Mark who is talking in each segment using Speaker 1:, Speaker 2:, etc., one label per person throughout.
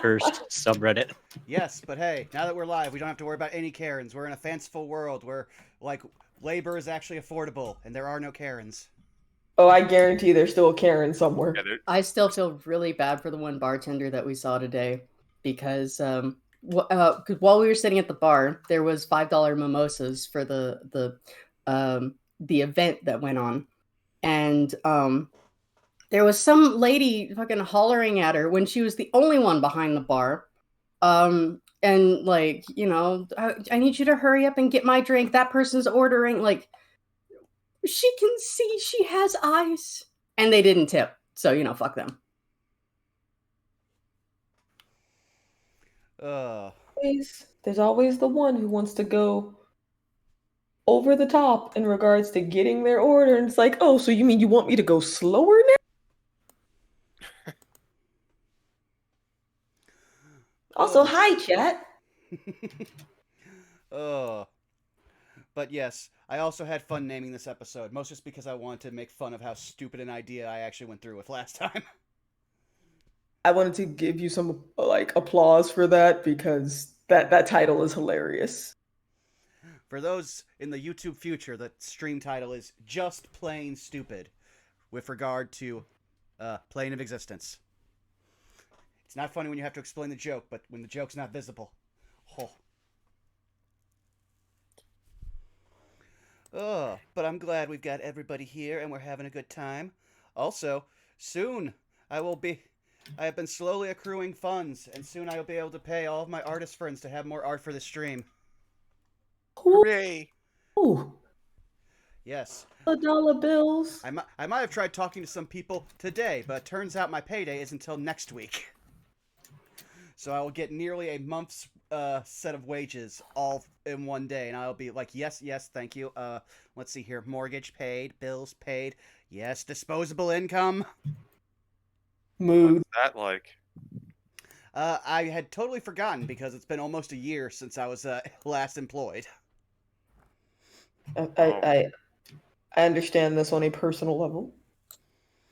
Speaker 1: Cursed subreddit.
Speaker 2: Yes, but hey, now that we're live, we don't have to worry about any Karens. We're in a fanciful world where, like, labor is actually affordable, and there are no Karens.
Speaker 3: Oh, I guarantee there's still a Karen somewhere.
Speaker 4: Yeah,
Speaker 5: I still feel really bad for the one bartender that we saw today because 'cause while we were sitting at the bar, there was $5 mimosas for the event that went on, and there was some lady fucking hollering at her when she was the only one behind the bar. And like, I need you to hurry up and get my drink. That person's ordering. Like, she can see, she has eyes. And they didn't tip. So, fuck them.
Speaker 3: There's always the one who wants to go over the top in regards to getting their order. And it's like, oh, so you mean you want me to go slower now? Also, hi, chat.
Speaker 2: But yes, I also had fun naming this episode, most just because I wanted to make fun of how stupid an idea I actually went through with last time.
Speaker 3: I wanted to give you some applause for that because that title is hilarious.
Speaker 2: For those in the YouTube future, the stream title is Just Plain Stupid, with regard to Plane of Existence. It's not funny when you have to explain the joke, but when the joke's not visible. But I'm glad we've got everybody here and we're having a good time. Also, soon I have been slowly accruing funds, and soon I will be able to pay all of my artist friends to have more art for the stream.
Speaker 4: hooray!
Speaker 3: Ooh.
Speaker 2: Yes.
Speaker 3: $1 bills.
Speaker 2: I might have tried talking to some people today, but it turns out my payday is until next week. So I will get nearly a month's set of wages all in one day, and I'll be like, yes, thank you. Let's see here. Mortgage paid, bills paid. Yes, disposable income.
Speaker 3: Mood.
Speaker 4: What's that like?
Speaker 2: I had totally forgotten because it's been almost a year since I was last employed.
Speaker 3: I understand this on a personal level.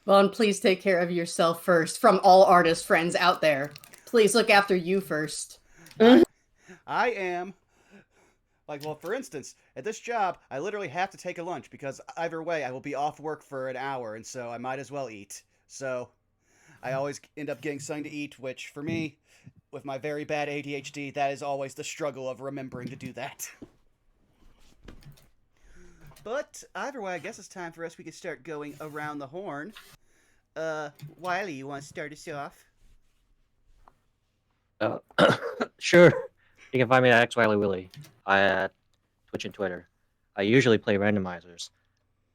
Speaker 5: Well, and please take care of yourself first. From all artist friends out there, please look after you first.
Speaker 2: I am. For instance, at this job, I literally have to take a lunch because either way, I will be off work for an hour, and so I might as well eat. So I always end up getting something to eat, which for me, with my very bad ADHD, that is always the struggle of remembering to do that. But either way, I guess it's time for us. We can start going around the horn. Wiley, you want to start us off?
Speaker 1: Sure. You can find me at xwiley at Twitch and Twitter. I usually play randomizers,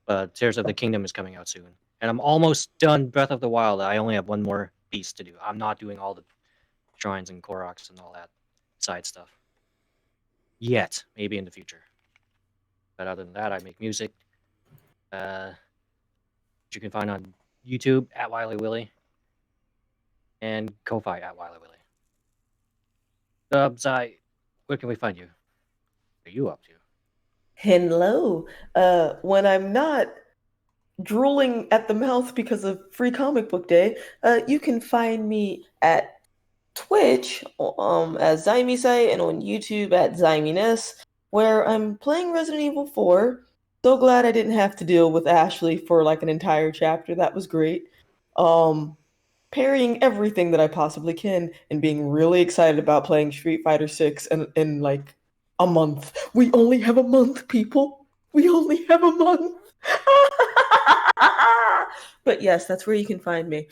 Speaker 1: but Tears of the Kingdom is coming out soon. And I'm almost done Breath of the Wild. I only have one more beast to do. I'm not doing all the shrines and Koroks and all that side stuff. Yet. Maybe in the future. But other than that, I make music. You can find on YouTube at WileyWilly. And Ko-Fi at WileyWilly. Zai, where can we find you? What are you up to?
Speaker 3: Hello. When I'm not drooling at the mouth because of Free Comic Book Day, you can find me at Twitch as Zymisai and on YouTube at Zymines, where I'm playing Resident Evil 4. So glad I didn't have to deal with Ashley for an entire chapter. That was great. Parrying everything that I possibly can and being really excited about playing Street Fighter 6 in a month. We only have a month, people. We only have a month. But yes, that's where you can find me.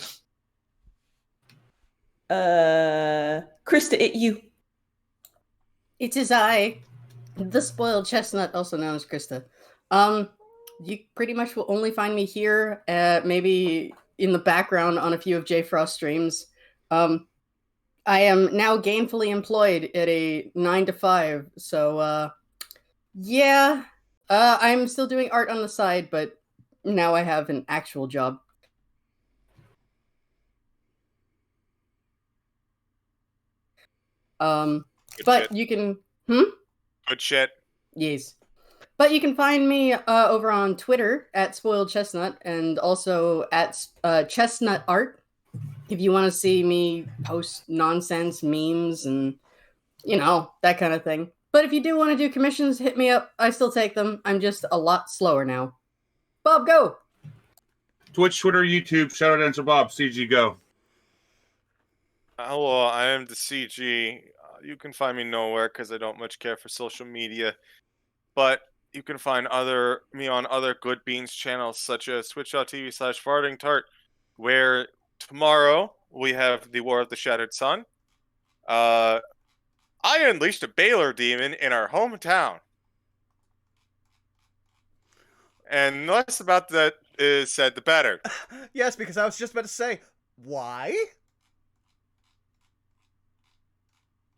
Speaker 3: Krista, you.
Speaker 5: It is I, the spoiled chestnut, also known as Krista. You pretty much will only find me here, maybe in the background on a few of J Frost streams. I am now gainfully employed at a 9 to 5, so yeah, I'm still doing art on the side, but now I have an actual job.
Speaker 4: Good
Speaker 5: but
Speaker 4: shit.
Speaker 5: You can
Speaker 4: Good shit.
Speaker 5: Yes. But you can find me over on Twitter at Spoiled Chestnut and also at Chestnut Art. if you want to see me post nonsense memes and, that kind of thing. But if you do want to do commissions, hit me up. I still take them. I'm just a lot slower now. Bob, go!
Speaker 6: Twitch, Twitter, YouTube, shout out Answer Bob, CG, go.
Speaker 4: Hello, I am the CG. You can find me nowhere because I don't much care for social media. But you can find me on other Good Beans channels such as twitch.tv/fartingtart, where tomorrow we have the War of the Shattered Sun. I unleashed a Baylor demon in our hometown. And the less about that is said, the better.
Speaker 2: Yes, because I was just about to say, why?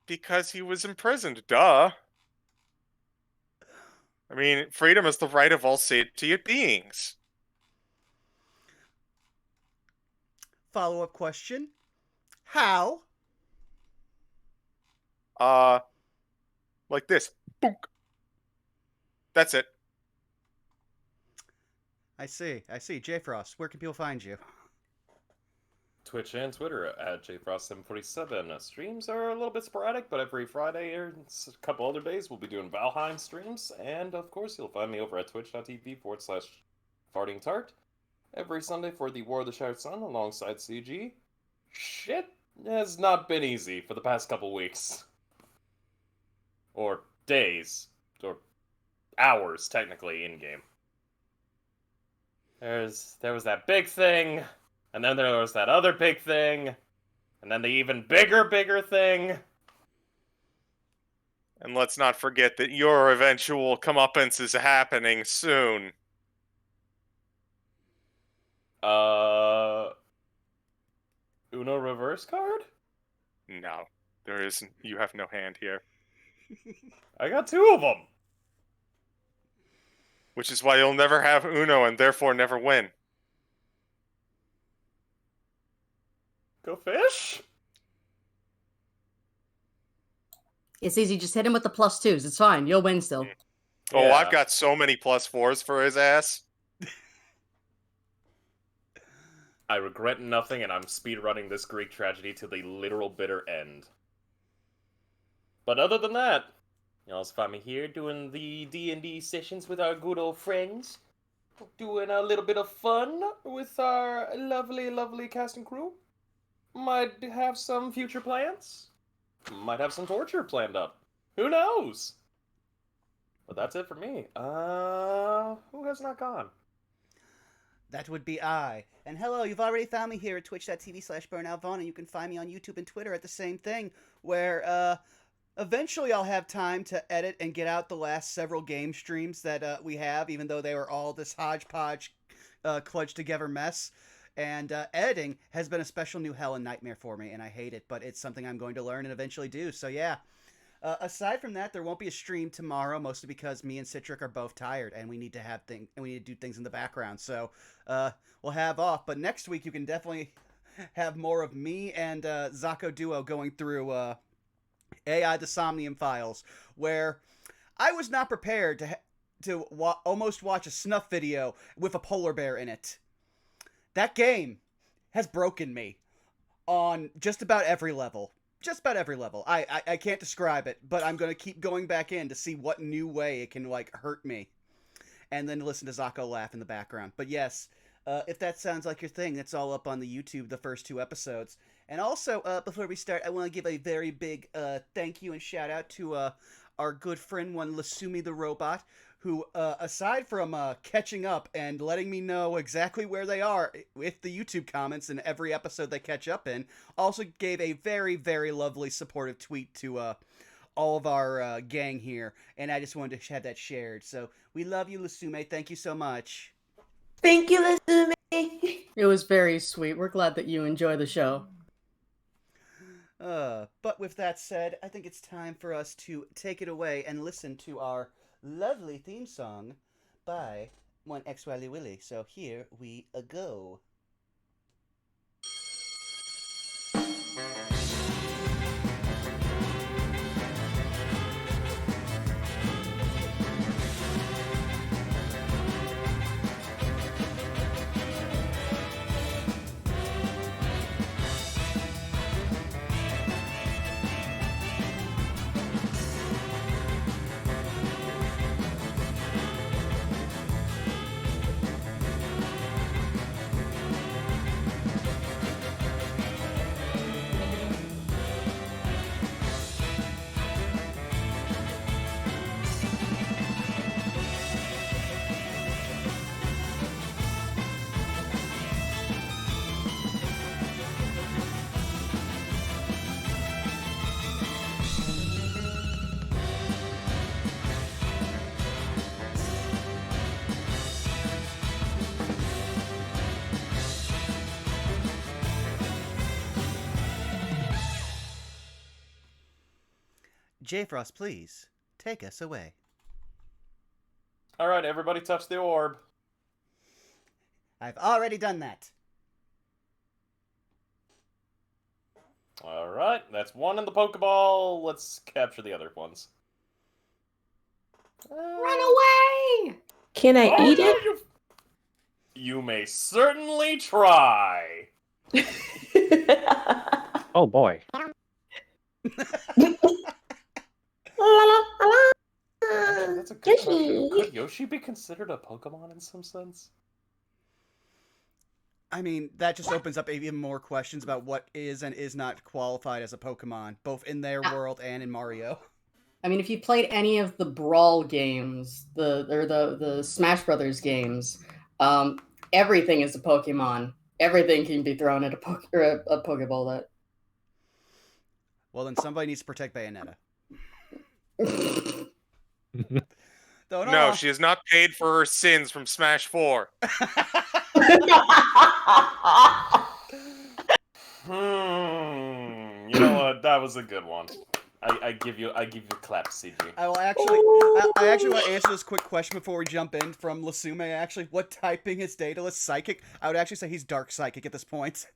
Speaker 4: Because he was imprisoned, duh. I mean, freedom is the right of all sentient beings.
Speaker 2: Follow-up question. How?
Speaker 4: Like this. Boonk. That's it.
Speaker 2: I see. J-Frost, where can people find you?
Speaker 7: Twitch and Twitter at JFrost747. Streams are a little bit sporadic, but every Friday or a couple other days we'll be doing Valheim streams. And of course, you'll find me over at twitch.tv/fartingtart every Sunday for the War of the Shattered Sun alongside CG. Shit has not been easy for the past couple weeks. Or days. Or hours, technically, in-game. There was that big thing, and then there was that other big thing, and then the even bigger thing.
Speaker 4: And let's not forget that your eventual comeuppance is happening soon.
Speaker 7: Uno reverse card?
Speaker 4: No, there isn't. You have no hand here.
Speaker 7: I got 2 of them.
Speaker 4: Which is why you'll never have Uno and therefore never win.
Speaker 7: Go fish?
Speaker 5: It's easy. Just hit him with the +2s. It's fine. You'll win still.
Speaker 4: Oh,
Speaker 7: Yeah.
Speaker 4: I've got so many +4s for his ass.
Speaker 7: I regret nothing, and I'm speedrunning this Greek tragedy to the literal bitter end. But other than that, you also find me here doing the D&D sessions with our good old friends. Doing a little bit of fun with our lovely cast and crew. Might have some future plans. Might have some torture planned up. Who knows? But that's it for me. Who has not gone?
Speaker 2: That would be I. And hello, you've already found me here at twitch.tv/burnoutVaughn, and you can find me on YouTube and Twitter at the same thing, where, eventually I'll have time to edit and get out the last several game streams that we have, even though they were all this hodgepodge, clutched together mess. And editing has been a special new hell and nightmare for me, and I hate it, but it's something I'm going to learn and eventually do, so yeah. Aside from that, there won't be a stream tomorrow, mostly because me and Citric are both tired, and we need to do things in the background, so we'll have off. But next week, you can definitely have more of me and Zako Duo going through AI the Somnium Files, where I was not prepared to almost watch a snuff video with a polar bear in it. That game has broken me on just about every level. Just about every level. I can't describe it, but I'm going to keep going back in to see what new way it can, hurt me. And then listen to Zako laugh in the background. But yes, if that sounds like your thing, it's all up on the YouTube, the first 2 episodes. And also, before we start, I want to give a very big thank you and shout out to our good friend, one Lasumi the Robot, who, aside from catching up and letting me know exactly where they are with the YouTube comments in every episode they catch up in, also gave a very, very lovely supportive tweet to all of our gang here, and I just wanted to have that shared. So, we love you, Lasume. Thank you so much.
Speaker 3: Thank you, Lasume.
Speaker 5: It was very sweet. We're glad that you enjoy the show.
Speaker 2: But with that said, I think it's time for us to take it away and listen to our lovely theme song by one X-Wiley Willy. So here we go. J. Frost, please take us away.
Speaker 7: All right, everybody, touch the orb.
Speaker 2: I've already done that.
Speaker 7: All right, that's one in the Pokeball. Let's capture the other ones.
Speaker 5: Run away!
Speaker 3: Can I eat
Speaker 7: no,
Speaker 3: it?
Speaker 7: You may certainly try.
Speaker 1: Oh boy.
Speaker 7: Actually, that's a good question. Could Yoshi be considered a Pokemon in some sense?
Speaker 2: I mean, that just opens up even more questions about what is and is not qualified as a Pokemon, both in their world and in Mario.
Speaker 5: I mean, if you played any of the Brawl games, the Smash Brothers games, everything is a Pokemon. Everything can be thrown at a Pokeball. That.
Speaker 2: Well, then somebody needs to protect Bayonetta.
Speaker 4: No, she has not paid for her sins from Smash 4.
Speaker 7: You know what? That was a good one. I give you a clap, CG.
Speaker 2: I actually want to answer this quick question before we jump in from Lasume. Actually, what typing is Daedalus? Psychic? I would actually say he's Dark Psychic at this point.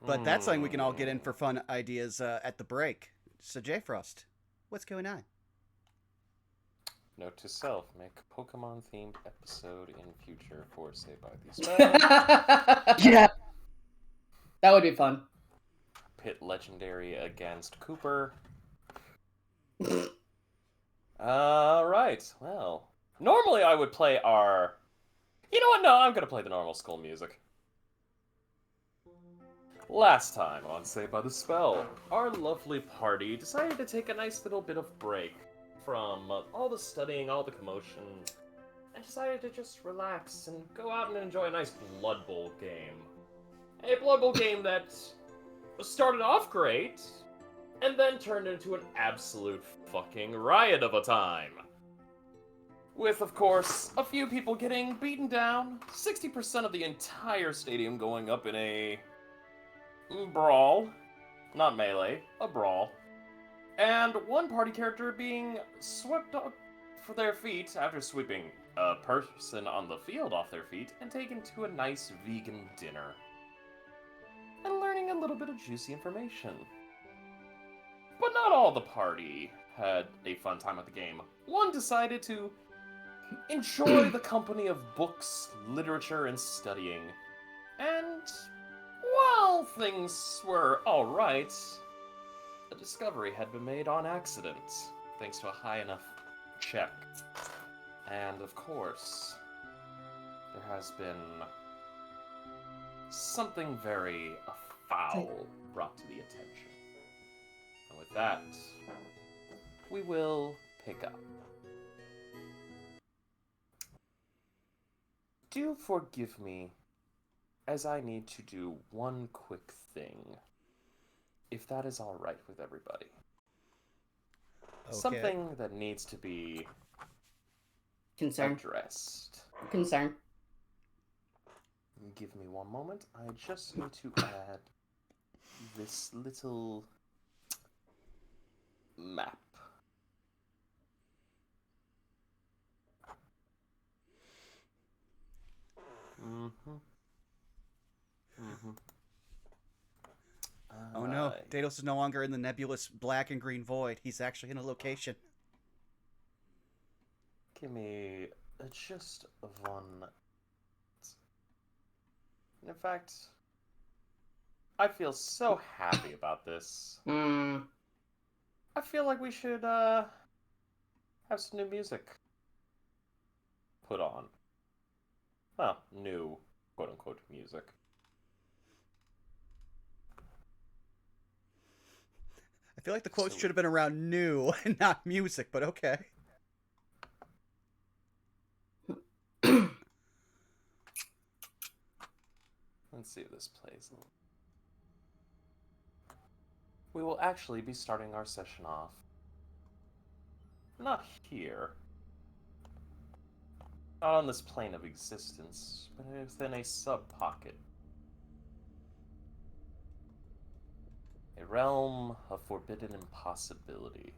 Speaker 2: But that's something we can all get in for fun ideas at the break. So, J. Frost, what's going on?
Speaker 7: Note to self: make Pokemon-themed episode in future for Say by the Spell.
Speaker 5: Yeah, that would be fun.
Speaker 7: Pit Legendary against Cooper. Right. Well, normally I would play our... You know what? No, I'm gonna play the normal school music. Last time on Say by the Spell, our lovely party decided to take a nice little bit of break from all the studying, all the commotion, and decided to just relax and go out and enjoy a nice Blood Bowl game. A Blood Bowl game that started off great, and then turned into an absolute fucking riot of a time. With, of course, a few people getting beaten down, 60% of the entire stadium going up in a brawl. Not melee, a brawl. And one party character being swept off for their feet after sweeping a person on the field off their feet and taken to a nice vegan dinner. And learning a little bit of juicy information. But not all the party had a fun time at the game. One decided to enjoy the company of books, literature, and studying. And while things were alright, a discovery had been made on accident, thanks to a high enough check. And of course, there has been something very foul brought to the attention. And with that, we will pick up. Do forgive me, as I need to do one quick thing, if that is all right with everybody.
Speaker 2: Okay.
Speaker 7: Something that needs to be addressed.
Speaker 5: Concern.
Speaker 7: Give me one moment. I just need to add this little map.
Speaker 2: Oh no, Daedalus is no longer in the nebulous black and green void. He's actually in a location.
Speaker 7: Give me just one. In fact, I feel so happy about this. I feel like we should have some new music put on. Well, new quote-unquote music.
Speaker 2: I feel like the quotes should have been around new and not music, but okay.
Speaker 7: Let's see if this plays. We will actually be starting our session off not here, not on this plane of existence, but within a sub-pocket. A A realm of forbidden impossibility.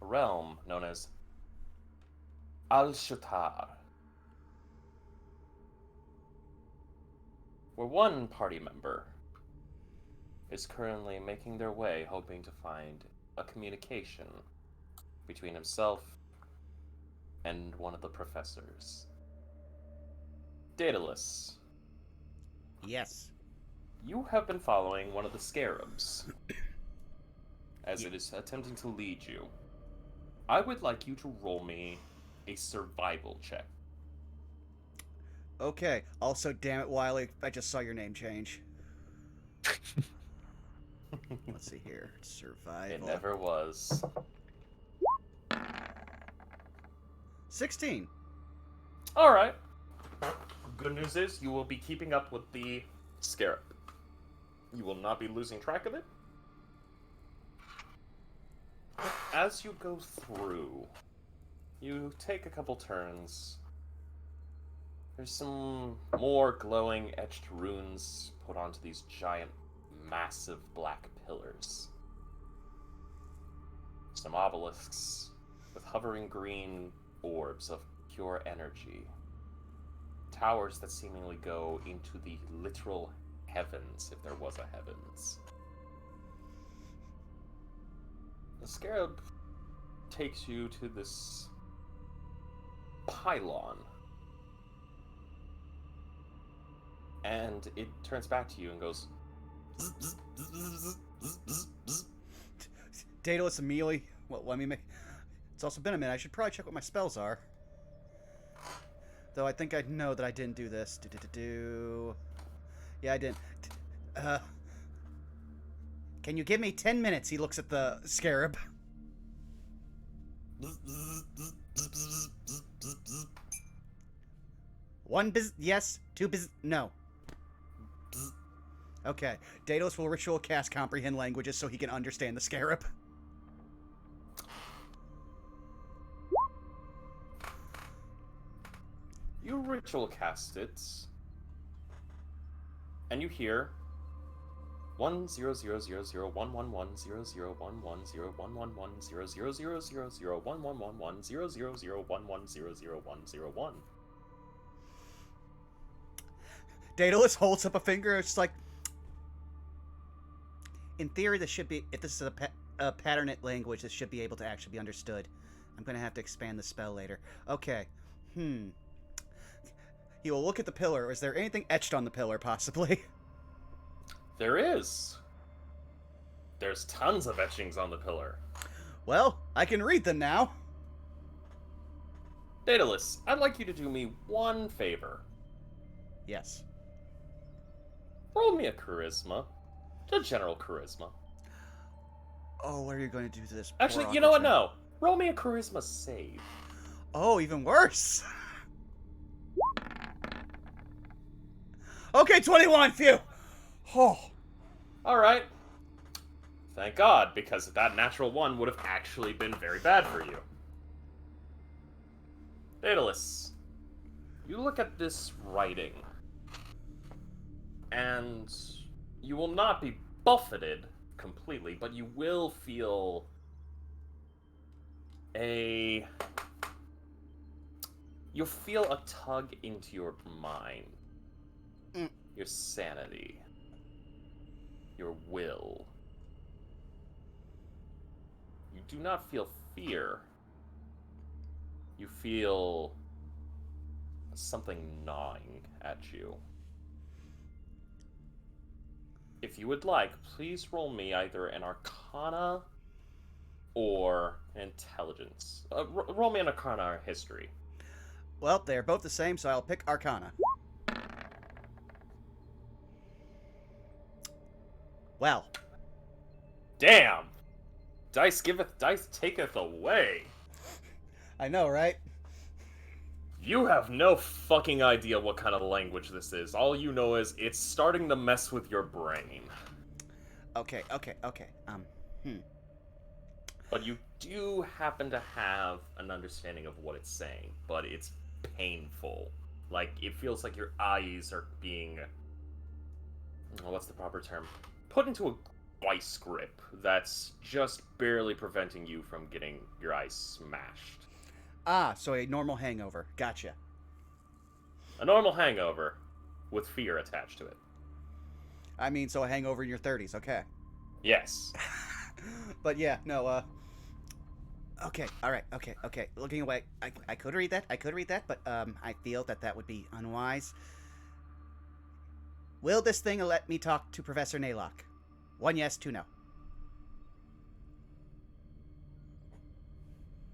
Speaker 7: A realm known as Al-Shutar, where one party member is currently making their way, hoping to find a communication between himself and one of the professors. Daedalus,
Speaker 2: Yes.
Speaker 7: you have been following one of the scarabs as it is attempting to lead you. I would like you to roll me a survival check.
Speaker 2: Okay. Also, damn it, Wiley, I just saw your name change. Let's see here. Survival.
Speaker 7: It never was.
Speaker 2: 16.
Speaker 7: Alright. Good news is you will be keeping up with the scarab. You will not be losing track of it. As you go through, you take a couple turns. There's some more glowing etched runes put onto these giant, massive black pillars. Some obelisks with hovering green orbs of pure energy. Towers that seemingly go into the literal heavens, if there was a heavens. The scarab takes you to this pylon. And it turns back to you and goes...
Speaker 2: Daedalus immediately. Well, let me make. It's also been a minute. I should probably check what my spells are. Though I think I know that I didn't do this. Yeah, I didn't. Can you give me 10 minutes? He looks at the scarab. One yes, two no. Okay. Daedalus will ritual cast comprehend languages so he can understand the scarab.
Speaker 7: You ritual cast it, and you hear 1-0-0-0-0-1-1-1-0-0-0-1-1-1-0-0-0-1-1-0-0-0-1-1-0-0-1-1-0-0-1-1-0-0-1-1.
Speaker 2: Daedalus holds up a finger. It's like, in theory, this should be. If this is a patterned language, this should be able to actually be understood. I'm gonna have to expand the spell later. Okay. He will look at the pillar. Is there anything etched on the pillar, possibly?
Speaker 7: There is. There's tons of etchings on the pillar.
Speaker 2: Well, I can read them now.
Speaker 7: Daedalus, I'd like you to do me one favor.
Speaker 2: Yes.
Speaker 7: Roll me a charisma. A general charisma.
Speaker 2: Oh, what are you going to do to this?
Speaker 7: Actually,
Speaker 2: poor
Speaker 7: you know what?
Speaker 2: Uncle
Speaker 7: No. Roll me a charisma save.
Speaker 2: Oh, even worse. Okay, 21. Phew. Oh.
Speaker 7: Alright. Thank God, because that natural one would have actually been very bad for you. Daedalus, you look at this writing, and you will not be buffeted completely, but you will feel you'll feel a tug into your mind, your sanity, your will. You do not feel fear. You feel something gnawing at you. If you would like, please roll me either an Arcana or an Intelligence. Roll me an Arcana or History.
Speaker 2: Well, they're both the same, so I'll pick Arcana. Well.
Speaker 7: Damn! Dice giveth, dice taketh away.
Speaker 2: I know, right?
Speaker 7: You have no fucking idea what kind of language this is. All you know is it's starting to mess with your brain.
Speaker 2: Okay.
Speaker 7: But you do happen to have an understanding of what it's saying, but it's painful. Like, it feels like your eyes are being what's the proper term? Put into a vice grip that's just barely preventing you from getting your eyes smashed.
Speaker 2: Ah, so a normal hangover. Gotcha.
Speaker 7: A normal hangover with fear attached to it.
Speaker 2: I mean, so a hangover in your 30s. Okay.
Speaker 7: Yes.
Speaker 2: But yeah, no, okay, alright, okay. Looking away. I could read that, but, I feel that would be unwise. Will this thing let me talk to Professor Ney'lok? 1 yes, 2 no.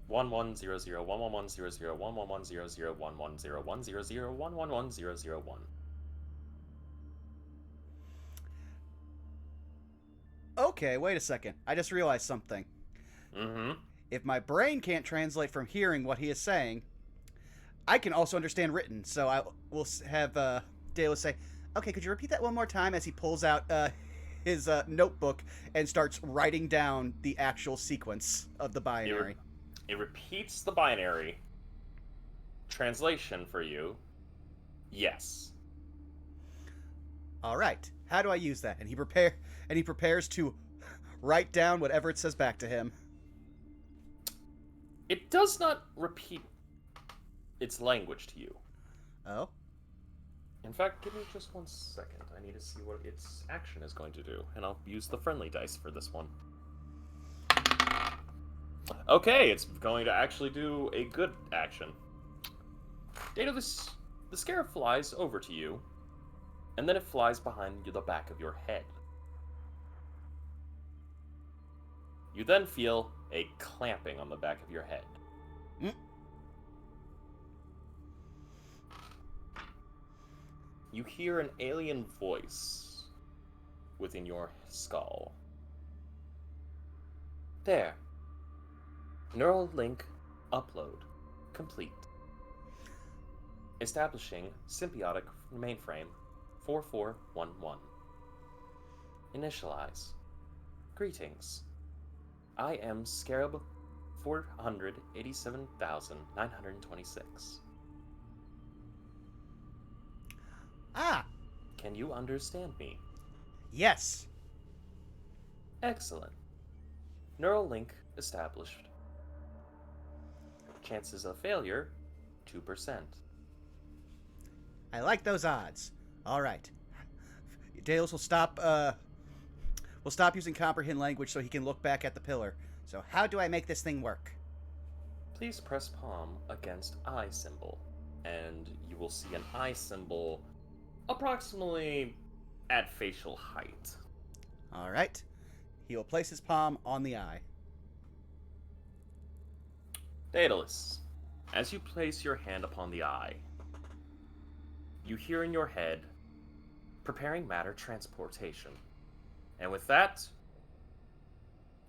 Speaker 7: 1100 1110 1110 110100 111001.
Speaker 2: Okay, wait a second. I just realized something.
Speaker 7: Mm-hmm.
Speaker 2: If my brain can't translate from hearing what he is saying, I can also understand written, so I will have Daedalus say, okay, could you repeat that one more time, as he pulls out his notebook and starts writing down the actual sequence of the binary.
Speaker 7: It repeats the binary. Translation for you. Yes.
Speaker 2: All right. How do I use that? And he prepares to write down whatever it says back to him.
Speaker 7: It does not repeat its language to you.
Speaker 2: Oh?
Speaker 7: In fact, give me just 1 second. I need to see what its action is going to do, and I'll use the friendly dice for this one. Okay, it's going to actually do a good action. Daedalus, the scarab flies over to you, and then it flies behind the back of your head. You then feel a clamping on the back of your head.
Speaker 2: Mm.
Speaker 7: You hear an alien voice within your skull. There. Neural link upload complete. Establishing symbiotic mainframe 4411. Initialize. Greetings. I am Scarab 487,926.
Speaker 2: Ah,
Speaker 7: Can you understand me?
Speaker 2: yes.
Speaker 7: Excellent. Neural link established. Chances of failure 2%.
Speaker 2: I like those odds. All right. Daedalus will stop using comprehend language so he can look back at the pillar. So how do I make this thing work?
Speaker 7: Please press palm against eye symbol, and you will see an eye symbol approximately at facial height.
Speaker 2: All right. He will place his palm on the eye.
Speaker 7: Daedalus, as you place your hand upon the eye, you hear in your head, preparing matter transportation. And with that,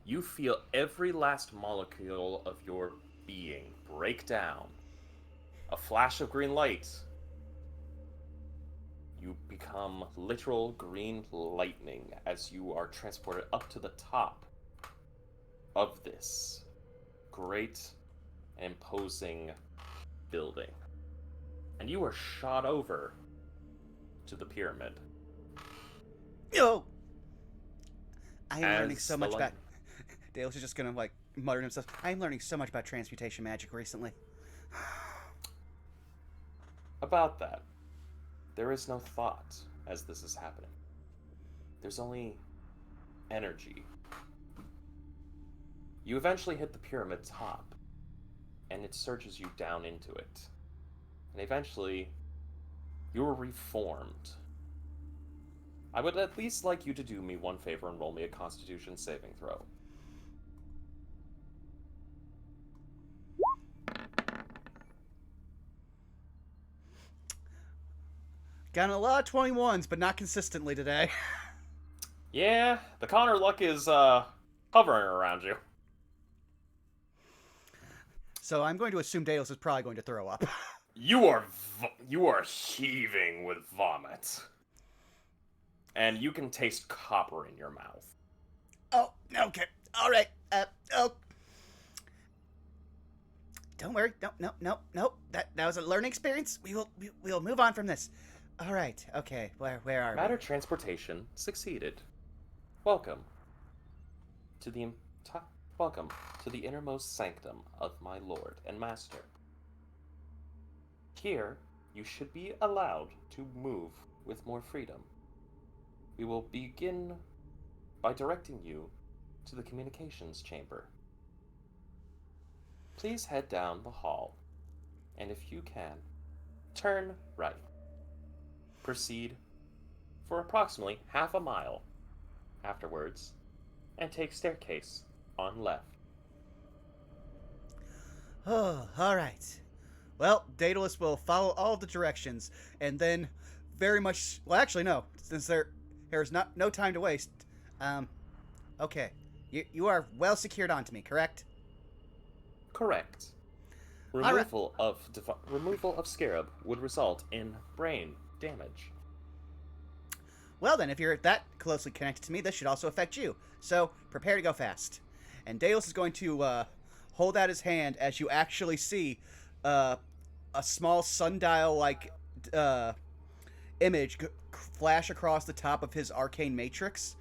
Speaker 7: you feel every last molecule of your being break down. A flash of green light. You become literal green lightning as you are transported up to the top of this great and imposing building. And you are shot over to the pyramid.
Speaker 2: Yo! I am learning
Speaker 7: As
Speaker 2: so
Speaker 7: the
Speaker 2: much
Speaker 7: light-
Speaker 2: about... Daedalus is just gonna, mutter to himself. I am learning so much about transmutation magic recently.
Speaker 7: About that, there is no thought as this is happening. There's only energy. You eventually hit the pyramid top, and it surges you down into it. And eventually, you are reformed. I would at least like you to do me one favor and roll me a Constitution saving throw.
Speaker 2: Gotten a lot of 21s, but not consistently today.
Speaker 7: Yeah, the Connor luck is hovering around you.
Speaker 2: So I'm going to assume Daedalus is probably going to throw up.
Speaker 7: You are heaving with vomit. And you can taste copper in your mouth.
Speaker 2: Oh, okay. All right. Oh. Don't worry. No. That was a learning experience. We'll move on from this. All right. Okay. Where are
Speaker 7: Matter
Speaker 2: we?
Speaker 7: transportation succeeded. Welcome to the welcome to the innermost sanctum of my lord and master. Here, you should be allowed to move with more freedom. We will begin by directing you to the communications chamber. Please head down the hall, and if you can, turn right. Proceed for approximately half a mile afterwards, and take staircase on left.
Speaker 2: Oh, all right. Well, Daedalus will follow all of the directions, and then very much. Well, actually, no. Since there's no time to waste. Okay. You are well secured onto me, correct?
Speaker 7: Correct.
Speaker 2: All right.
Speaker 7: Removal of scarab would result in brain damage.
Speaker 2: Well, then, if you're that closely connected to me, this should also affect you. So, prepare to go fast. And Daedalus is going to hold out his hand as you actually see a small sundial-like image flash across the top of his arcane matrix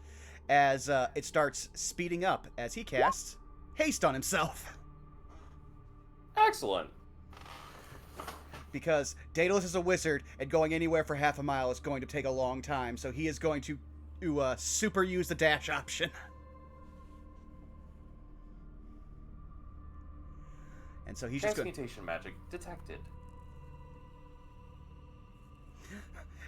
Speaker 2: as it starts speeding up as he casts haste on himself.
Speaker 7: Excellent.
Speaker 2: Because Daedalus is a wizard, and going anywhere for half a mile is going to take a long time, so he is going to super use the dash option. And so he's just going.
Speaker 7: Transmutation magic detected.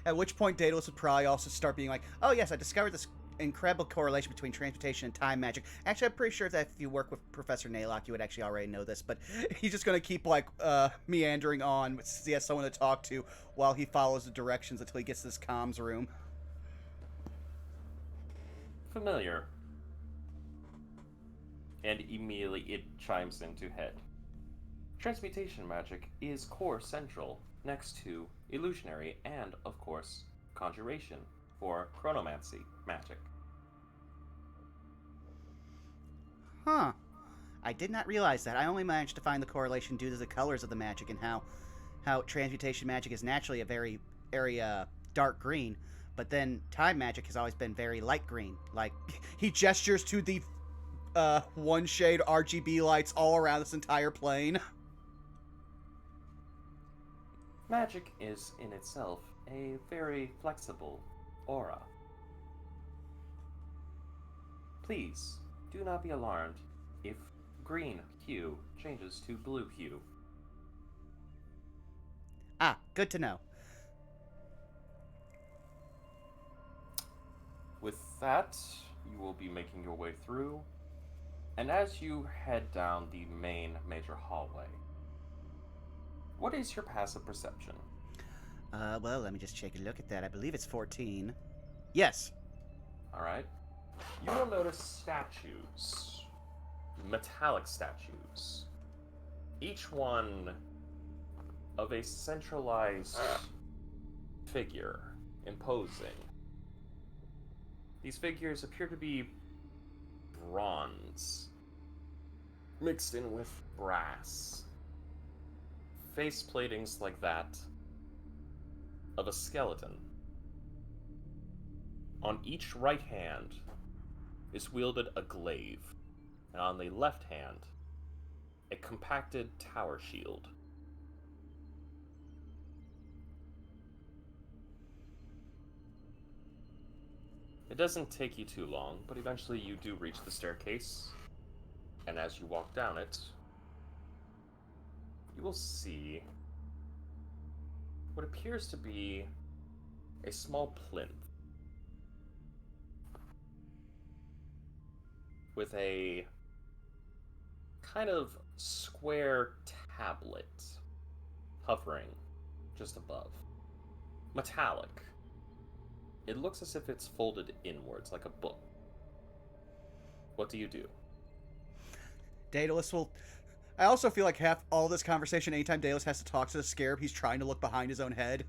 Speaker 2: At which point Daedalus would probably also start being like, "Oh yes, I discovered this incredible correlation between transmutation and time magic." Actually, I'm pretty sure that if you work with Professor Ney'lok, you would actually already know this. But he's just going to keep like meandering on, he has someone to talk to while he follows the directions until he gets to this comms room.
Speaker 7: Familiar. And immediately it chimes into head. Transmutation magic is core central, next to illusionary and, of course, conjuration for chronomancy magic.
Speaker 2: Huh. I did not realize that. I only managed to find the correlation due to the colors of the magic and how transmutation magic is naturally a very dark green, but then time magic has always been very light green. Like, he gestures to the one shade RGB lights all around this entire plane.
Speaker 7: Magic is in itself a very flexible aura. Please do not be alarmed if green hue changes to blue hue.
Speaker 2: Ah, good to know.
Speaker 7: With that, you will be making your way through, and as you head down the main major hallway, what is your passive perception?
Speaker 2: Well, let me just take a look at that. I believe it's 14. Yes.
Speaker 7: Alright. You will notice statues. Metallic statues. Each one of a centralized figure, imposing. These figures appear to be bronze, mixed in with brass. Face platings like that of a skeleton. On each right hand is wielded a glaive, and on the left hand, a compacted tower shield. It doesn't take you too long, but eventually you do reach the staircase, and as you walk down it, you will see what appears to be a small plinth with a kind of square tablet hovering just above. Metallic. It looks as if it's folded inwards like a book. What do you do?
Speaker 2: Daedalus will... I also feel like half all this conversation, anytime Daedalus has to talk to the scarab, he's trying to look behind his own head.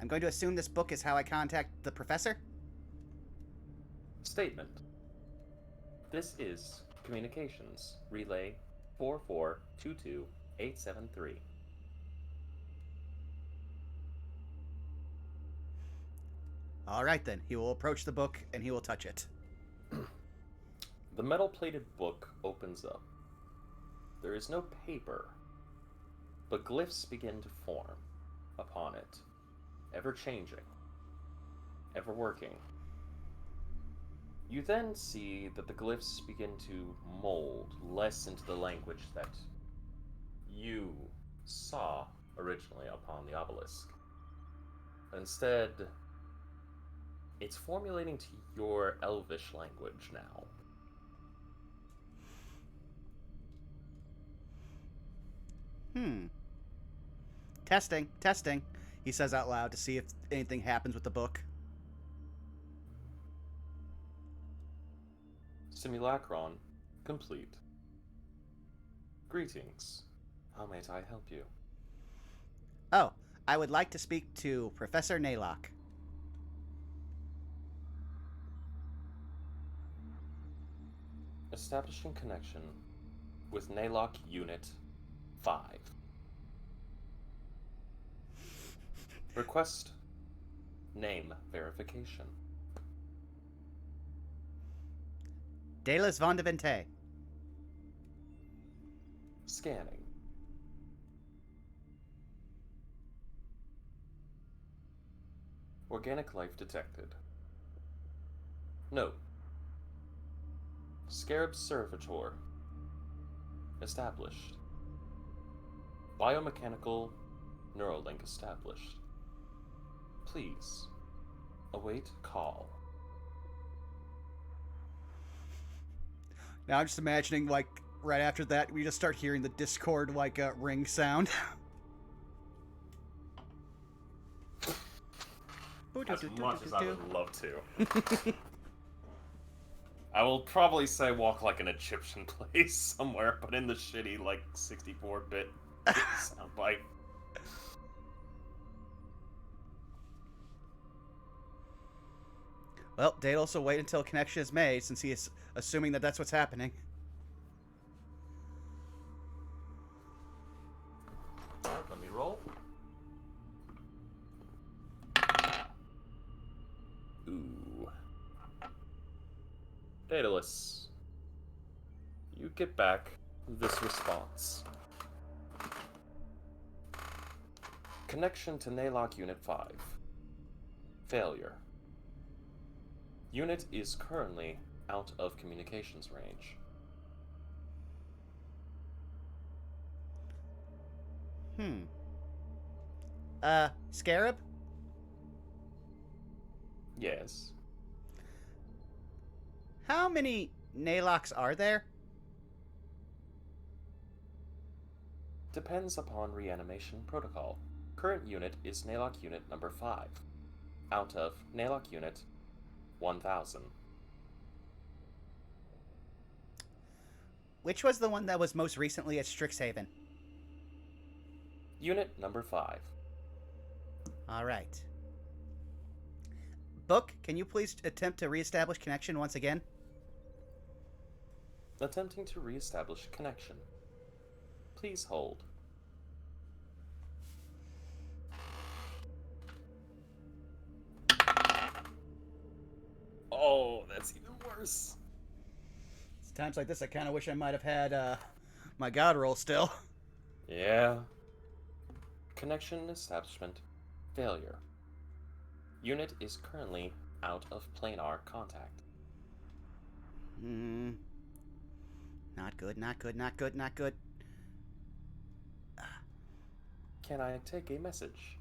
Speaker 2: I'm going to assume this book is how I contact the professor?
Speaker 7: Statement. This is Communications Relay 4422873.
Speaker 2: All right, then. He will approach the book, and he will touch it.
Speaker 7: The metal-plated book opens up. There is no paper, but glyphs begin to form upon it, ever-changing, ever-working. You then see that the glyphs begin to mold less into the language that you saw originally upon the obelisk. Instead, it's formulating to your Elvish language now.
Speaker 2: Testing, he says out loud to see if anything happens with the book.
Speaker 7: Simulacron complete. Greetings. How may I help you?
Speaker 2: Oh, I would like to speak to Professor Ney'lok.
Speaker 7: Establishing connection with Ney'lok Unit 5. Request name verification.
Speaker 2: Daedalus von de Vente.
Speaker 7: Scanning. Organic life detected. Note. Scarab servitor. Established. Biomechanical neuralink established. Please await call.
Speaker 2: Now I'm just imagining, like, right after that, we just start hearing the Discord, like, ring sound.
Speaker 7: As much as I would love to. I will probably say walk like an Egyptian place somewhere, but in the shitty, like, 64-bit soundbite.
Speaker 2: Well, Daedalus will wait until connection is made, since he is assuming that that's what's happening.
Speaker 7: Let me roll. Ooh. Daedalus, you get back this response. Connection to Ney'lok Unit 5. Failure. Unit is currently out of communications range.
Speaker 2: Scarab?
Speaker 7: Yes.
Speaker 2: How many Ney'loks are there?
Speaker 7: Depends upon reanimation protocol. Current unit is Ney'lok Unit number 5, out of Ney'lok Unit 1000.
Speaker 2: Which was the one that was most recently at Strixhaven?
Speaker 7: Unit number 5.
Speaker 2: All right. Book, can you please attempt to reestablish connection once again?
Speaker 7: Attempting to reestablish connection. Please hold. Oh, that's even worse.
Speaker 2: It's times like this I kind of wish I might have had my god roll still.
Speaker 7: Yeah. Connection establishment failure. Unit is currently out of planar contact.
Speaker 2: Not good, not good, not good, not good.
Speaker 7: Can I take a message?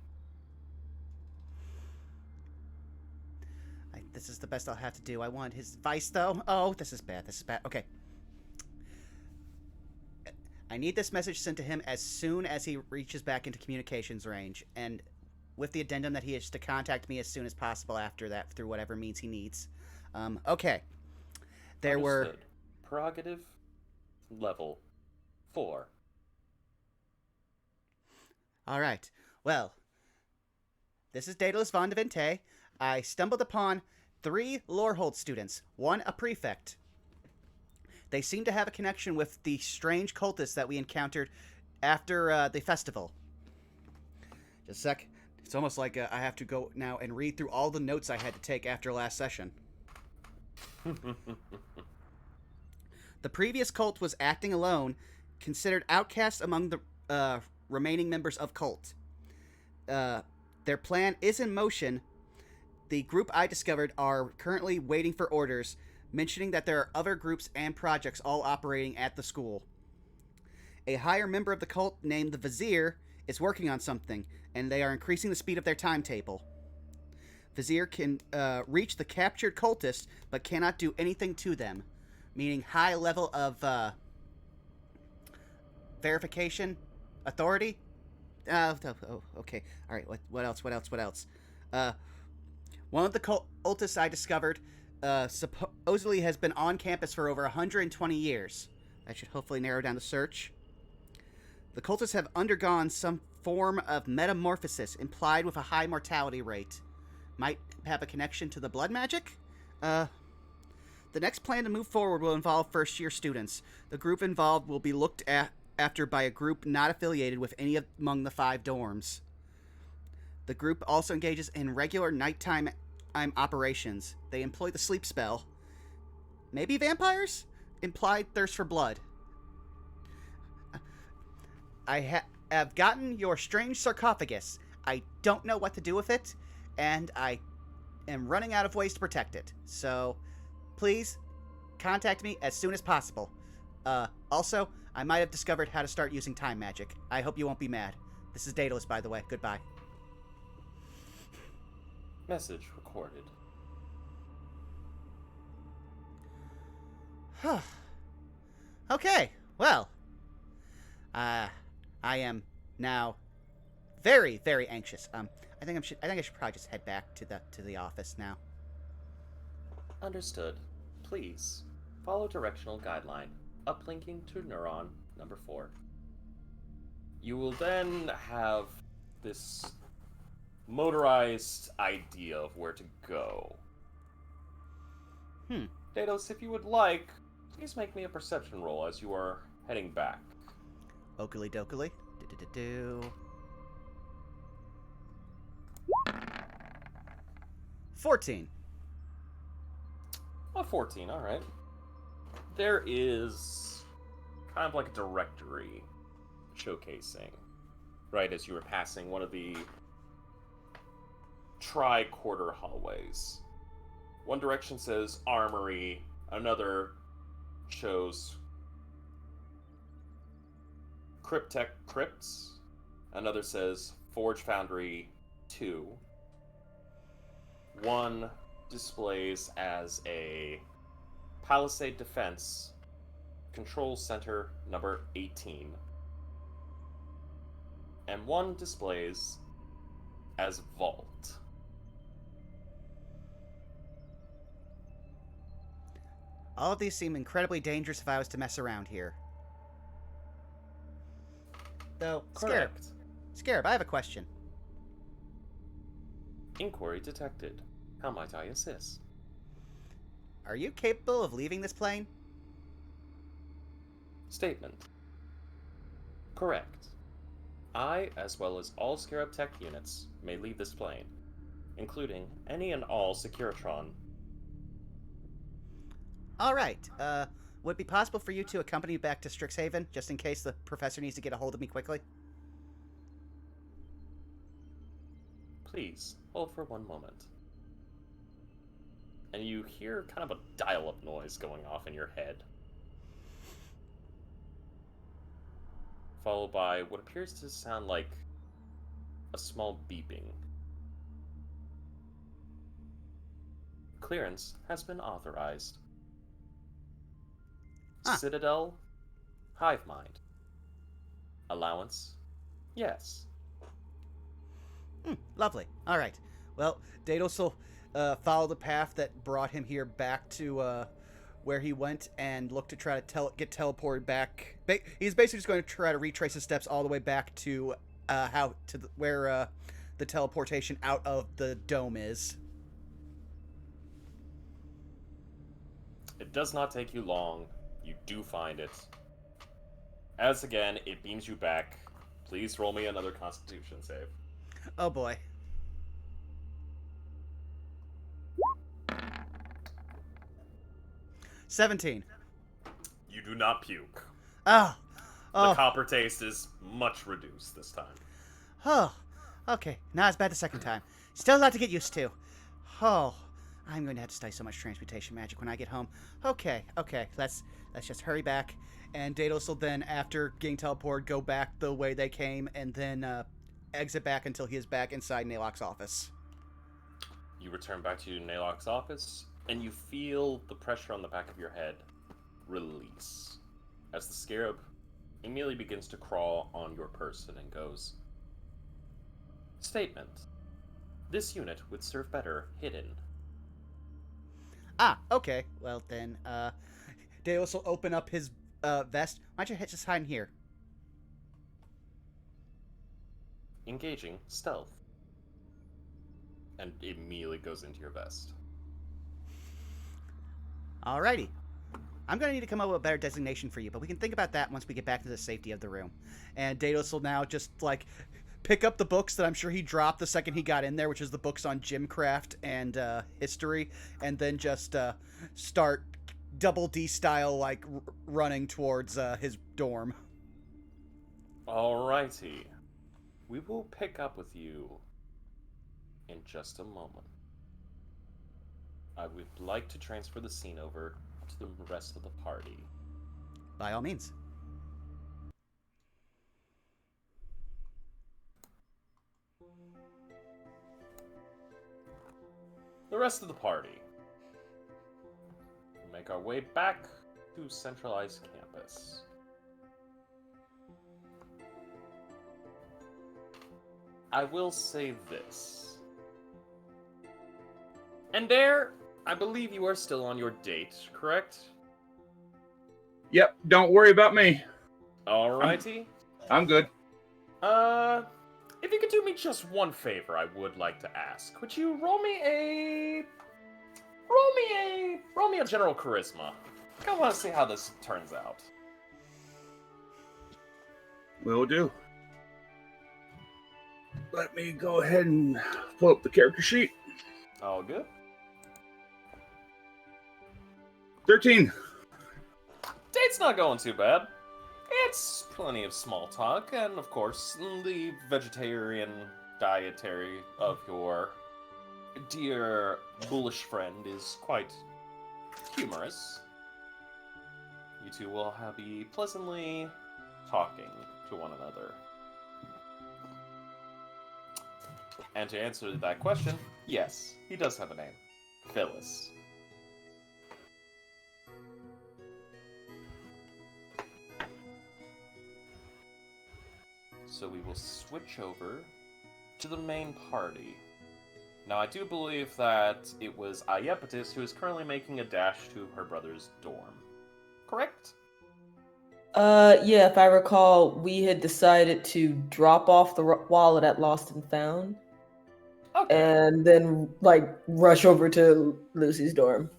Speaker 2: This is the best I'll have to do. I want his advice, though. Oh, this is bad. This is bad. Okay. I need this message sent to him as soon as he reaches back into communications range, and with the addendum that he is to contact me as soon as possible after that, through whatever means he needs. Okay. There
Speaker 7: Understood. Prerogative level 4.
Speaker 2: All right. Well, this is Daedalus von de Vente. I stumbled upon 3 Lorehold students, 1 a prefect. They seem to have a connection with the strange cultists that we encountered after the festival. Just a sec. It's almost like I have to go now and read through all the notes I had to take after last session. The previous cult was acting alone, considered outcast among the remaining members of cult. Their plan is in motion. The group I discovered are currently waiting for orders, mentioning that there are other groups and projects all operating at the school. A higher member of the cult named the Vizier is working on something, and they are increasing the speed of their timetable. Vizier can reach the captured cultists, but cannot do anything to them, meaning high level of verification, authority. Okay. All right. What else? One of the cultists I discovered supposedly has been on campus for over 120 years. That should hopefully narrow down the search. The cultists have undergone some form of metamorphosis implied with a high mortality rate. Might have a connection to the blood magic? The next plan to move forward will involve first-year students. The group involved will be looked after by a group not affiliated with any among the 5 dorms. The group also engages in regular nighttime operations. They employ the sleep spell. Maybe vampires? Implied thirst for blood. I have gotten your strange sarcophagus. I don't know what to do with it, and I am running out of ways to protect it. So, please, contact me as soon as possible. Also, I might have discovered how to start using time magic. I hope you won't be mad. This is Daedalus, by the way. Goodbye.
Speaker 7: Message recorded.
Speaker 2: Okay, well, I am now very, very anxious. I think I should probably just head back to the office now.
Speaker 7: Understood. Please follow directional guideline, uplinking to neuron number 4. You will then have this motorized idea of where to go. Daedalus, if you would like, please make me a perception roll as you are heading back.
Speaker 2: Okily dokily. 14.
Speaker 7: Oh, 14, alright. There is kind of like a directory showcasing, right, as you were passing one of the tri-quarter hallways. One direction says Armory, another shows Cryptech Crypts, another says Forge Foundry 2. One displays as a Palisade Defense Control Center number 18. And one displays as Vault.
Speaker 2: All of these seem incredibly dangerous if I was to mess around here. Though,
Speaker 7: Correct.
Speaker 2: Scarab, I have a question.
Speaker 7: Inquiry detected. How might I assist?
Speaker 2: Are you capable of leaving this plane?
Speaker 7: Statement. Correct. I, as well as all Scarab Tech units, may leave this plane, including any and all Securitron.
Speaker 2: Alright, would it be possible for you to accompany me back to Strixhaven, just in case the professor needs to get a hold of me quickly?
Speaker 7: Please, hold for one moment. And you hear kind of a dial-up noise going off in your head. Followed by what appears to sound like a small beeping. Clearance has been authorized. Citadel, Hive Mind. Allowance, yes.
Speaker 2: Lovely. Alright. Well, Daedalus will follow the path that brought him here back to where he went and look to try to get teleported back. He's basically just going to try to retrace his steps all the way back to where the teleportation out of the dome is.
Speaker 7: It does not take you long. You do find it. As again, it beams you back. Please roll me another Constitution save.
Speaker 2: Oh boy. 17.
Speaker 7: You do not puke.
Speaker 2: Oh.
Speaker 7: The
Speaker 2: Oh.
Speaker 7: copper taste is much reduced this time.
Speaker 2: Oh. Okay. Not as bad the second time. Still a lot to get used to. Oh. I'm going to have to study so much transmutation magic when I get home. Okay. Let's just hurry back. And Daedalus will then, after getting teleported, go back the way they came and then exit back until he is back inside Ney'lok's office.
Speaker 7: You return back to Ney'lok's office, and you feel the pressure on the back of your head release as the scarab immediately begins to crawl on your person and goes, "Statement. This unit would serve better hidden."
Speaker 2: Ah, okay. Well, then, Daedalus will open up his vest. Why don't you just hide in here?
Speaker 7: Engaging stealth. And immediately goes into your vest.
Speaker 2: Alrighty. I'm going to need to come up with a better designation for you, but we can think about that once we get back to the safety of the room. And Daedalus will now just, like, pick up the books that I'm sure he dropped the second he got in there, which is the books on gymcraft and history, and then just start double D style, like, running towards his dorm.
Speaker 7: Alrighty. We will pick up with you in just a moment. I would like to transfer the scene over to the rest of the party.
Speaker 2: By all means.
Speaker 7: The rest of the party. We make our way back to centralized campus. I will say this. And there, I believe you are still on your date, correct?
Speaker 6: Yep, don't worry about me.
Speaker 7: Alrighty.
Speaker 6: I'm good.
Speaker 7: If you could do me just one favor, I would like to ask. Would you roll me a general charisma? I want to see how this turns out.
Speaker 6: Will do. Let me go ahead and pull up the character sheet.
Speaker 7: All good.
Speaker 6: 13.
Speaker 7: Date's not going too bad. It's plenty of small talk, and of course, the vegetarian dietary of your dear bullish friend is quite humorous. You two will be pleasantly talking to one another. And to answer that question, yes, he does have a name. Phyllis. So we will switch over to the main party. Now, I do believe that it was Iapetus who is currently making a dash to her brother's dorm. Correct?
Speaker 3: Yeah, if I recall, we had decided to drop off the wallet at Lost and Found.
Speaker 7: Okay.
Speaker 3: And then, like, rush over to Lucy's dorm.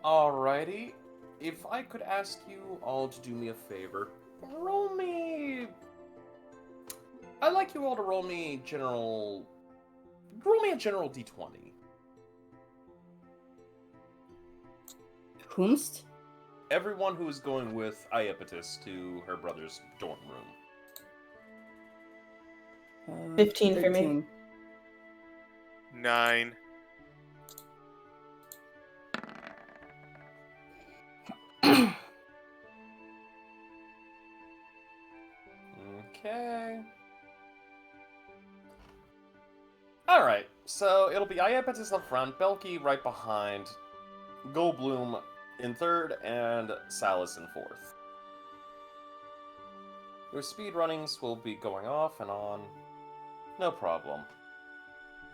Speaker 7: Alrighty. If I could ask you all to do me a favor, roll me... I'd like you all to roll me a general D20.
Speaker 5: Whomst?
Speaker 7: Everyone who is going with Iapetus to her brother's dorm room.
Speaker 3: 15 for me.
Speaker 4: 9.
Speaker 7: Okay. Alright, so it'll be Iapetus up front, Belky right behind, Goldblum in third, and Salus in fourth. Your speed runnings will be going off and on. No problem.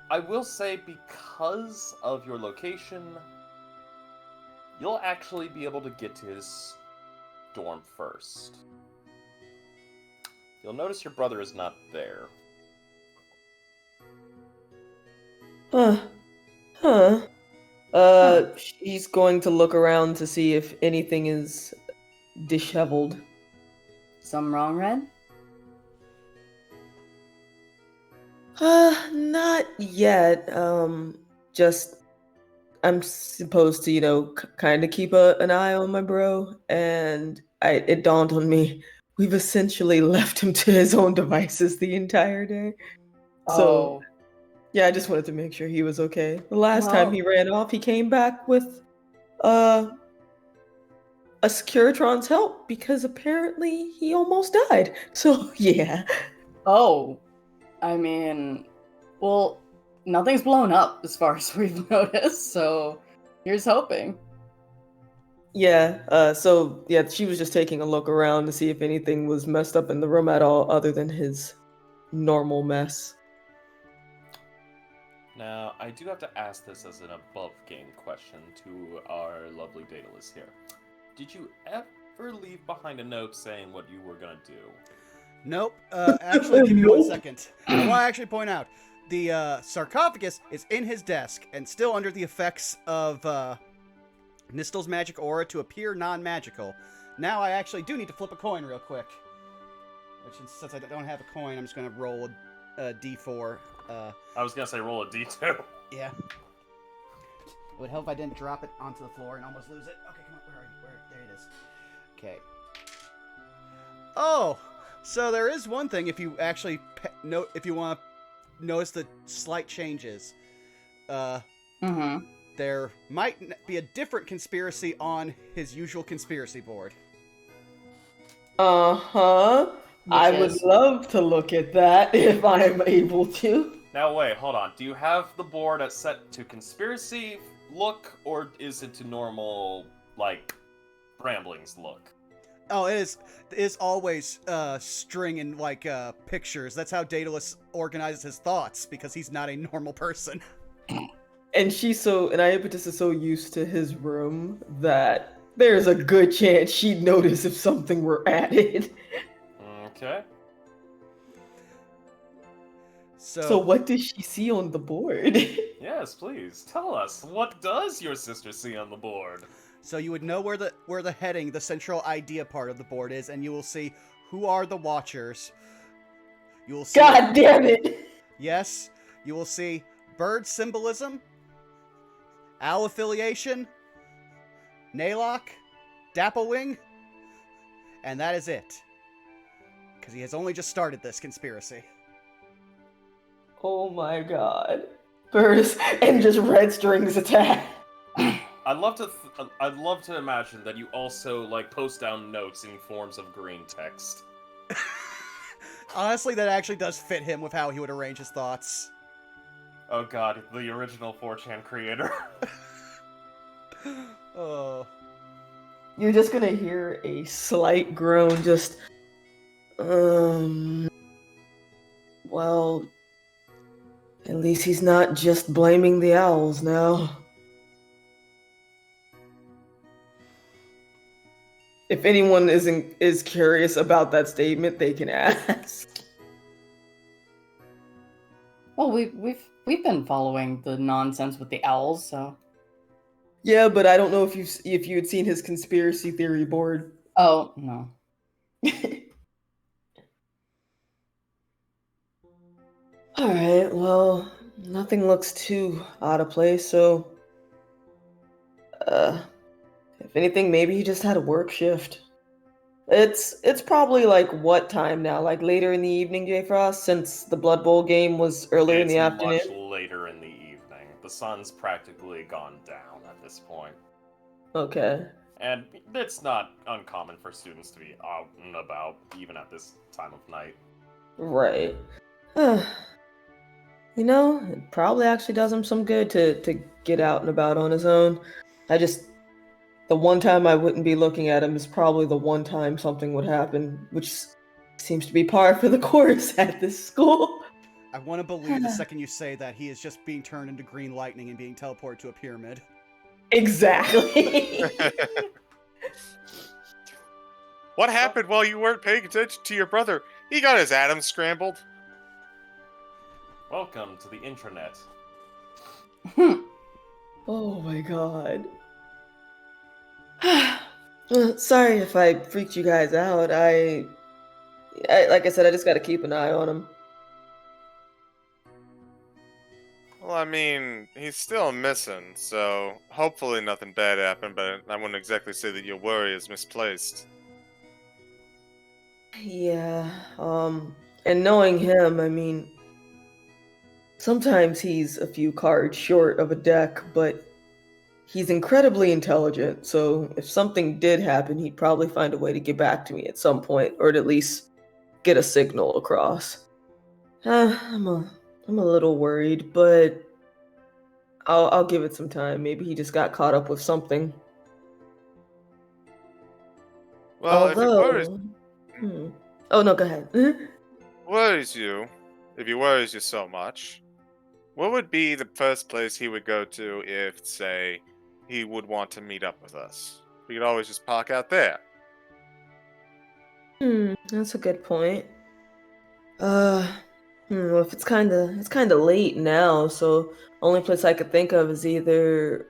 Speaker 7: I will say, because of your location, you'll actually be able to get to his dorm first. You'll notice your brother is not there.
Speaker 3: She's going to look around to see if anything is disheveled.
Speaker 5: Something wrong, Red?
Speaker 3: Not yet. Just I'm supposed to, kind of keep an eye on my bro, and it dawned on me we've essentially left him to his own devices the entire day. So, yeah, I just wanted to make sure he was okay. The last time he ran off, he came back with a Securitron's help because apparently he almost died. So, yeah.
Speaker 5: Oh, I mean, well, nothing's blown up as far as we've noticed, so here's hoping.
Speaker 3: Yeah, she was just taking a look around to see if anything was messed up in the room at all other than his normal mess.
Speaker 7: Now, I do have to ask this as an above-game question to our lovely Daedalus here. Did you ever leave behind a note saying what you were going to do?
Speaker 2: Nope. Actually, give me 1 second. I want to actually point out, the sarcophagus is in his desk and still under the effects of Nistel's magic aura to appear non-magical. Now I actually do need to flip a coin real quick. Which, since I don't have a coin, I'm just going to roll a d4.
Speaker 7: I was going to say roll a d2.
Speaker 2: Yeah. It would help if I didn't drop it onto the floor and almost lose it. Okay, come on. There it is. Okay. Oh! So there is one thing if you actually if you want to notice the slight changes. There might be a different conspiracy on his usual conspiracy board.
Speaker 3: Uh-huh. I would love to look at that if I'm able to.
Speaker 7: Now wait, hold on. Do you have the board set to conspiracy look, or is it to normal, like, Bramblings look?
Speaker 2: Oh, it is always string and like pictures. That's how Daedalus organizes his thoughts because he's not a normal person.
Speaker 3: And Iapetus is so used to his room that there's a good chance she'd notice if something were added.
Speaker 7: Okay.
Speaker 2: So
Speaker 7: what does she see on the board? Yes, please tell us. What does your sister see on the board?
Speaker 2: So you would know where the heading, the central idea part of the board is, and you will see who are the Watchers. You will see.
Speaker 3: God damn it!
Speaker 2: Yes, you will see bird symbolism, owl affiliation, Ney'lok, Dapplewing, and that is it. Because he has only just started this conspiracy.
Speaker 3: Oh my god. Birds and just red strings attack.
Speaker 7: I'd love to imagine that you also post down notes in forms of green text.
Speaker 2: Honestly, that actually does fit him with how he would arrange his thoughts.
Speaker 7: Oh god, the original 4chan creator.
Speaker 2: Oh.
Speaker 3: You're just gonna hear a slight groan, just, well, at least he's not just blaming the owls now. If anyone is curious about that statement, they can ask.
Speaker 5: Well, we've been following the nonsense with the owls, so.
Speaker 3: Yeah, but I don't know if you had seen his conspiracy theory board.
Speaker 5: Oh no.
Speaker 3: All right. Well, nothing looks too out of place, so. If anything, maybe he just had a work shift. It's probably what time now? Later in the evening, J Frost, since the Blood Bowl game was earlier in the afternoon.
Speaker 7: It's much later in the evening. The sun's practically gone down at this point.
Speaker 3: Okay.
Speaker 7: And it's not uncommon for students to be out and about even at this time of night.
Speaker 3: Right. It probably actually does him some good to get out and about on his own. The one time I wouldn't be looking at him is probably the one time something would happen, which seems to be par for the course at this school.
Speaker 2: I want to believe the second you say that he is just being turned into green lightning and being teleported to a pyramid.
Speaker 3: Exactly.
Speaker 4: What happened while you weren't paying attention to your brother? He got his atoms scrambled.
Speaker 7: Welcome to the intranet.
Speaker 3: Oh my god. Sorry if I freaked you guys out. I like I said, I just gotta keep an eye on him.
Speaker 4: Well, I mean, he's still missing, so hopefully nothing bad happened, but I wouldn't exactly say that your worry is misplaced.
Speaker 3: Yeah, and knowing him, I mean, sometimes he's a few cards short of a deck, but he's incredibly intelligent, so if something did happen, he'd probably find a way to get back to me at some point, or at least get a signal across. I'm a little worried, but I'll give it some time. Maybe he just got caught up with something.
Speaker 4: Well, if
Speaker 3: Although, oh no, go ahead.
Speaker 4: if he worries you so much, what would be the first place he would go to if, say, he would want to meet up with us? We could always just park out there.
Speaker 3: That's a good point. If it's kind of late now, so only place I could think of is either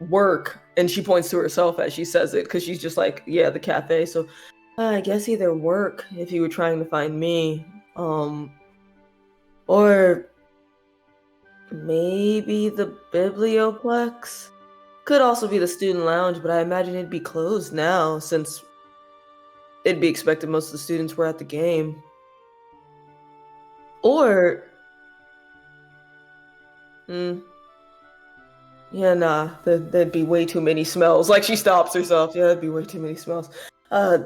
Speaker 3: work, and she points to herself as she says it, because she's just like, yeah, the cafe. So I guess either work if you were trying to find me, or maybe the Biblioplex. Could also be the student lounge, but I imagine it'd be closed now since it'd be expected most of the students were at the game. Or, yeah, nah, there'd be way too many smells. Like, she stops herself. Yeah, there'd be way too many smells. Yeah,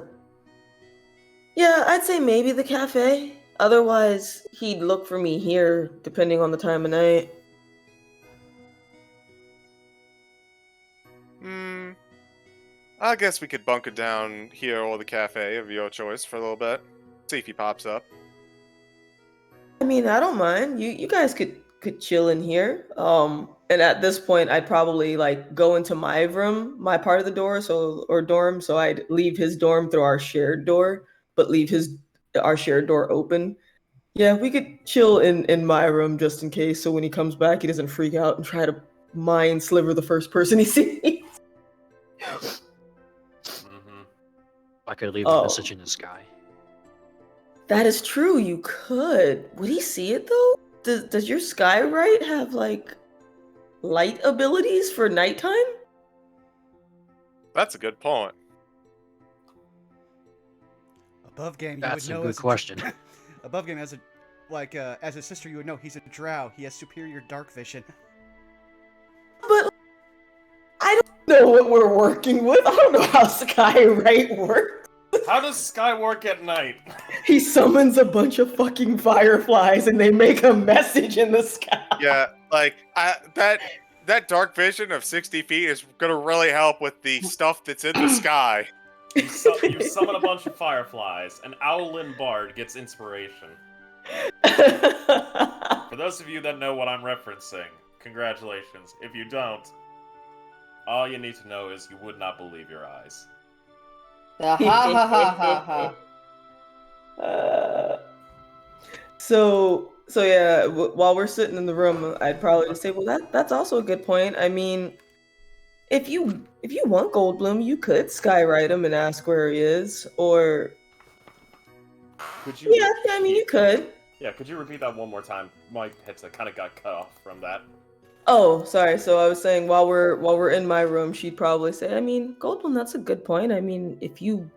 Speaker 3: I'd say maybe the cafe. Otherwise, he'd look for me here, depending on the time of night.
Speaker 4: I guess we could bunker down here or the cafe of your choice for a little bit. See if he pops up.
Speaker 3: I mean, I don't mind. You guys could chill in here. And at this point, I'd probably like go into my room, my part of the door, or dorm. So I'd leave his dorm through our shared door, but leave our shared door open. Yeah, we could chill in my room just in case. So when he comes back, he doesn't freak out and try to mind sliver the first person he sees.
Speaker 1: I could leave a message in the sky.
Speaker 3: That is true. You could. Would he see it though? Does your Skywrite have like light abilities for nighttime?
Speaker 4: That's a good point.
Speaker 2: Above game, you
Speaker 1: That's
Speaker 2: would know
Speaker 1: a good question.
Speaker 2: Above game, as a sister, you would know he's a drow. He has superior dark vision.
Speaker 3: But I don't know what we're working with. I don't know how Skywrite works.
Speaker 7: How does Sky work at night?
Speaker 3: He summons a bunch of fucking fireflies and they make a message in the sky.
Speaker 4: Yeah, like that dark vision of 60 feet is gonna really help with the stuff that's in the sky.
Speaker 7: You summon a bunch of fireflies, and Owlin Bard gets inspiration. For those of you that know what I'm referencing, congratulations. If you don't, all you need to know is you would not believe your eyes.
Speaker 3: So yeah, while we're sitting in the room, I'd probably just say, well, that's also a good point. I mean, if you want Goldblum, you could skywrite him and ask where he is, or
Speaker 7: Could you?
Speaker 3: yeah, I mean, you could.
Speaker 7: Yeah, could you repeat that one more time? My headset kind of got cut off from that.
Speaker 3: Oh, sorry. So I was saying while we're in my room, she'd probably say, I mean, Goldblum, that's a good point. I mean, if you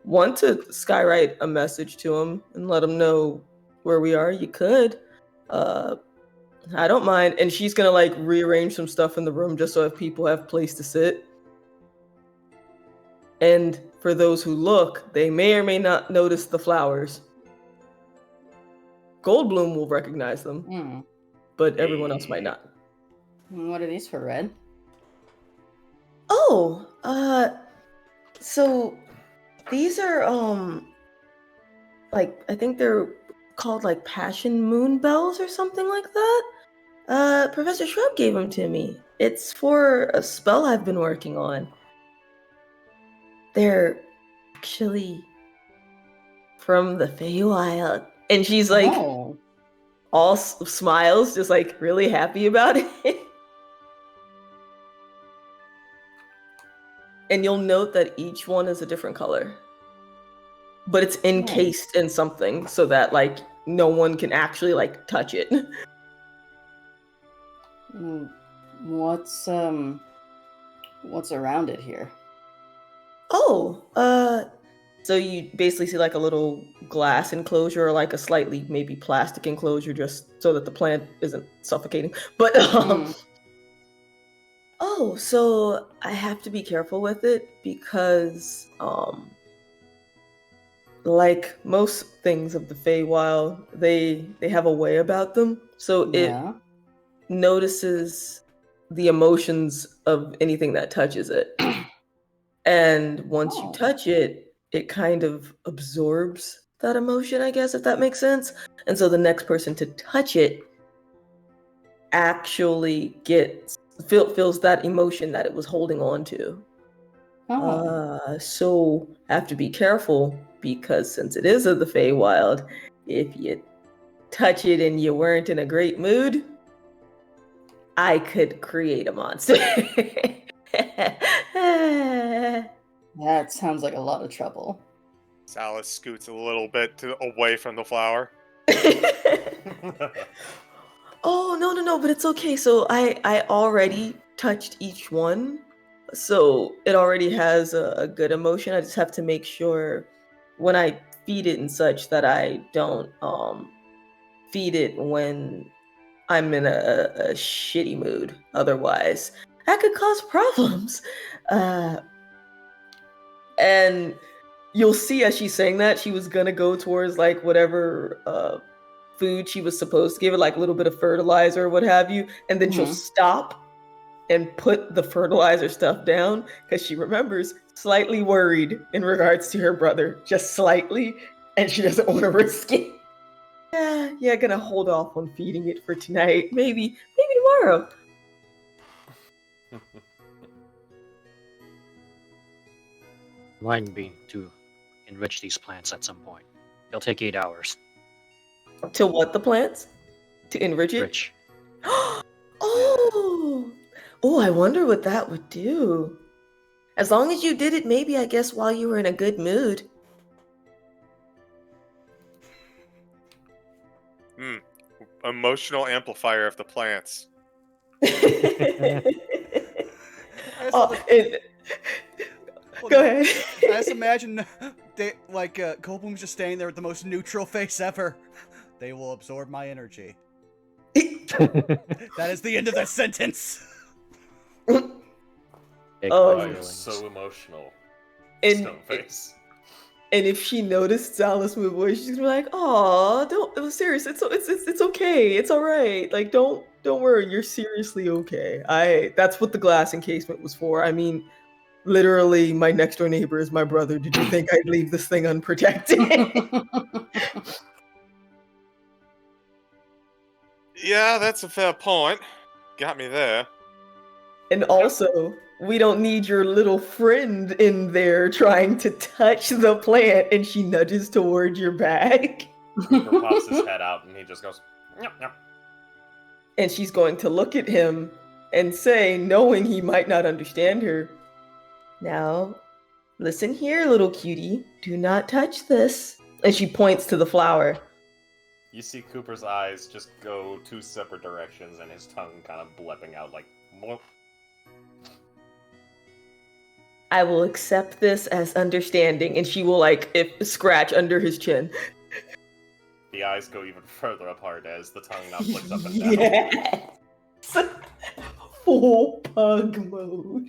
Speaker 3: want to skywrite a message to him and let him know where we are, you could. I don't mind. And she's gonna like rearrange some stuff in the room just so if people have place to sit. And for those who look, they may or may not notice the flowers. Goldblum will recognize them, but everyone else might not.
Speaker 5: What are these for, Red?
Speaker 3: Oh, so these are like I think they're called like passion moon bells or something like that. Professor Shrub gave them to me. It's for a spell I've been working on. They're actually from the Feywild, and she's like all smiles, just like really happy about it. And you'll note that each one is a different color. But it's encased in something so that like no one can actually like touch it.
Speaker 5: What's around it here?
Speaker 3: Oh, so you basically see like a little glass enclosure or like a slightly maybe plastic enclosure just so that the plant isn't suffocating. But oh, so I have to be careful with it because like most things of the Feywild, they have a way about them. So it notices the emotions of anything that touches it. And once you touch it, it kind of absorbs that emotion, I guess, if that makes sense. And so the next person to touch it actually feels that emotion that it was holding on to. So I have to be careful because since it is of the Feywild, if you touch it and you weren't in a great mood, I could create a monster.
Speaker 5: That sounds like a lot of trouble.
Speaker 4: Alice scoots a little bit away from the flower.
Speaker 3: Oh, no, but it's okay. So I already touched each one. So it already has a good emotion. I just have to make sure when I feed it and such that I don't feed it when I'm in a shitty mood. Otherwise, that could cause problems. And you'll see as she's saying that, she was gonna go towards like whatever food she was supposed to give it, like a little bit of fertilizer or what have you, and then she'll stop and put the fertilizer stuff down because she remembers slightly worried in regards to her brother, just slightly, and she doesn't want to risk it. Yeah, gonna hold off on feeding it for tonight. Maybe tomorrow.
Speaker 1: Remind me to enrich these plants at some point. It'll take 8 hours.
Speaker 3: To what the plants? To enrich it?
Speaker 1: Rich.
Speaker 3: Oh, I wonder what that would do. As long as you did it, maybe, I guess, while you were in a good mood.
Speaker 4: Emotional amplifier of the plants.
Speaker 3: Go ahead.
Speaker 2: I just imagine Goldblum's just standing there with the most neutral face ever. They will absorb my energy. That is the end of that sentence.
Speaker 7: I'm so emotional. Stone face.
Speaker 3: And if she noticed Alice move away, she's gonna be like, "Aw, don't. It was serious. It's okay. It's all right. Like, don't worry. You're seriously okay. That's what the glass encasement was for. I mean, literally, my next door neighbor is my brother. Did you think I'd leave this thing unprotected?"
Speaker 4: Yeah, that's a fair point. Got me there.
Speaker 3: And also, we don't need your little friend in there trying to touch the plant, and she nudges towards your bag.
Speaker 7: Cooper pops his head out and he just goes, "Nyop, nyop."
Speaker 3: And she's going to look at him and say, knowing he might not understand her, "Now, listen here, little cutie. Do not touch this." And she points to the flower.
Speaker 7: You see Cooper's eyes just go 2 separate directions and his tongue kind of blepping out like, "Mwah."
Speaker 3: "I will accept this as understanding," and she will scratch under his chin.
Speaker 7: The eyes go even further apart as the tongue now flicks up and down.
Speaker 3: Yes! Full pug mode.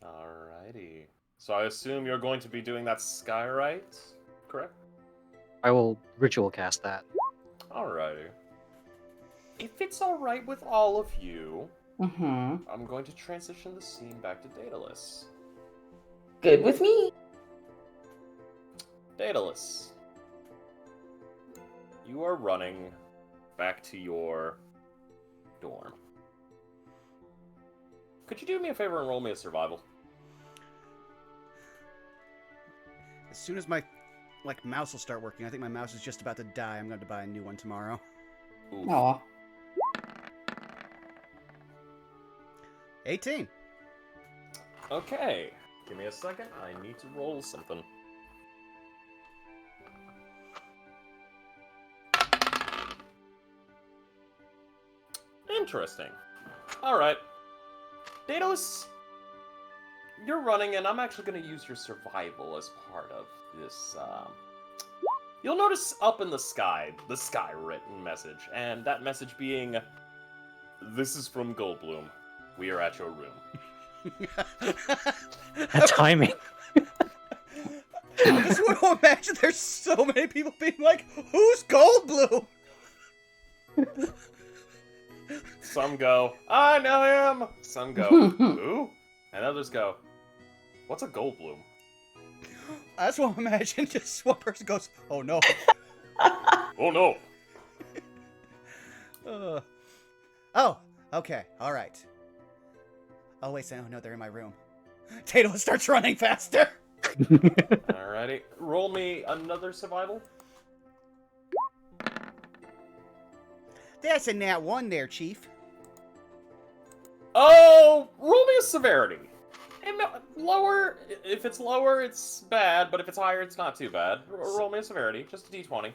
Speaker 7: Alrighty. So I assume you're going to be doing that skyrite, correct?
Speaker 1: I will ritual cast that.
Speaker 7: Alrighty. If it's alright with all of you,
Speaker 5: Mm-hmm.
Speaker 7: I'm going to transition the scene back to Daedalus.
Speaker 3: Good with me.
Speaker 7: Daedalus, you are running back to your dorm. Could you do me a favor and roll me a survival?
Speaker 2: As soon as my mouse will start working, I think my mouse is just about to die. I'm going to buy a new one tomorrow.
Speaker 7: Oof.
Speaker 5: Aw.
Speaker 2: 18.
Speaker 7: Okay, give me a second. I need to roll something. Interesting. Alright. Daedalus, you're running, and I'm actually going to use your survival as part of this. You'll notice up in the sky written message, and that message being, "This is from Goldblum. We are at your room."
Speaker 1: That timing.
Speaker 2: I just want to imagine there's so many people being like, "Who's Goldblum?"
Speaker 7: Some go, "I know him." Some go, "Who?" And others go, "What's a Goldblum?"
Speaker 2: I just want to imagine just one person goes, "Oh no."
Speaker 7: Oh no.
Speaker 2: Oh, okay, all right. Oh wait, no, they're in my room. Daedalus starts running faster.
Speaker 7: Alrighty. Roll me another survival.
Speaker 2: That's a nat 1 there, Chief.
Speaker 7: Oh, roll me a severity. And lower, if it's lower, it's bad, but if it's higher, it's not too bad. Roll me a severity, just a d20.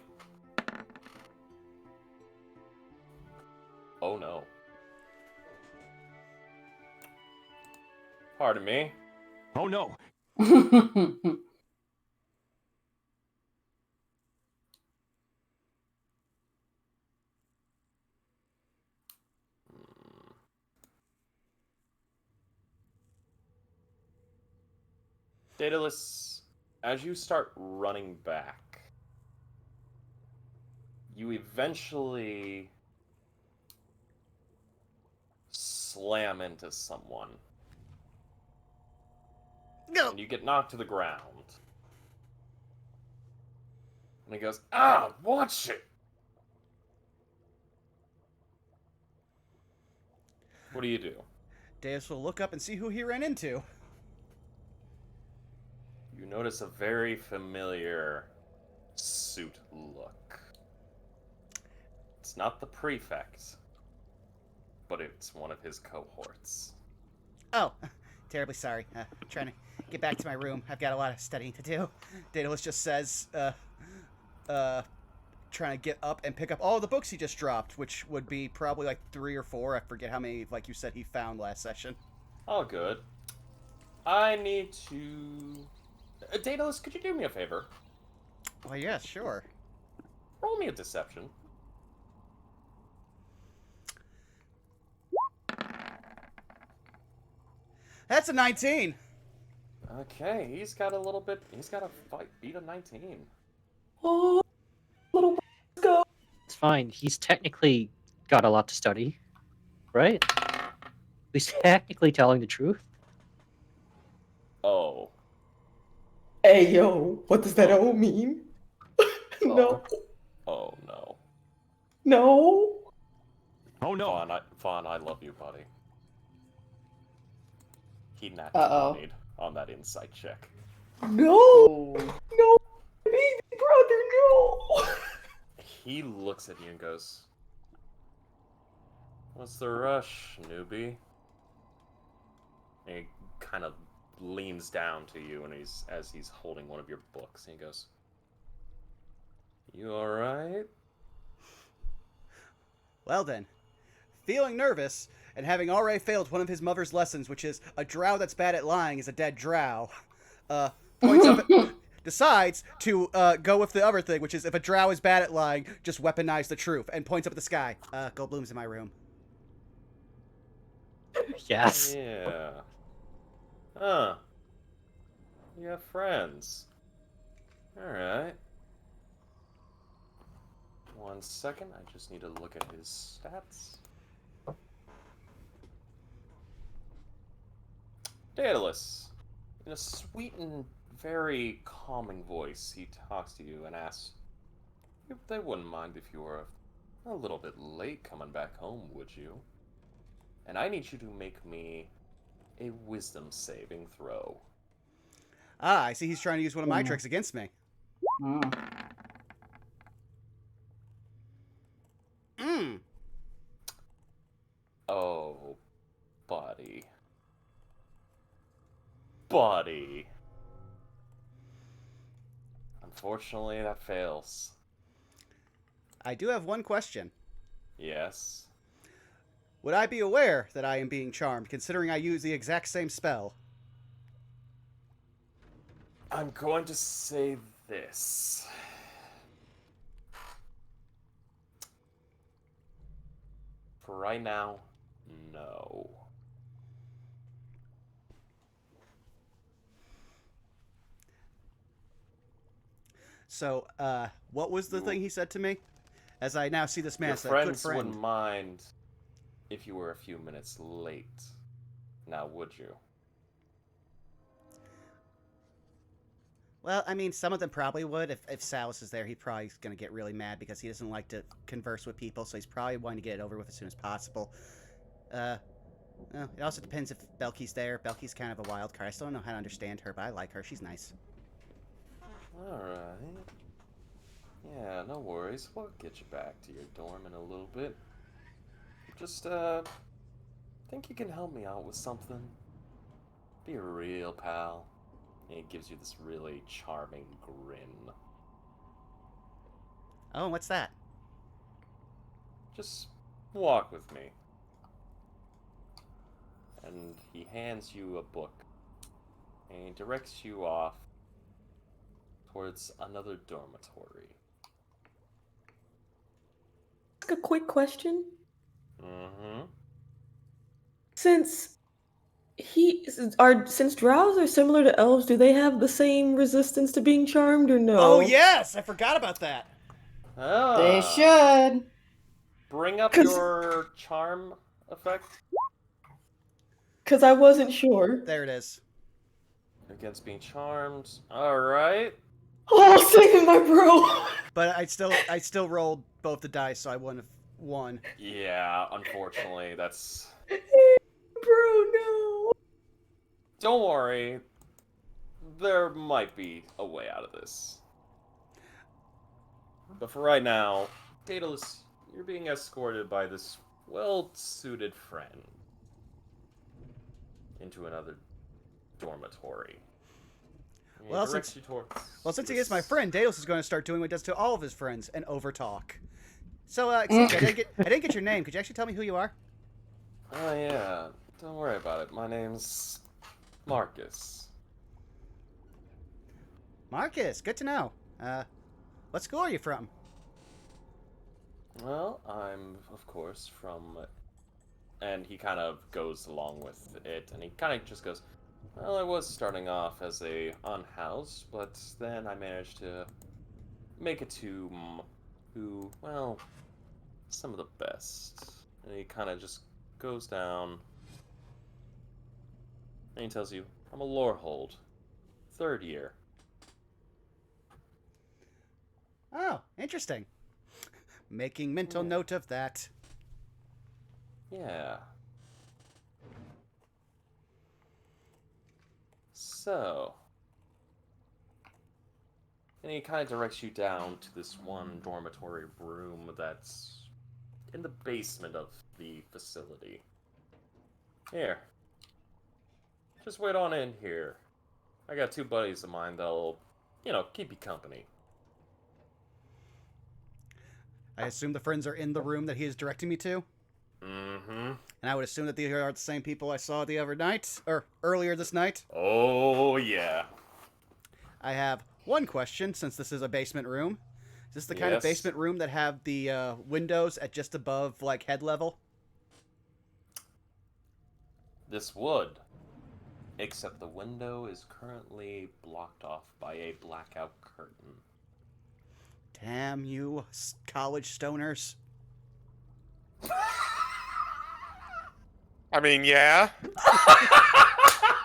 Speaker 7: Oh no. Pardon me.
Speaker 8: Oh no.
Speaker 7: Daedalus, as you start running back, you eventually slam into someone.
Speaker 2: No.
Speaker 7: And you get knocked to the ground. And he goes, "Ah, watch it!" What do you do?
Speaker 2: Daedalus will look up and see who he ran into.
Speaker 7: You notice a very familiar suit look. It's not the prefect, but it's one of his cohorts.
Speaker 2: Oh, terribly sorry. Trying to get back to my room. I've got a lot of studying to do. Daedalus just says, trying to get up and pick up all the books he just dropped, which would be probably like 3 or 4. I forget how many, like you said, he found last session.
Speaker 7: All good. I need to... Daedalus, could you do me a favor?
Speaker 2: Well, yeah, sure.
Speaker 7: Roll me a deception.
Speaker 2: That's a 19.
Speaker 7: Okay, he's got a fight beat a 19.
Speaker 3: Oh, little go.
Speaker 1: It's fine. He's technically got a lot to study, right? He's technically telling the truth.
Speaker 7: Oh.
Speaker 3: Hey, yo, what does that all mean? No.
Speaker 7: Oh no.
Speaker 3: No.
Speaker 8: Oh no.
Speaker 7: Vaughn, I love you, buddy. He nat
Speaker 5: Uh-oh.
Speaker 7: 20'd on that insight check.
Speaker 3: No.
Speaker 5: Oh.
Speaker 3: No. Baby brother, no.
Speaker 7: He looks at you and goes, "What's the rush, newbie?" And he kind of leans down to you, and as he's holding one of your books, and he goes, "You alright?"
Speaker 2: Well then, feeling nervous, and having already failed one of his mother's lessons, which is a drow that's bad at lying is a dead drow, points up decides to go with the other thing, which is if a drow is bad at lying, just weaponize the truth, and points up at the sky. Goldblum's in my room.
Speaker 1: Yes.
Speaker 7: Yeah. Huh. You have friends. Alright. 1 second, I just need to look at his stats. Daedalus, in a sweet and very calming voice, he talks to you and asks, "If they wouldn't mind if you were a little bit late coming back home, would you? And I need you to make me a wisdom saving throw."
Speaker 2: Ah, I see he's trying to use one of my tricks against me.
Speaker 7: Oh, buddy. Buddy. Unfortunately, that fails.
Speaker 2: I do have one question.
Speaker 7: Yes.
Speaker 2: Would I be aware that I am being charmed, considering I use the exact same spell?
Speaker 7: I'm going to say this. For right now, no.
Speaker 2: So, what was the thing he said to me? As I now see this man
Speaker 7: Your
Speaker 2: as a good
Speaker 7: friends
Speaker 2: friend.
Speaker 7: wouldn't mind if you were a few minutes late. Now, would you?
Speaker 2: Well, I mean, some of them probably would. If Salus is there, he's probably going to get really mad because he doesn't like to converse with people, so he's probably wanting to get it over with as soon as possible. Well, it also depends if Belky's there. Belky's kind of a wild card. I still don't know how to understand her, but I like her. She's nice.
Speaker 7: Alright. Yeah, no worries. We'll get you back to your dorm in a little bit. Just, think you can help me out with something? Be a real pal. And he gives you this really charming grin.
Speaker 2: Oh, what's that?
Speaker 7: Just walk with me. And he hands you a book. And he directs you off towards another dormitory.
Speaker 3: Ask a quick question.
Speaker 7: Mm-hmm.
Speaker 3: Since since drows are similar to elves, do they have the same resistance to being charmed or no?
Speaker 2: Oh, yes! I forgot about that!
Speaker 7: Ah,
Speaker 5: They should.
Speaker 7: bring up
Speaker 3: 'Cause-
Speaker 7: your charm effect
Speaker 3: Because I wasn't sure.
Speaker 2: There it is.
Speaker 7: against being charmed. Alright.
Speaker 3: Oh, saving my bro!
Speaker 2: But I still rolled both the dice, so I wouldn't have won.
Speaker 7: Yeah, unfortunately, that's...
Speaker 3: Bro, no.
Speaker 7: Don't worry. There might be a way out of this. But for right now, Daedalus, you're being escorted by this well-suited friend into another dormitory. And he
Speaker 2: Well,
Speaker 7: directs
Speaker 2: since-
Speaker 7: you towards
Speaker 2: Well, since he
Speaker 7: this-
Speaker 2: is my friend, Daedalus is going to start doing what he does to all of his friends and overtalk. So, excuse me, I didn't get your name. Could you actually tell me who you are?
Speaker 7: Oh yeah, don't worry about it. My name's Marcus.
Speaker 2: Marcus, good to know. What school are you from?
Speaker 7: Well, I'm, of course, from... And he kind of goes along with it, and he kind of just goes, well, I was starting off as a unhoused, but then I managed to make it to who, well, some of the best. And he kind of just goes down, and he tells you, I'm a lorehold, 3rd year.
Speaker 2: Oh, interesting. Making mental
Speaker 7: Yeah.
Speaker 2: note of that.
Speaker 7: Yeah. So, and he kind of directs you down to this one dormitory room that's in the basement of the facility. Here. Just wait on in here. I got 2 buddies of mine that'll, keep you company.
Speaker 2: I assume the friends are in the room that he is directing me to.
Speaker 7: Mm-hmm.
Speaker 2: And I would assume that these are the same people I saw the other night, or earlier this night.
Speaker 7: Oh, yeah.
Speaker 2: I have one question, since this is a basement room. Is this the kind of
Speaker 7: Yes.
Speaker 2: basement room that have the windows at just above, like, head level?
Speaker 7: This would. Except the window is currently blocked off by a blackout curtain.
Speaker 2: Damn you, college stoners.
Speaker 4: I mean, yeah.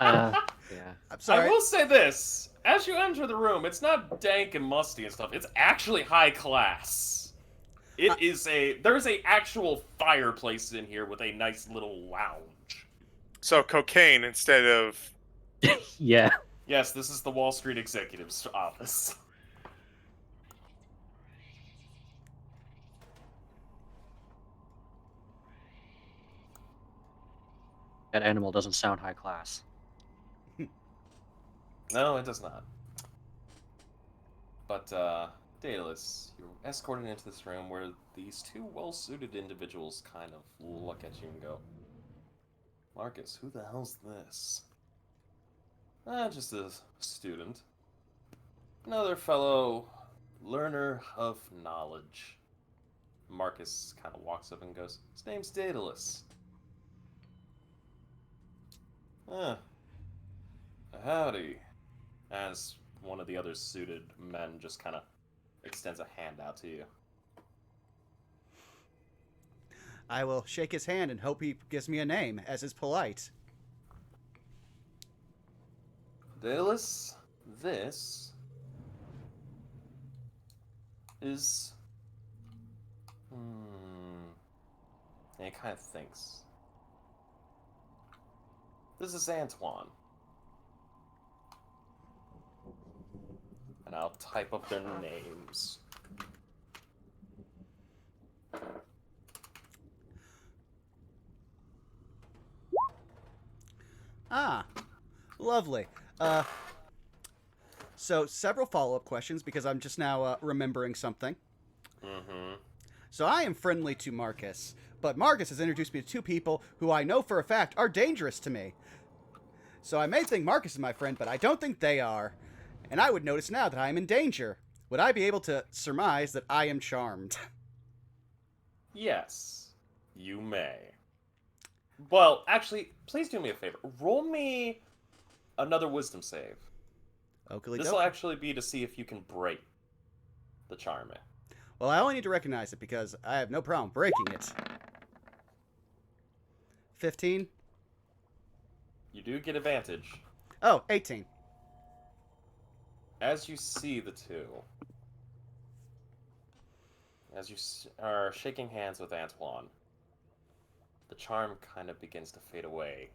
Speaker 1: Yeah.
Speaker 2: I'm sorry.
Speaker 7: I will say this. As you enter the room, it's not dank and musty and stuff. It's actually high class. There's a actual fireplace in here with a nice little lounge.
Speaker 4: So cocaine instead of...
Speaker 1: Yeah.
Speaker 7: Yes, this is the Wall Street executive's office.
Speaker 1: That animal doesn't sound high class.
Speaker 7: No, it does not. But, Daedalus, you're escorted into this room where these two well-suited individuals kind of look at you and go, Marcus, who the hell's this? Just a student. Another fellow learner of knowledge. Marcus kind of walks up and goes, his name's Daedalus. Howdy. As one of the other suited men just kind of extends a hand out to you.
Speaker 2: I will shake his hand and hope he gives me a name, as is polite.
Speaker 7: Daedalus, this is... And he kind of thinks. This is Antoine. And I'll type up their names.
Speaker 2: Ah, lovely. So several follow-up questions because I'm just now remembering something.
Speaker 7: Mm-hmm.
Speaker 2: So I am friendly to Marcus, but Marcus has introduced me to two people who I know for a fact are dangerous to me. So I may think Marcus is my friend, but I don't think they are. And I would notice now that I am in danger. Would I be able to surmise that I am charmed?
Speaker 7: Yes, you may. Well, actually, please do me a favor. Roll me another wisdom save.
Speaker 2: Oakley
Speaker 7: This will actually be to see if you can break the charm.
Speaker 2: Well, I only need to recognize it because I have no problem breaking it. 15?
Speaker 7: You do get advantage.
Speaker 2: Oh, 18.
Speaker 7: As you see the two, as you are shaking hands with Antoine, the charm kind of begins to fade away,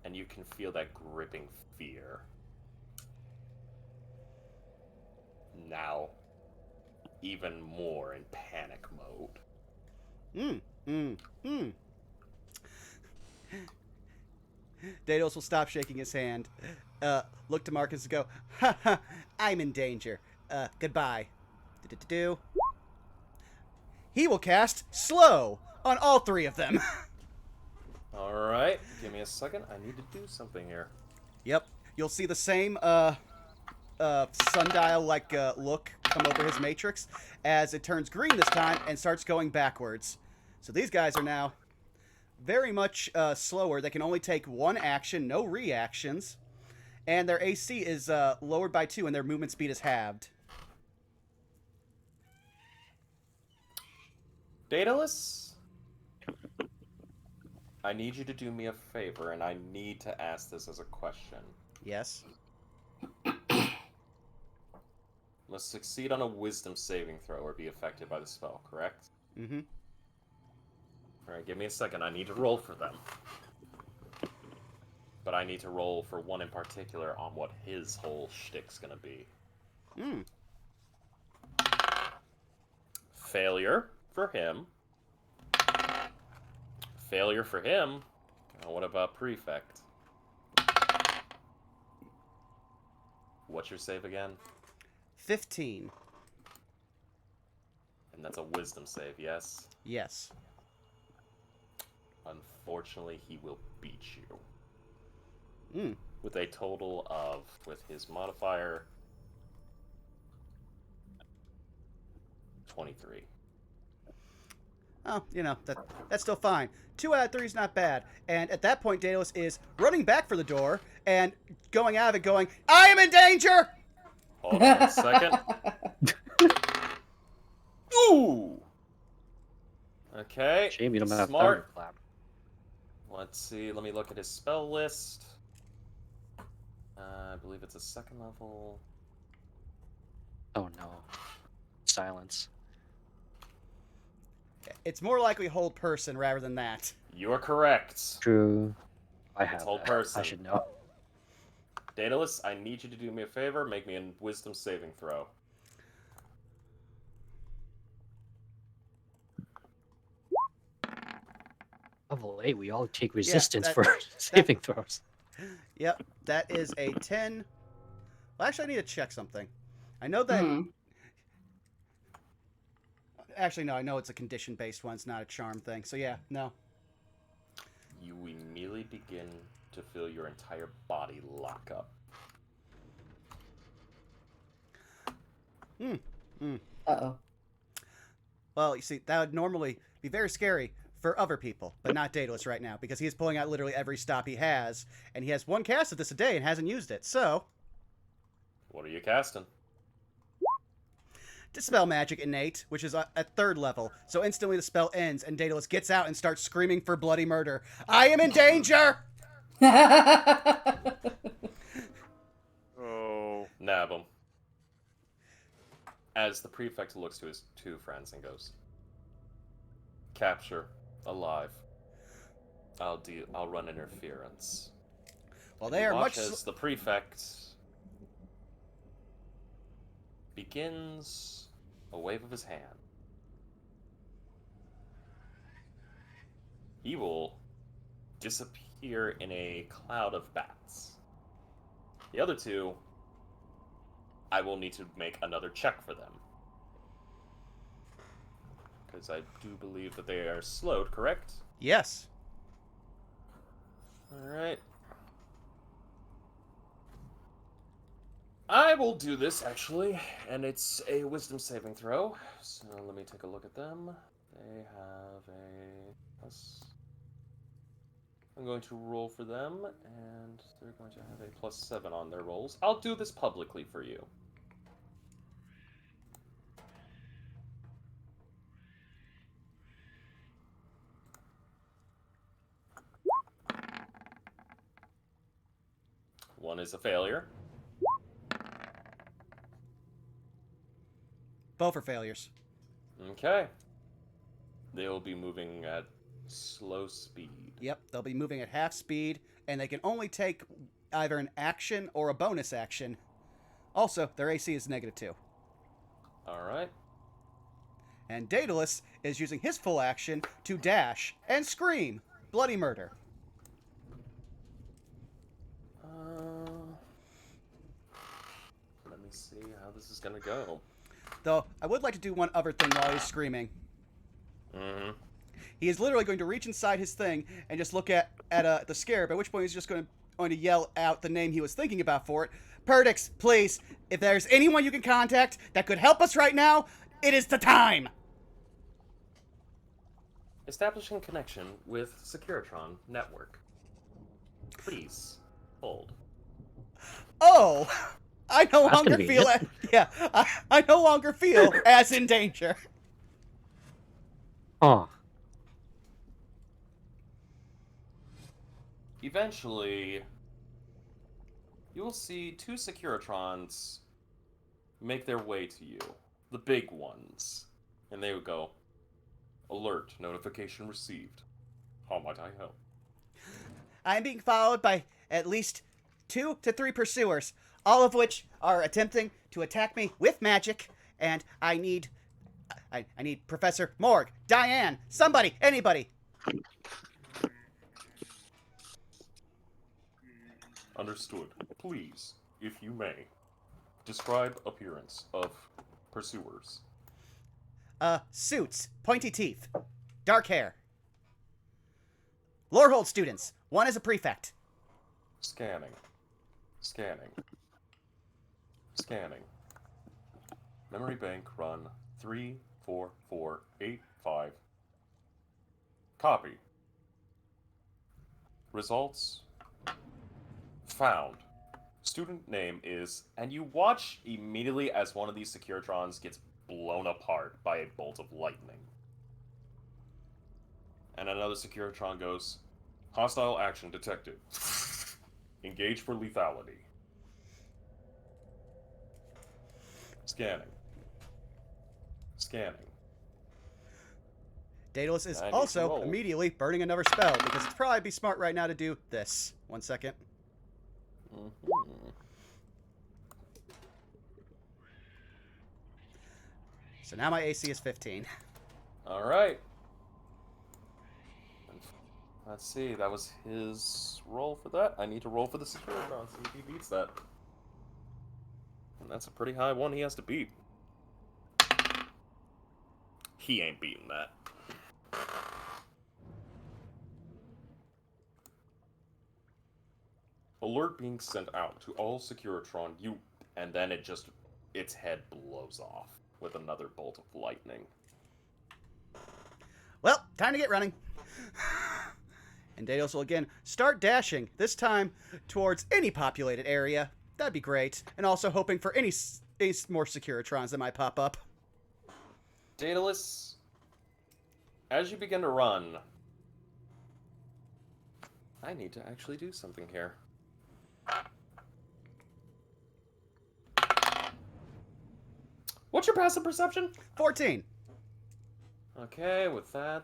Speaker 7: and you can feel that gripping fear. Now, even more in panic mode.
Speaker 2: Daedalus will stop shaking his hand, look to Marcus and go, ha ha, I'm in danger. Goodbye. Do-do-do-do. He will cast Slow on all three of them.
Speaker 7: Alright, give me a second. I need to do something here.
Speaker 2: Yep. You'll see the same sundial-like look come over his matrix as it turns green this time and starts going backwards. So these guys are now very much slower. They can only take one action, no reactions, and their AC is lowered by 2 and their movement speed is halved.
Speaker 7: Daedalus, I need you to do me a favor, and I need to ask this as a question.
Speaker 2: Yes.
Speaker 7: Must succeed on a wisdom saving throw or be affected by the spell, correct?
Speaker 2: Mm-hmm.
Speaker 7: Alright, give me a second. I need to roll for them. But I need to roll for one in particular on what his whole shtick's gonna be. Failure for him. Failure for him. What about Prefect? What's your save again?
Speaker 2: 15.
Speaker 7: And that's a wisdom save, yes?
Speaker 2: Yes.
Speaker 7: Unfortunately, he will beat you. With a total of, with his modifier, 23.
Speaker 2: Oh, you know, that's still fine. 2 out of 3 is not bad. And at that point, Daedalus is running back for the door and going out of it going, I am in danger!
Speaker 7: Hold on a second. Ooh! Okay.
Speaker 1: Shame you don't have
Speaker 7: Smart.
Speaker 1: thunderclap.
Speaker 7: Let's see, let me look at his spell list. I believe it's a 2nd level.
Speaker 1: Oh no. Silence.
Speaker 2: It's more likely hold person rather than that.
Speaker 7: You're correct.
Speaker 1: True. I have
Speaker 7: hold
Speaker 1: that.
Speaker 7: person.
Speaker 1: I should know.
Speaker 7: Daedalus, I need you to do me a favor. Make me a wisdom saving throw.
Speaker 1: Level 8, we all take resistance
Speaker 2: that-
Speaker 1: for saving throws.
Speaker 2: Yep, that is a 10. Well, actually, I need to check something. I know that.
Speaker 5: Hmm.
Speaker 2: Actually, no. I know it's a condition-based one. It's not a charm thing. So yeah, no.
Speaker 7: You immediately begin to feel your entire body lock up.
Speaker 5: Uh-oh.
Speaker 2: Well, you see, that would normally be very scary for other people, but not Daedalus right now, because he is pulling out literally every stop he has, and he has one cast of this a day and hasn't used it. So,
Speaker 7: What are you casting?
Speaker 2: Dispel Magic Innate, which is at 3rd level, so instantly the spell ends, and Daedalus gets out and starts screaming for bloody murder. I am in danger!
Speaker 4: Oh.
Speaker 7: Nab him. As the prefect looks to his 2 friends and goes, "Capture, alive. I'll run interference."
Speaker 2: Well,
Speaker 7: And
Speaker 2: they
Speaker 7: you
Speaker 2: are
Speaker 7: watch
Speaker 2: much...
Speaker 7: as the prefect begins a wave of his hand. He will disappear in a cloud of bats. The other 2, I will need to make another check for them. Because I do believe that they are slowed, correct?
Speaker 2: Yes.
Speaker 7: Alright. I will do this, actually, and it's a wisdom saving throw. So let me take a look at them. They have a plus... I'm going to roll for them, and they're going to have a +7 on their rolls. I'll do this publicly for you. One is a failure.
Speaker 2: Both are failures.
Speaker 7: Okay. They will be moving at slow speed.
Speaker 2: Yep, they'll be moving at half speed, and they can only take either an action or a bonus action. Also, their AC is -2.
Speaker 7: Alright.
Speaker 2: And Daedalus is using his full action to dash and scream bloody murder.
Speaker 7: Let me see how this is gonna go.
Speaker 2: Though, I would like to do one other thing while he's screaming.
Speaker 7: Mm-hmm.
Speaker 2: He is literally going to reach inside his thing and just look at the scarab, at which point he's just going to yell out the name he was thinking about for it. Perdix, please, if there's anyone you can contact that could help us right now, it is the time!
Speaker 7: Establishing connection with Securitron Network. Please, hold.
Speaker 2: Oh! I no
Speaker 1: That's
Speaker 2: longer feel...
Speaker 1: convenient.
Speaker 2: I no longer feel as in danger.
Speaker 1: Huh.
Speaker 7: Eventually, you will see 2 Securitrons make their way to you. The big ones. And they would go, "Alert, notification received. How might I help?"
Speaker 2: I'm being followed by at least 2 to 3 pursuers, all of which are attempting to attack me with magic, and I need Professor Morg, Diane, somebody, anybody.
Speaker 7: Understood. Please, if you may, describe appearance of pursuers.
Speaker 2: Suits, pointy teeth, dark hair. Lorehold students. One is a prefect.
Speaker 7: Scanning. Scanning. Scanning. Memory bank run 34485. Copy. Results found. Student name is, and you watch immediately as one of these Securitrons gets blown apart by a bolt of lightning. And another Securitron goes, "Hostile action detected. Engage for lethality." Scanning. Scanning.
Speaker 2: Daedalus is
Speaker 7: I need to
Speaker 2: also
Speaker 7: roll.
Speaker 2: immediately burning another spell, because it'd probably be smart right now to do this. 1 second.
Speaker 7: Mm-hmm.
Speaker 2: So now my AC is 15.
Speaker 7: Alright. Let's see, that was his roll for that. I need to roll for the Securitron, see if he beats that. That's a pretty high one he has to beat. He ain't beating that. Alert being sent out to all Securitron, and then its head blows off with another bolt of lightning.
Speaker 2: Well, time to get running. And Daedalus will again start dashing, this time towards any populated area. That'd be great. And also hoping for any more Securitrons that might pop up.
Speaker 7: Daedalus, as you begin to run, I need to actually do something here. What's your passive perception?
Speaker 2: 14.
Speaker 7: Okay, with that,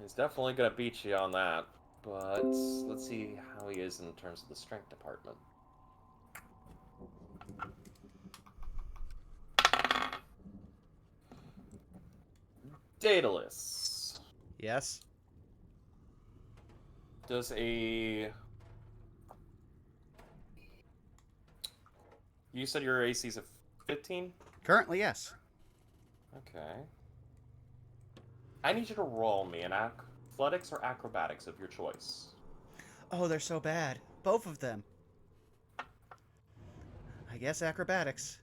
Speaker 7: he's definitely gonna beat you on that. But let's see how he is in terms of the strength department. Daedalus.
Speaker 2: Yes.
Speaker 7: Does a... You said your AC's a 15?
Speaker 2: Currently, yes.
Speaker 7: Okay. I need you to roll me an athletics or acrobatics of your choice.
Speaker 2: Oh, they're so bad. Both of them. I guess acrobatics.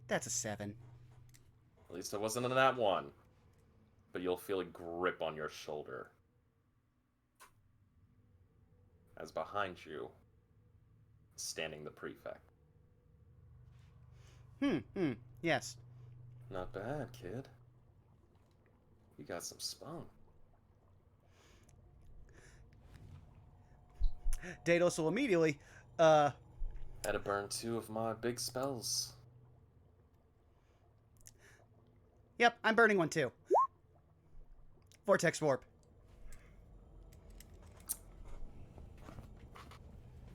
Speaker 2: That's a 7.
Speaker 7: At least it wasn't in that one. But you'll feel a grip on your shoulder. As behind you, standing the prefect.
Speaker 2: Yes.
Speaker 7: Not bad, kid. You got some spunk.
Speaker 2: Daedalus will immediately,
Speaker 7: Had to burn 2 of my big spells.
Speaker 2: Yep, I'm burning one too. Vortex Warp.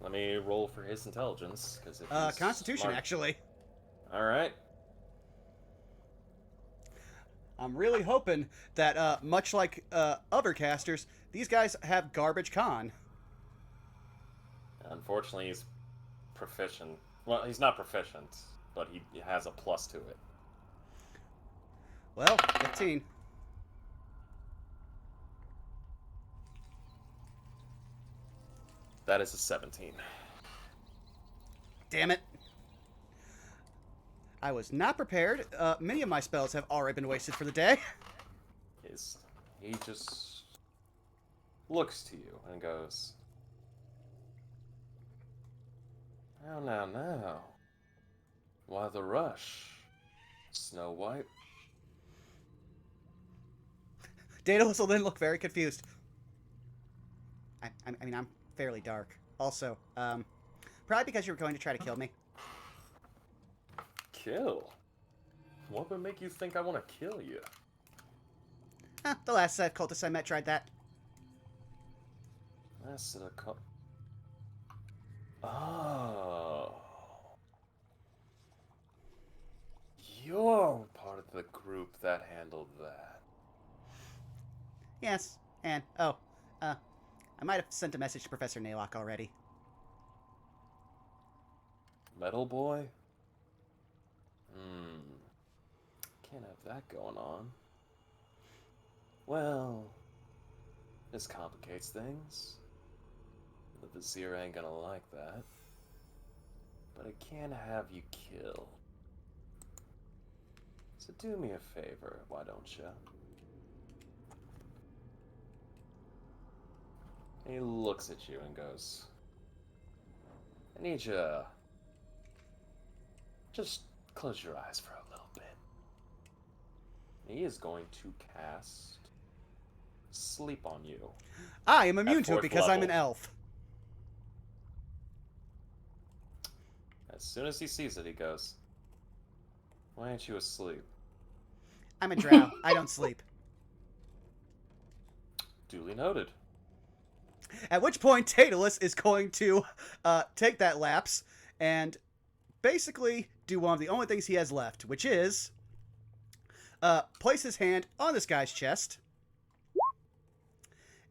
Speaker 7: Let me roll for his intelligence, because if he's
Speaker 2: Constitution,
Speaker 7: smart...
Speaker 2: actually.
Speaker 7: Alright.
Speaker 2: I'm really hoping that, much like other casters, these guys have garbage con.
Speaker 7: Unfortunately, he's proficient. Well, he's not proficient, but he has a plus to it.
Speaker 2: Well, 15.
Speaker 7: That is a 17.
Speaker 2: Damn it. I was not prepared. Many of my spells have already been wasted for the day.
Speaker 7: He just looks to you and goes, "Oh, now. Why the rush, Snow White?"
Speaker 2: Daedalus will then look very confused. I mean, I'm fairly dark. Also, probably because you were going to try to kill me.
Speaker 7: Kill? What would make you think I want to kill you?
Speaker 2: The last set of cultists I met tried that.
Speaker 7: That's a cult. Oh. You're part of the group that handled that.
Speaker 2: Yes, and, I might have sent a message to Professor Ney'lok already.
Speaker 7: Metal Boy? Can't have that going on. Well, this complicates things. The Vizier ain't gonna like that. But I can't have you killed. So do me a favor, why don't you? And he looks at you and goes, "I need you to just close your eyes for a little bit." And he is going to cast Sleep on you.
Speaker 2: I am immune
Speaker 7: At
Speaker 2: to it
Speaker 7: fourth
Speaker 2: because I'm an
Speaker 7: level.
Speaker 2: elf.
Speaker 7: As soon as he sees it, he goes, "Why aren't you asleep?"
Speaker 2: I'm a drow. I don't sleep.
Speaker 7: Duly noted.
Speaker 2: At which point, Daedalus is going to take that lapse and basically do one of the only things he has left, which is place his hand on this guy's chest.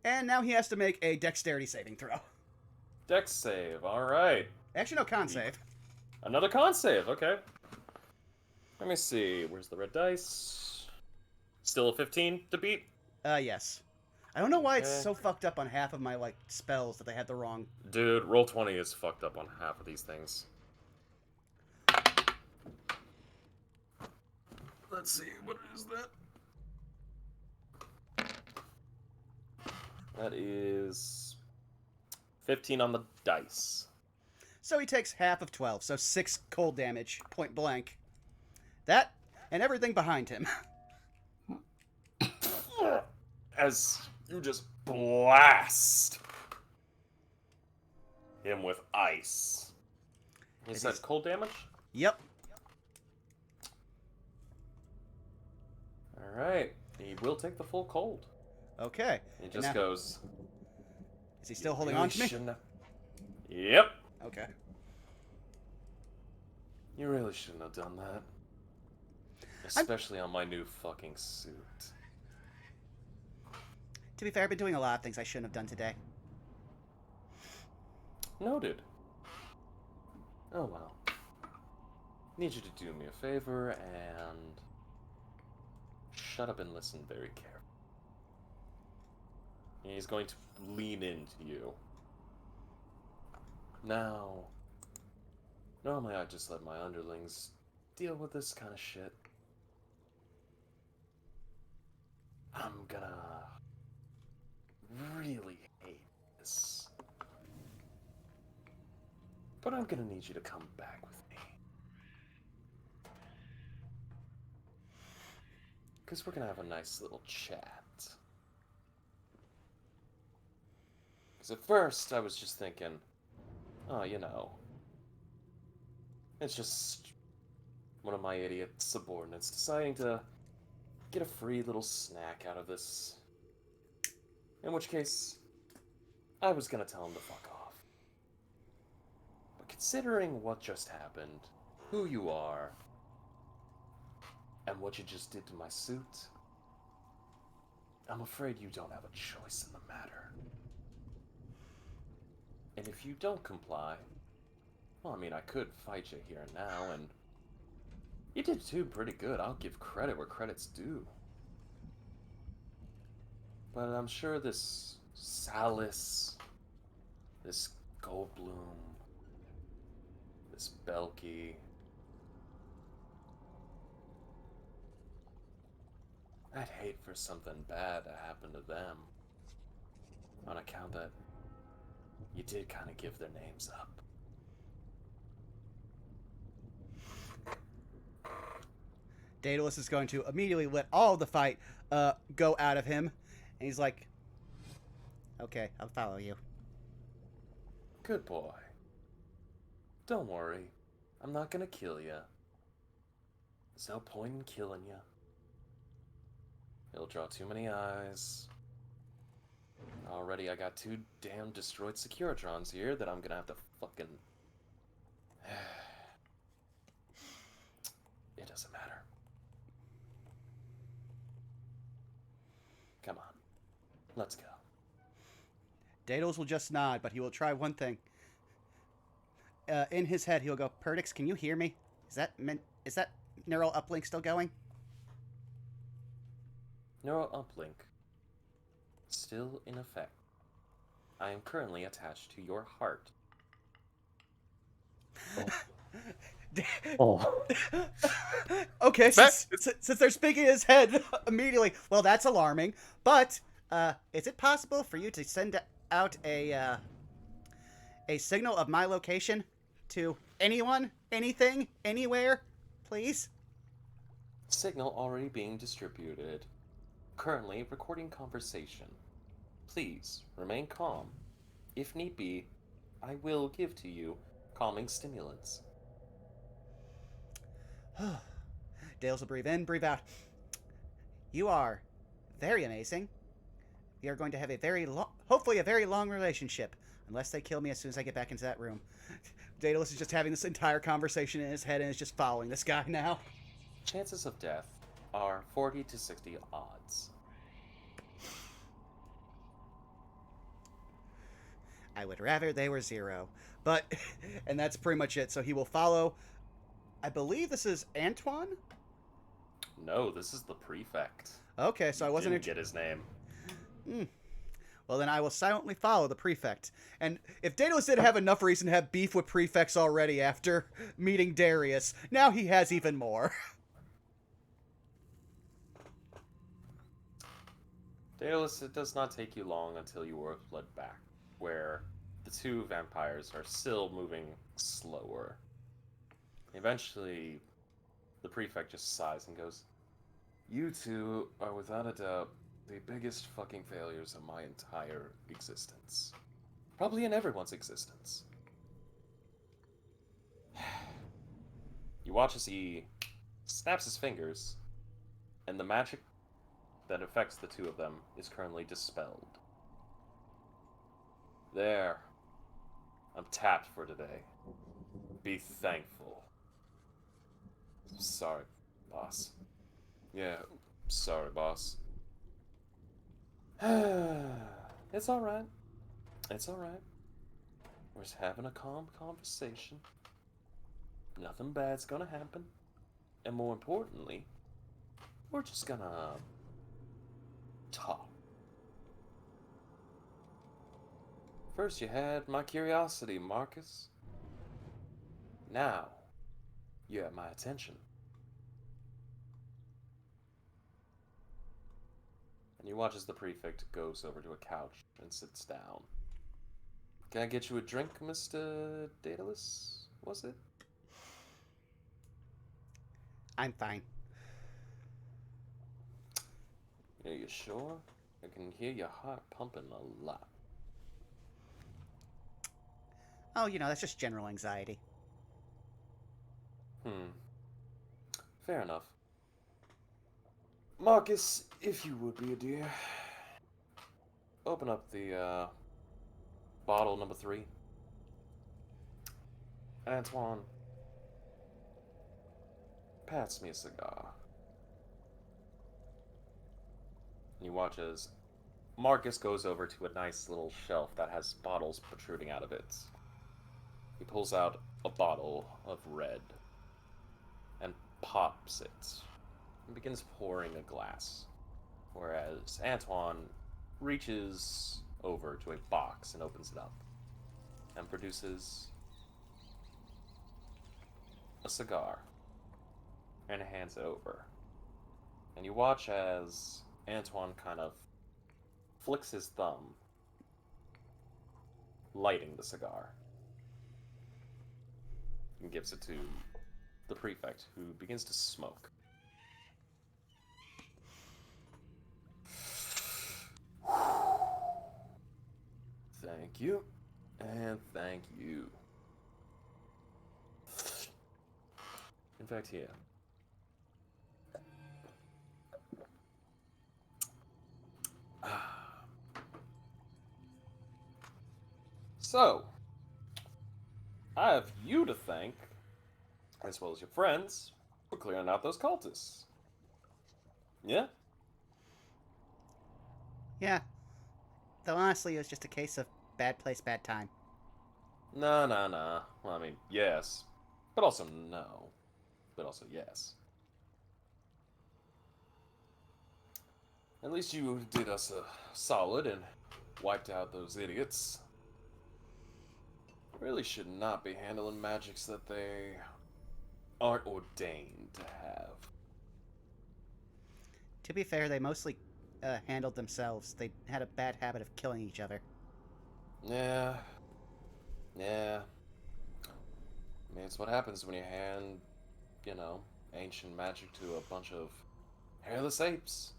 Speaker 2: And now he has to make a dexterity saving throw.
Speaker 7: Dex save, alright.
Speaker 2: Actually, no, con save.
Speaker 7: Another con save, okay. Let me see. Where's the red dice? Still a 15 to beat?
Speaker 2: Yes. I don't know why it's
Speaker 7: Okay.
Speaker 2: so fucked up on half of my, like, spells that they had the wrong...
Speaker 7: Dude, roll 20 is fucked up on half of these things. Let's see, what is that? That is 15 on the dice.
Speaker 2: So he takes half of 12, so 6 cold damage, point blank. That, and everything behind him.
Speaker 7: As you just blast him with ice. Is that cold damage?
Speaker 2: Yep.
Speaker 7: Alright, he will take the full cold.
Speaker 2: Okay.
Speaker 7: He just
Speaker 2: now,
Speaker 7: goes...
Speaker 2: Is he still holding on to me?
Speaker 7: Yep.
Speaker 2: Okay.
Speaker 7: You really shouldn't have done that. Especially on my new fucking suit.
Speaker 2: To be fair, I've been doing a lot of things I shouldn't have done today.
Speaker 7: Noted. Oh well. Need you to do me a favor and... shut up and listen very carefully. He's going to lean into you. Now, normally I just let my underlings deal with this kind of shit. I'm gonna really hate this. But I'm gonna need you to come back with me. Because we're gonna have a nice little chat. Because at first I was just thinking, oh, you know, it's just one of my idiot subordinates deciding to get a free little snack out of this. In which case, I was gonna tell him to fuck off. But considering what just happened, who you are, and what you just did to my suit, I'm afraid you don't have a choice in the matter. And if you don't comply, well, I mean, I could fight you here and now, and you did too pretty good. I'll give credit where credit's due. But I'm sure this Salis, this Goldblum, this Belky, I'd hate for something bad to happen to them. On account that you did kind of give their names up.
Speaker 2: Daedalus is going to immediately let all the fight go out of him. And he's like, okay, I'll follow you.
Speaker 7: Good boy. Don't worry. I'm not gonna kill you. There's no point in killing you. It'll draw too many eyes. Already I got 2 damn destroyed Securitrons here that I'm gonna have to fucking... It doesn't matter. Come on. Let's go.
Speaker 2: Daedalus will just nod, but he will try one thing. In his head, he'll go, Perdix, can you hear me? Is that neural uplink still going?
Speaker 7: Neural uplink. Still in effect. I am currently attached to your heart.
Speaker 1: Oh.
Speaker 2: Okay, since they're speaking in his head immediately, well, that's alarming. But is it possible for you to send out a signal of my location to anyone, anything, anywhere, please?
Speaker 7: Signal already being distributed. Currently recording conversation. Please remain calm. If need be, I will give to you calming stimulants.
Speaker 2: Dales will breathe in, breathe out. You are very amazing. We are going to have a hopefully a very long relationship, unless they kill me as soon as I get back into that room. Daedalus is just having this entire conversation in his head and is just following this guy now.
Speaker 7: Chances of death are 40 to 60 odds.
Speaker 2: I would rather they were 0. But, and that's pretty much it. So he will follow, I believe this is Antoine?
Speaker 7: No, this is the prefect.
Speaker 2: Okay, so I wasn't...
Speaker 7: Didn't get his name.
Speaker 2: Well, then I will silently follow the prefect. And if Daedalus didn't have enough reason to have beef with prefects already after meeting Darius, now he has even more.
Speaker 7: Daedalus, it does not take you long until you are led back, where the two vampires are still moving slower. Eventually, the prefect just sighs and goes, "You two are without a doubt the biggest fucking failures of my entire existence. Probably in everyone's existence." You watch as he snaps his fingers, and the magic that affects the two of them is currently dispelled. There. I'm tapped for today. Be thankful. Sorry, boss. Yeah, sorry, boss. It's alright. It's alright. We're just having a calm conversation. Nothing bad's gonna happen. And more importantly, we're just gonna talk. First you had my curiosity, Marcus. Now, you have my attention. And you watch as the prefect goes over to a couch and sits down. Can I get you a drink, Mr. Daedalus? Was it?
Speaker 2: I'm fine.
Speaker 7: Are you sure? I can hear your heart pumping a lot.
Speaker 2: Oh, that's just general anxiety.
Speaker 7: Fair enough. Marcus, if you would be a dear, open up the, bottle number 3. Antoine, pass me a cigar. And you watch as Marcus goes over to a nice little shelf that has bottles protruding out of it. He pulls out a bottle of red and pops it and begins pouring a glass, whereas Antoine reaches over to a box and opens it up and produces a cigar and hands it over. And you watch as Antoine kind of flicks his thumb, lighting the cigar, and gives it to the prefect, who begins to smoke. Thank you, and thank you. In fact, here. So, I have you to thank, as well as your friends, for clearing out those cultists. Yeah?
Speaker 2: Yeah. Though honestly, it was just a case of bad place, bad time.
Speaker 7: Nah. Well, I mean, yes. But also no. But also yes. At least you did us a solid and wiped out those idiots. Really should not be handling magics that they aren't ordained to have.
Speaker 2: To be fair, they mostly handled themselves. They had a bad habit of killing each other.
Speaker 7: Yeah. I mean, it's what happens when you hand, ancient magic to a bunch of hairless apes.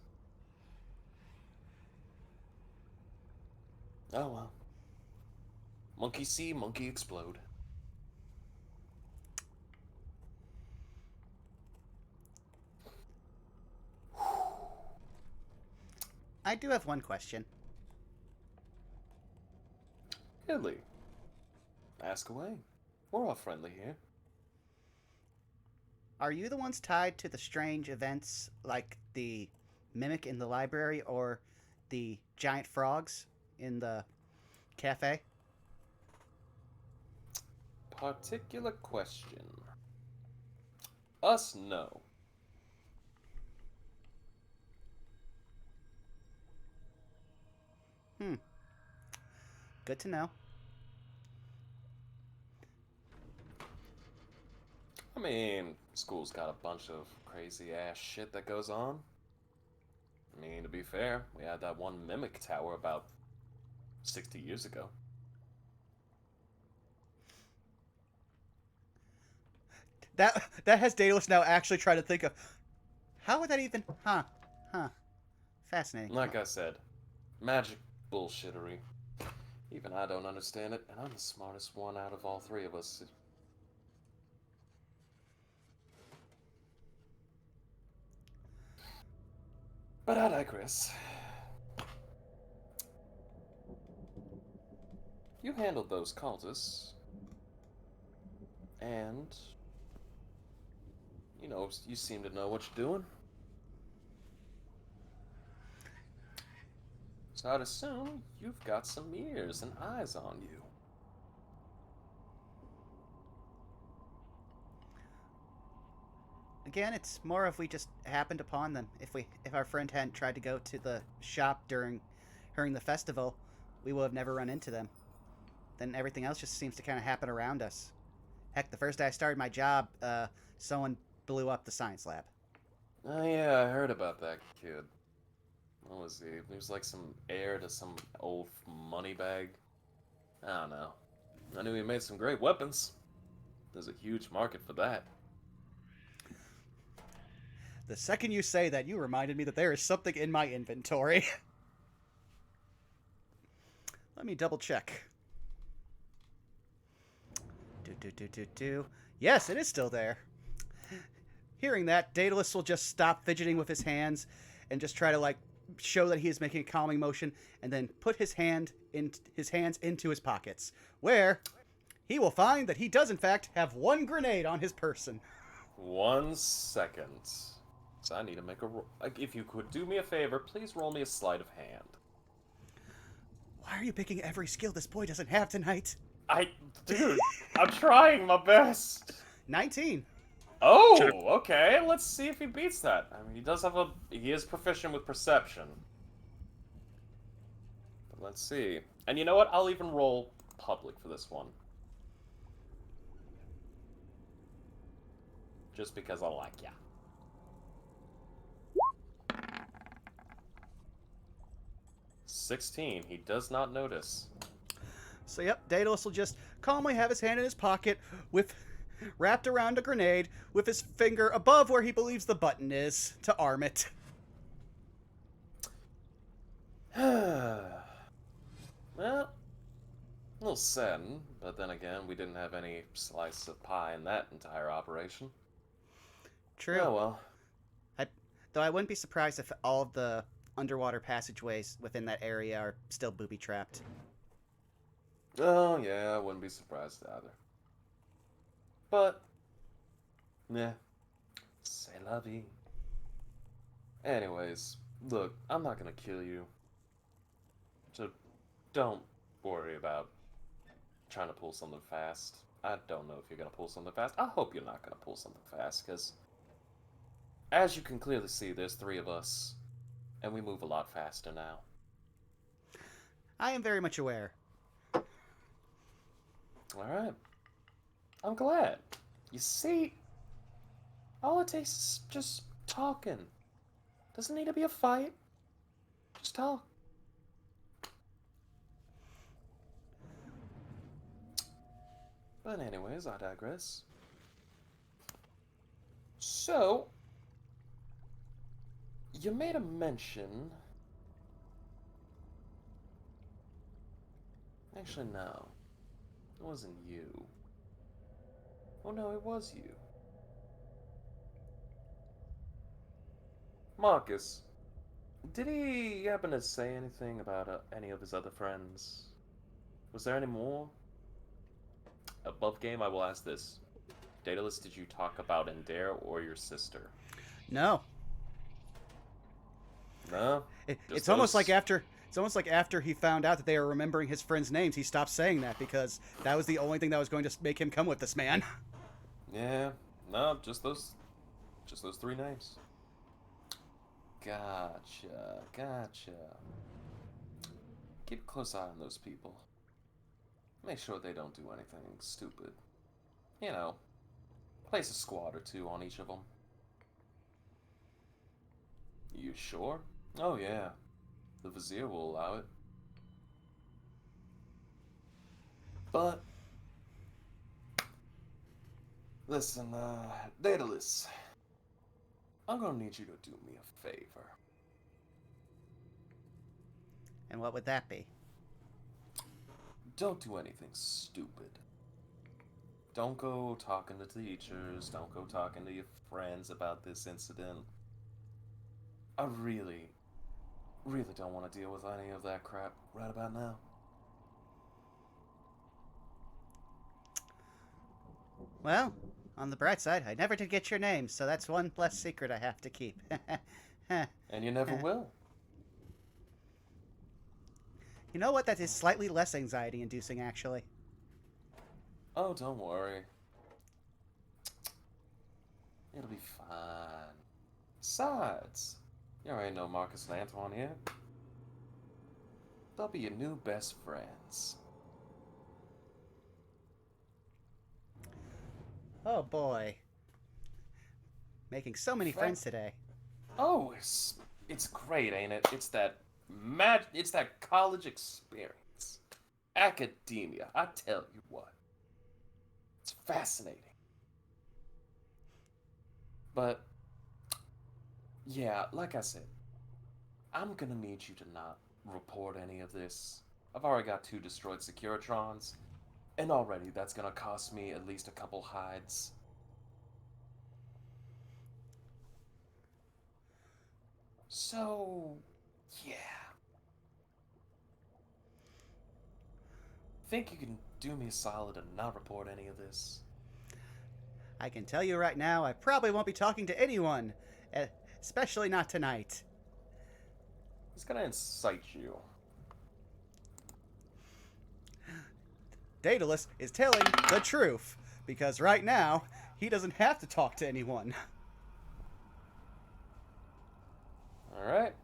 Speaker 7: Oh well. Monkey see, monkey explode.
Speaker 2: I do have one question.
Speaker 7: Really? Ask away. We're all friendly here.
Speaker 2: Are you the ones tied to the strange events like the mimic in the library or the giant frogs in the cafe?
Speaker 7: particular question. Us, no.
Speaker 2: Good to know.
Speaker 7: I mean, school's got a bunch of crazy ass shit that goes on. I mean, to be fair, we had that one mimic tower about 60 years ago.
Speaker 2: That has Daedalus now actually trying to think of. How would that even... Huh. Fascinating.
Speaker 7: Like I said, magic bullshittery. Even I don't understand it, and I'm the smartest one out of all three of us. But I digress. You handled those cultists. And... you know, you seem to know what you're doing. So I'd assume you've got some ears and eyes on you.
Speaker 2: Again, it's more if we just happened upon them. If our friend hadn't tried to go to the shop during the festival, we would have never run into them. Then everything else just seems to kind of happen around us. Heck, the first day I started my job, someone blew up the science lab.
Speaker 7: Oh yeah, I heard about that kid. What was he? He was like some heir to some old money bag. I don't know. I knew he made some great weapons. There's a huge market for that.
Speaker 2: The second you say that, you reminded me that there is something in my inventory. Let me double check. Yes, it is still there. Hearing that, Daedalus will just stop fidgeting with his hands and just try to, like, show that he is making a calming motion, and then put his hands into his pockets, where he will find that he does, in fact, have one grenade on his person.
Speaker 7: 1 second. So I need to make a roll. If you could do me a favor, please roll me a sleight of hand.
Speaker 2: Why are you picking every skill this boy doesn't have tonight?
Speaker 7: Dude, I'm trying my best.
Speaker 2: 19.
Speaker 7: Oh, okay. Let's see if he beats that. I mean, he is proficient with perception. But let's see. And you know what? I'll even roll public for this one. Just because I like ya. $16. He does not notice.
Speaker 2: So yep, Daedalus will just calmly have his hand in his pocket wrapped around a grenade with his finger above where he believes the button is to arm it.
Speaker 7: Well, a little saddened, but then again, we didn't have any slice of pie in that entire operation.
Speaker 2: True.
Speaker 7: Oh well.
Speaker 2: Though I wouldn't be surprised if all of the underwater passageways within that area are still booby-trapped.
Speaker 7: Oh yeah, I wouldn't be surprised either. But, yeah, c'est la vie. Anyways, look, I'm not gonna kill you. So, don't worry about trying to pull something fast. I don't know if you're gonna pull something fast. I hope you're not gonna pull something fast, because as you can clearly see, there's 3 of us, and we move a lot faster now.
Speaker 2: I am very much aware.
Speaker 7: Alright. I'm glad. You see, all it takes is just talking. Doesn't need to be a fight. Just talk. But anyways, I digress. So, you made a mention... Actually, no. It wasn't you. Oh no, it was you. Marcus, did he happen to say anything about any of his other friends? Was there any more? Above game, I will ask this. Daedalus, did you talk about Endare or your sister?
Speaker 2: No.
Speaker 7: No?
Speaker 2: It's almost like after It's almost like after he found out that they were remembering his friends' names, he stopped saying that because that was the only thing that was going to make him come with this man.
Speaker 7: Yeah, no, just those 3 names. Gotcha. Keep a close eye on those people. Make sure they don't do anything stupid. You know, place a squad or 2 on each of them. You sure? Oh yeah, the Vizier will allow it. But, listen, Daedalus, I'm gonna need you to do me a favor.
Speaker 2: And what would that be?
Speaker 7: Don't do anything stupid. Don't go talking to teachers, don't go talking to your friends about this incident. I really don't want to deal with any of that crap right about now.
Speaker 2: Well, on the bright side, I never did get your name, so that's one less secret I have to keep.
Speaker 7: And you never will.
Speaker 2: You know what? That is slightly less anxiety-inducing, actually.
Speaker 7: Oh, don't worry. It'll be fine. Besides, you already know Marcus and Antoine here. They'll be your new best friends.
Speaker 2: Oh boy. Making so many friends today.
Speaker 7: Oh, it's great, ain't it? It's that college experience. Academia, I tell you what. It's fascinating. But, yeah, like I said, I'm gonna need you to not report any of this. I've already got 2 destroyed Securitrons, and already that's gonna cost me at least a couple hides. So, yeah. Think you can do me a solid and not report any of this?
Speaker 2: I can tell you right now, I probably won't be talking to anyone. Especially not tonight.
Speaker 7: He's gonna incite you.
Speaker 2: Daedalus is telling the truth, because right now, he doesn't have to talk to anyone.
Speaker 7: Alright.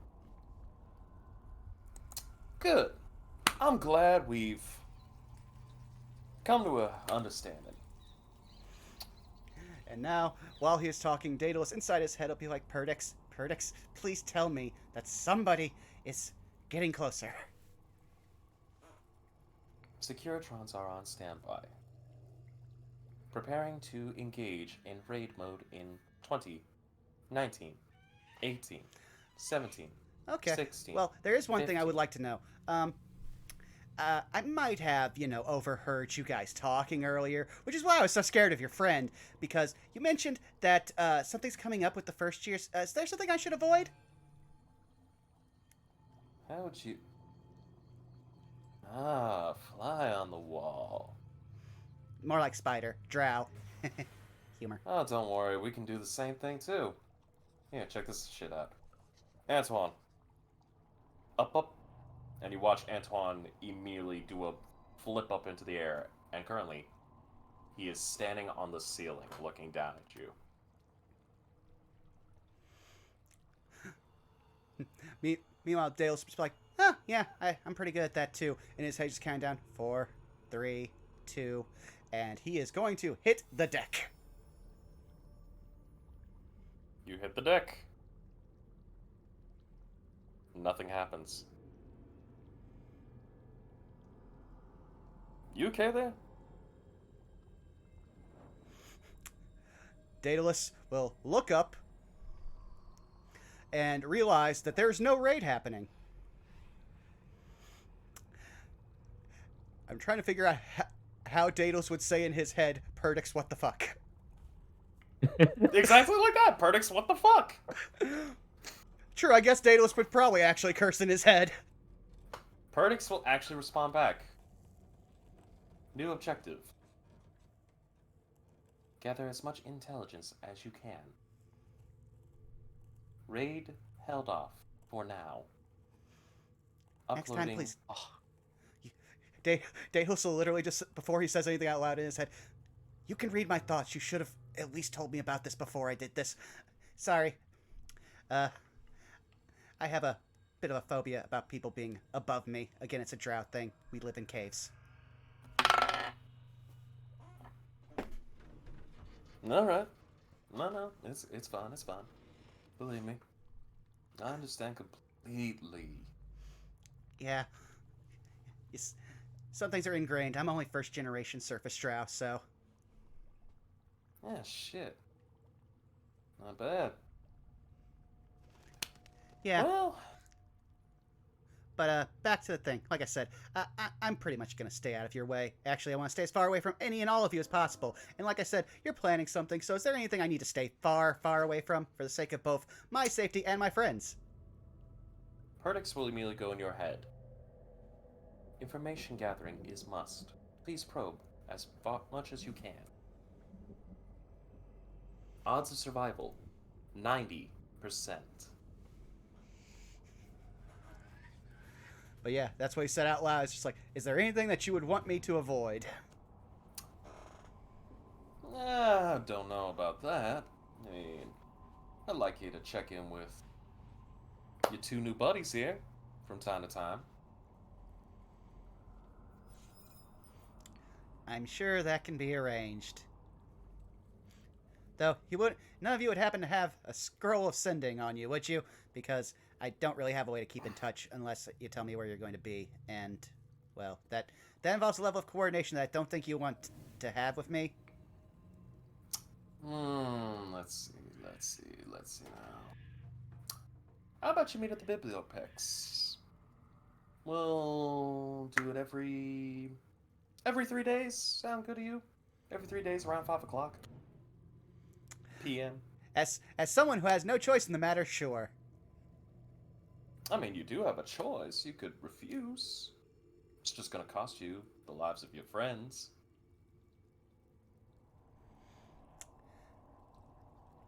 Speaker 7: Good. I'm glad we've come to a understanding.
Speaker 2: And now, while he is talking, Daedalus inside his head will be like, Perdix, please tell me that somebody is getting closer.
Speaker 7: Securitrons are on standby. Preparing to engage in raid mode in 20, 19, 18, 17,
Speaker 2: Okay.
Speaker 7: 16.
Speaker 2: Well, there is one
Speaker 7: 15.
Speaker 2: thing I would like to know. I might have, overheard you guys talking earlier, which is why I was so scared of your friend, because you mentioned that something's coming up with the first years. Is there something I should avoid?
Speaker 7: How would you... Ah, fly on the wall.
Speaker 2: More like spider. Drow. Humor.
Speaker 7: Oh, don't worry, we can do the same thing too. Here, check this shit out. Antoine. Up. And you watch Antoine immediately do a flip up into the air, and currently, he is standing on the ceiling looking down at you.
Speaker 2: Meanwhile, Dale's just like, yeah, I'm pretty good at that too. And his head just counting down. 4, 3, 2, and he is going to hit the deck.
Speaker 7: You hit the deck. Nothing happens. You okay there?
Speaker 2: Daedalus will look up and realize that there's no raid happening. I'm trying to figure out how Daedalus would say in his head, Perdix, what the fuck?
Speaker 7: Exactly like that. Perdix, what the fuck?
Speaker 2: True, I guess Daedalus would probably actually curse in his head.
Speaker 7: Perdix will actually respond back. New objective. Gather as much intelligence as you can. Raid held off for now.
Speaker 2: Next time,
Speaker 7: uploading.
Speaker 2: please.
Speaker 7: Oh,
Speaker 2: Daedalus will literally just, before he says anything out loud in his head, you can read my thoughts. You should have at least told me about this before I did this. Sorry. I have a bit of a phobia about people being above me. Again, it's a drow thing. We live in caves.
Speaker 7: all right. No, it's fine. It's fine. Believe me, I understand completely.
Speaker 2: Yeah. Some things are ingrained. I'm only first generation surface drow, so.
Speaker 7: Yeah, shit. Not bad.
Speaker 2: Yeah.
Speaker 7: Well,
Speaker 2: But back to the thing. Like I said, I'm pretty much going to stay out of your way. Actually, I want to stay as far away from any and all of you as possible. And like I said, you're planning something, so is there anything I need to stay far, far away from for the sake of both my safety and my friends?
Speaker 7: verdicts will immediately go in your head. Information gathering is must. Please probe as much as you can. Odds of survival, 90%.
Speaker 2: But yeah, that's what he said out loud. It's just like, is there anything that you would want me to avoid?
Speaker 7: Don't know about that. I mean, I'd like you to check in with your two new buddies here from time to time.
Speaker 2: I'm sure that can be arranged. Though, none of you would happen to have a scroll of sending on you, would you? Because I don't really have a way to keep in touch unless you tell me where you're going to be. And, well, that involves a level of coordination that I don't think you want to have with me.
Speaker 7: Let's see now. How about you meet at the Bibliopex? We'll do it every 3 days. Sound good to you? Every 3 days around 5 o'clock p.m.
Speaker 2: As someone who has no choice in the matter, sure.
Speaker 7: I mean, you do have a choice. You could refuse. It's just gonna cost you the lives of your friends.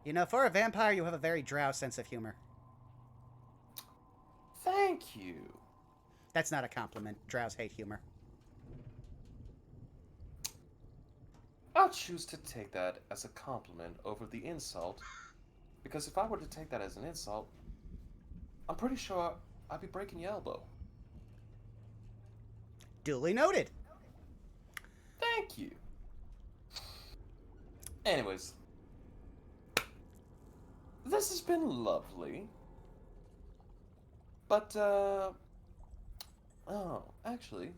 Speaker 2: You know, for a vampire, you have a very drow sense of humor.
Speaker 7: Thank you.
Speaker 2: That's not a compliment. Drows hate humor.
Speaker 7: I'll choose to take that as a compliment over the insult, because if I were to take that as an insult, I'm pretty sure I'd be breaking your elbow.
Speaker 2: Duly noted.
Speaker 7: Thank you. Anyways, this has been lovely. But, oh, actually,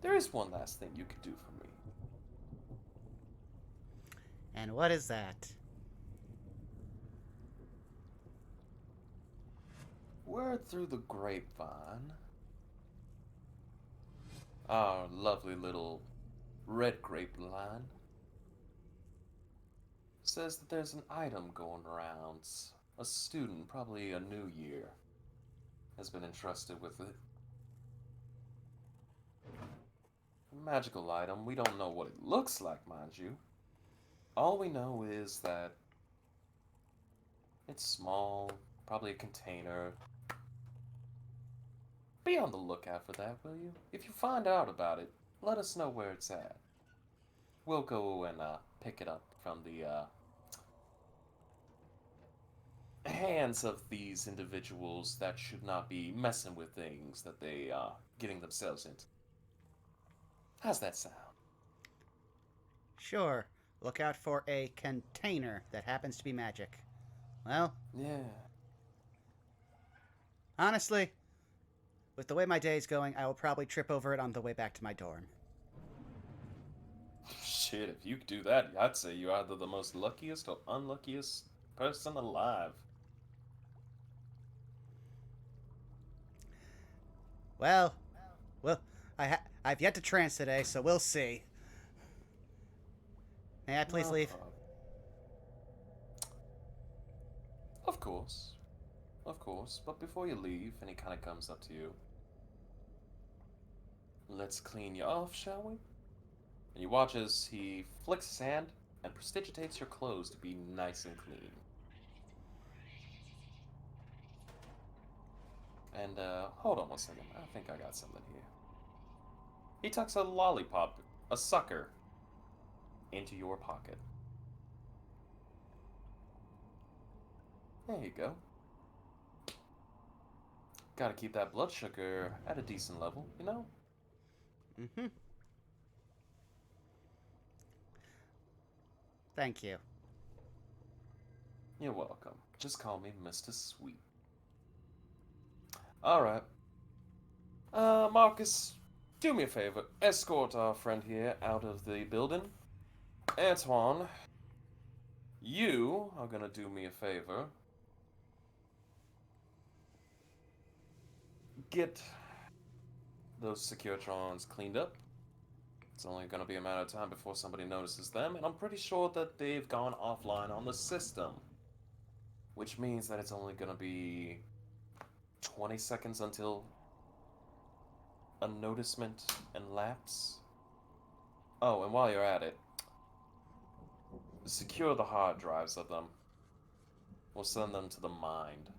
Speaker 7: there is one last thing you could do for me.
Speaker 2: And what is that?
Speaker 7: Word through the grapevine. Our lovely little red grape line says that there's an item going around. A student, probably a new year, has been entrusted with it. A magical item. We don't know what it looks like, mind you. All we know is that it's small, probably a container. Be on the lookout for that, will you? If you find out about it, let us know where it's at. We'll go and pick it up from the hands of these individuals that should not be messing with things that they are getting themselves into. How's that sound?
Speaker 2: Sure. Look out for a container that happens to be magic. Well,
Speaker 7: Yeah.
Speaker 2: honestly, with the way my day's going, I will probably trip over it on the way back to my dorm.
Speaker 7: Shit, if you do that, I'd say you're either the most luckiest or unluckiest person alive.
Speaker 2: Well, I've yet to trance today, so we'll see. May I please leave?
Speaker 7: Of course. Of course. But before you leave, and he kind of comes up to you, let's clean you off, shall we? And you watch as he flicks his hand and prestidigitates your clothes to be nice and clean. And, hold on one second. I think I got something here. He tucks a lollipop, a sucker, into your pocket. There you go. Gotta keep that blood sugar at a decent level, you know?
Speaker 2: Mm-hmm. Thank you.
Speaker 7: You're welcome. Just call me Mr. Sweet. Alright. Marcus, do me a favor. Escort our friend here out of the building. Antoine, you are gonna do me a favor. Get those Securitrons cleaned up. It's only gonna be a matter of time before somebody notices them, and I'm pretty sure that they've gone offline on the system. Which means that it's only gonna be 20 seconds until a noticement and lapse. Oh, and while you're at it, secure the hard drives of them. We'll send them to the mind.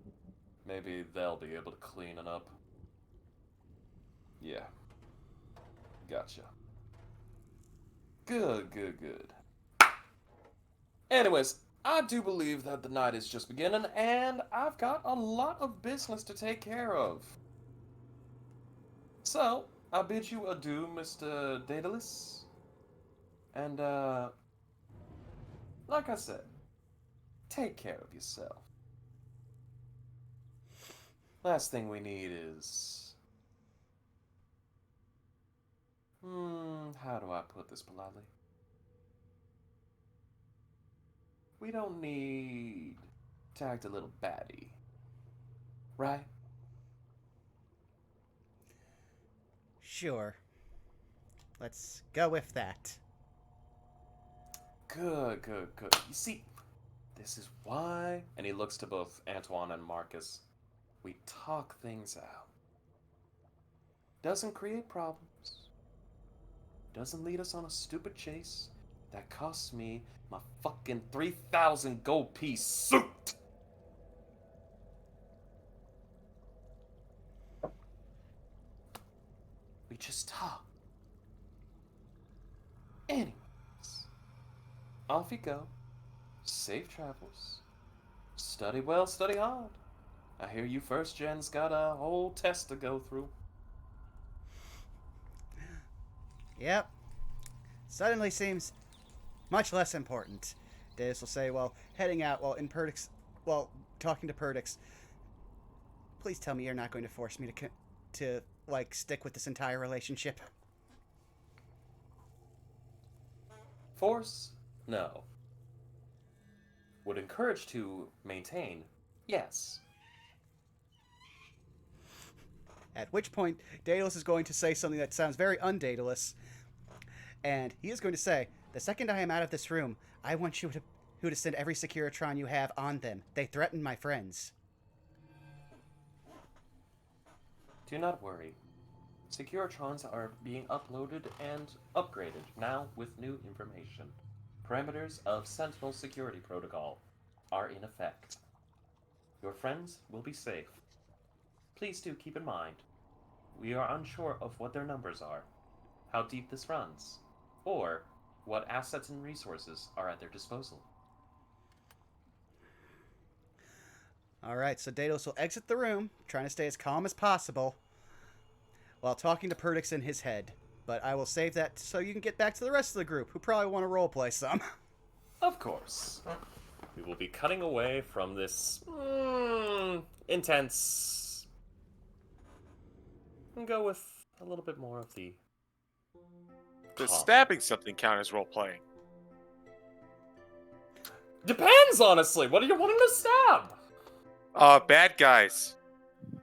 Speaker 7: Maybe they'll be able to clean it up. Yeah. Gotcha. Good. Anyways, I do believe that the night is just beginning, and I've got a lot of business to take care of. So, I bid you adieu, Mr. Daedalus. And, like I said, take care of yourself. Last thing we need is... how do I put this politely? We don't need to act a little batty, right?
Speaker 2: Sure. Let's go with that.
Speaker 7: Good. You see, this is why, and he looks to both Antoine and Marcus, we talk things out. Doesn't create problems. Doesn't lead us on a stupid chase that costs me my fucking 3,000 gold piece suit. We just talk. Anyways, off you go. Safe travels. Study well, study hard. I hear you first gen's got a whole test to go through.
Speaker 2: Yep. Suddenly seems much less important. Daedalus will say while heading out, while talking to Perdix, please tell me you're not going to force me to stick with this entire relationship.
Speaker 7: Force? No. Would encourage to maintain? Yes.
Speaker 2: At which point, Daedalus is going to say something that sounds very un-Daedalus. And he is going to say, the second I am out of this room, I want you to send every Securitron you have on them. They threaten my friends.
Speaker 7: Do not worry. Securitrons are being uploaded and upgraded now with new information. Parameters of Sentinel Security Protocol are in effect. Your friends will be safe. Please do keep in mind, we are unsure of what their numbers are, how deep this runs, or what assets and resources are at their disposal.
Speaker 2: Alright, so Daedalus will exit the room, trying to stay as calm as possible, while talking to Perdix in his head. But I will save that so you can get back to the rest of the group, who probably want to roleplay some.
Speaker 7: Of course. We will be cutting away from this intense, and go with a little bit more of the
Speaker 4: Does
Speaker 7: calm.
Speaker 4: stabbing something count as role playing?
Speaker 7: Depends, honestly. What are you wanting to stab?
Speaker 4: Bad guys.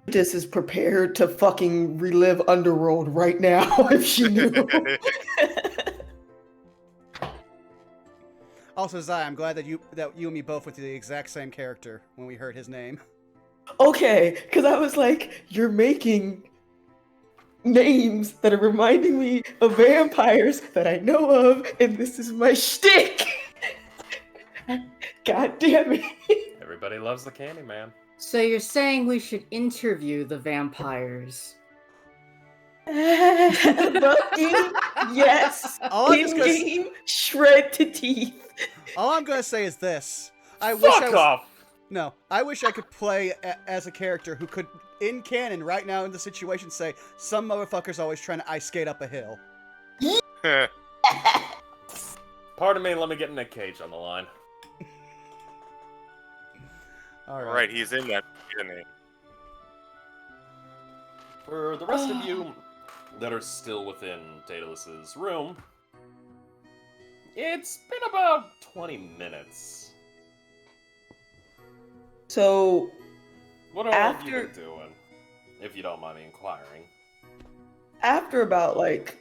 Speaker 3: This is prepared to fucking relive Underworld right now if she knew.
Speaker 2: Also, Zai, I'm glad that you and me both went through the exact same character when we heard his name.
Speaker 3: Okay, because I was like, you're making names that are reminding me of vampires that I know of, and this is my shtick. God damn it.
Speaker 7: Everybody loves the Candyman.
Speaker 5: So you're saying we should interview the vampires?
Speaker 3: Fucking yes.
Speaker 2: All I'm just gonna s-
Speaker 3: In-game shred to teeth.
Speaker 2: All I'm gonna say is this: I wish I
Speaker 7: Fuck
Speaker 2: was.
Speaker 7: off!
Speaker 2: No, I wish I could play as a character who could, in canon, right now in the situation, say some motherfucker's always trying to ice skate up a hill.
Speaker 7: Pardon me, let me get Nick Cage on the line.
Speaker 2: All
Speaker 4: Alright, he's in that, isn't he?
Speaker 7: For the rest of you that are still within Daedalus's room, it's been about 20 minutes.
Speaker 3: So
Speaker 7: What all have you
Speaker 3: After-
Speaker 7: been doing, if you don't mind me inquiring?
Speaker 3: after about like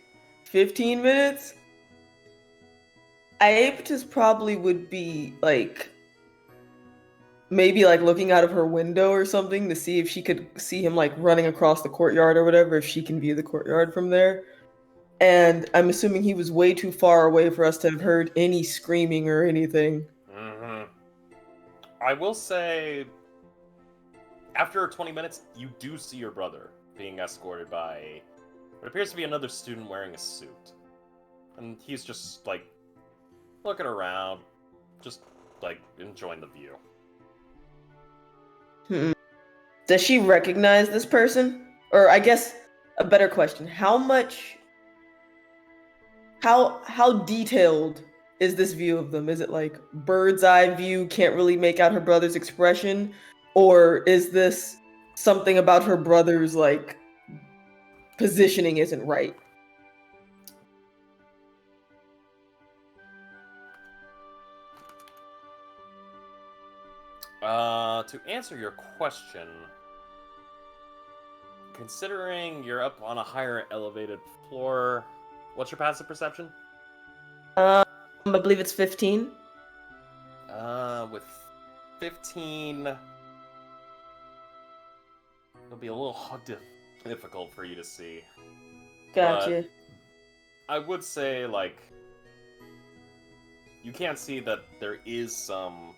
Speaker 3: 15 minutes, Aepatus probably would be like maybe like looking out of her window or something to see if she could see him like running across the courtyard or whatever, if she can view the courtyard from there. And I'm assuming he was way too far away for us to have heard any screaming or anything.
Speaker 7: Mm-hmm. I will say, after 20 minutes, you do see your brother being escorted by what appears to be another student wearing a suit. And he's just, like, looking around, just, like, enjoying the view.
Speaker 3: Does she recognize this person? Or I guess a better question, how detailed is this view of them? Is it like bird's eye view, can't really make out her brother's expression? Or is this something about her brother's like positioning isn't right?
Speaker 7: To answer your question, considering you're up on a higher elevated floor, what's your passive perception?
Speaker 3: I believe it's 15.
Speaker 7: With 15, it'll be a little difficult for you to see.
Speaker 3: Gotcha.
Speaker 7: I would say, like, you can't see that there is some...